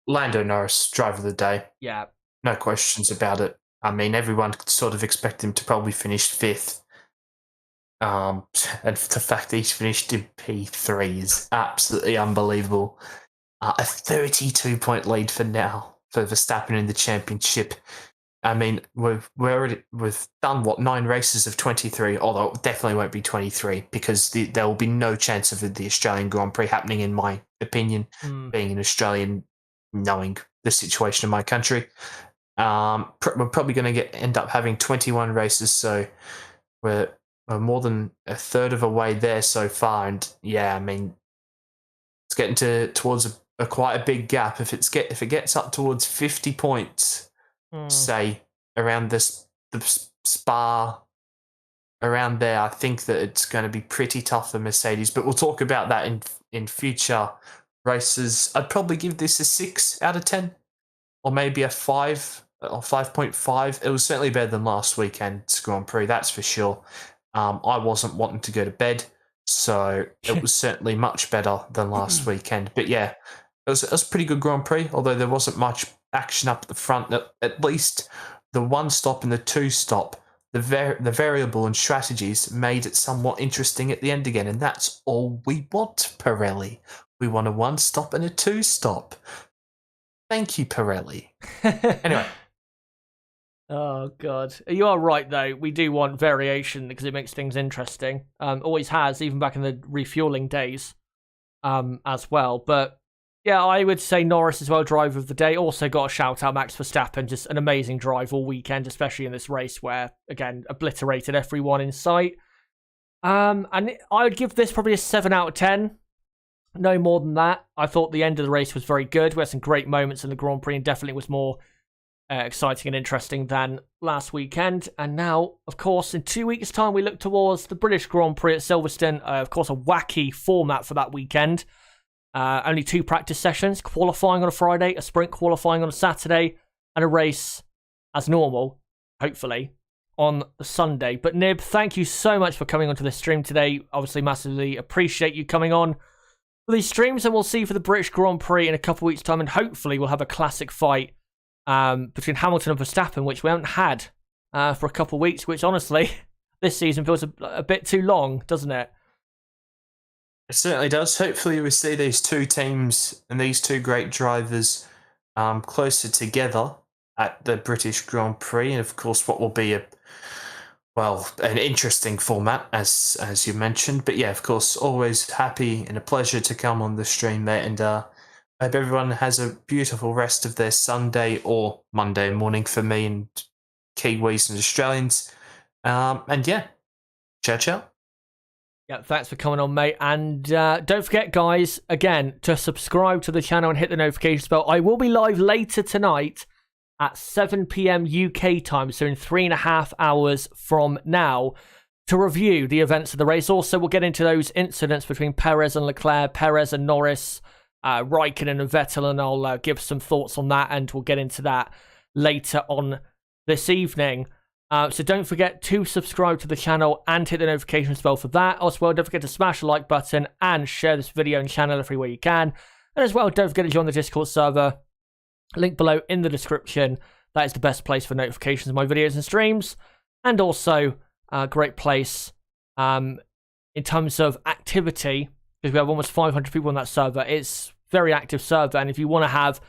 Lando Norris, driver of the day. Yeah. No questions about it. I mean, everyone could sort of expect him to probably finish 5th. And the fact that he's finished in P3 is absolutely unbelievable. A 32-point lead for now for Verstappen in the championship. I mean, we've done, 9 races of 23, although it definitely won't be 23, because there will be no chance of the Australian Grand Prix happening, in my opinion, being an Australian, knowing the situation in my country. We're probably going to end up having 21 races, so we're more than a third of a way there so far, and yeah, I mean, it's getting towards quite a big gap. If it gets up towards 50 points, say around the Spa, around there, I think that it's going to be pretty tough for Mercedes. But we'll talk about that in future races. I'd probably give this a 6 out of 10, or maybe a 5 or 5.5. It was certainly better than last weekend's Grand Prix, that's for sure. I wasn't wanting to go to bed, so it was certainly much better than last weekend. But yeah, it was a pretty good Grand Prix, although there wasn't much action up at the front. At least the 1 stop and the 2 stop, the variable and strategies made it somewhat interesting at the end again, and that's all we want, Pirelli. We want a 1 stop and a 2 stop. Thank you, Pirelli. Anyway. Oh, God. You are right, though. We do want variation because it makes things interesting. Always has, even back in the refueling days as well. But yeah, I would say Norris as well, driver of the day. Also got a shout out, Max Verstappen. Just an amazing drive all weekend, especially in this race where, again, obliterated everyone in sight. And I would give this probably a 7 out of 10. No more than that. I thought the end of the race was very good. We had some great moments in the Grand Prix and definitely was more exciting and interesting than last weekend. And now, of course, in 2 weeks' time, we look towards the British Grand Prix at Silverstone. Of course, a wacky format for that weekend. Only 2 practice sessions, qualifying on a Friday, a sprint qualifying on a Saturday, and a race as normal, hopefully, on the Sunday. But Nib, thank you so much for coming onto this stream today. Obviously, massively appreciate you coming on for these streams, and we'll see you for the British Grand Prix in a couple of weeks' time, and hopefully we'll have a classic fight between Hamilton and Verstappen, which we haven't had for a couple of weeks, which honestly, this season feels a bit too long, doesn't it? It certainly does. Hopefully we see these 2 teams and these 2 great drivers closer together at the British Grand Prix, and of course what will be an interesting format, as you mentioned. But yeah, of course, always happy and a pleasure to come on the stream, mate, and I hope everyone has a beautiful rest of their Sunday or Monday morning for me and Kiwis and Australians. And yeah, ciao. Yeah, thanks for coming on, mate. And don't forget, guys, again, to subscribe to the channel and hit the notification bell. I will be live later tonight at 7 p.m. UK time, so in 3.5 hours from now, to review the events of the race. Also, we'll get into those incidents between Perez and Leclerc, Perez and Norris, Raikkonen and Vettel, and I'll give some thoughts on that, and we'll get into that later on this evening. So don't forget to subscribe to the channel and hit the notifications bell for that. As well, don't forget to smash the like button and share this video and channel everywhere you can. And as well, don't forget to join the Discord server. Link below in the description. That is the best place for notifications of my videos and streams. And also a great place in terms of activity because we have almost 500 people on that server. It's a very active server, and if you want to have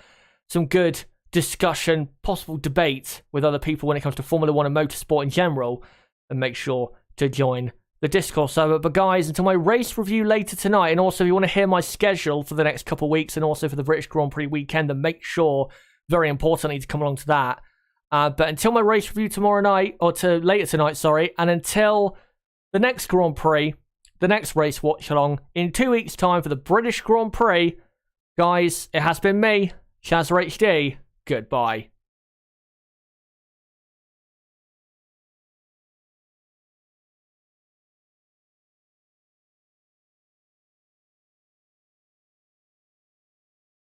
some good discussion, possible debate with other people when it comes to Formula 1 and motorsport in general, then make sure to join the Discord server. But guys, until my race review later tonight, and also if you want to hear my schedule for the next couple of weeks and also for the British Grand Prix weekend, then make sure, very importantly, to come along to that. But until my race review tomorrow night, or to later tonight, sorry, and until the next Grand Prix, the next race watch along in 2 weeks' time for the British Grand Prix, guys, it has been me, Shazza HD. Goodbye.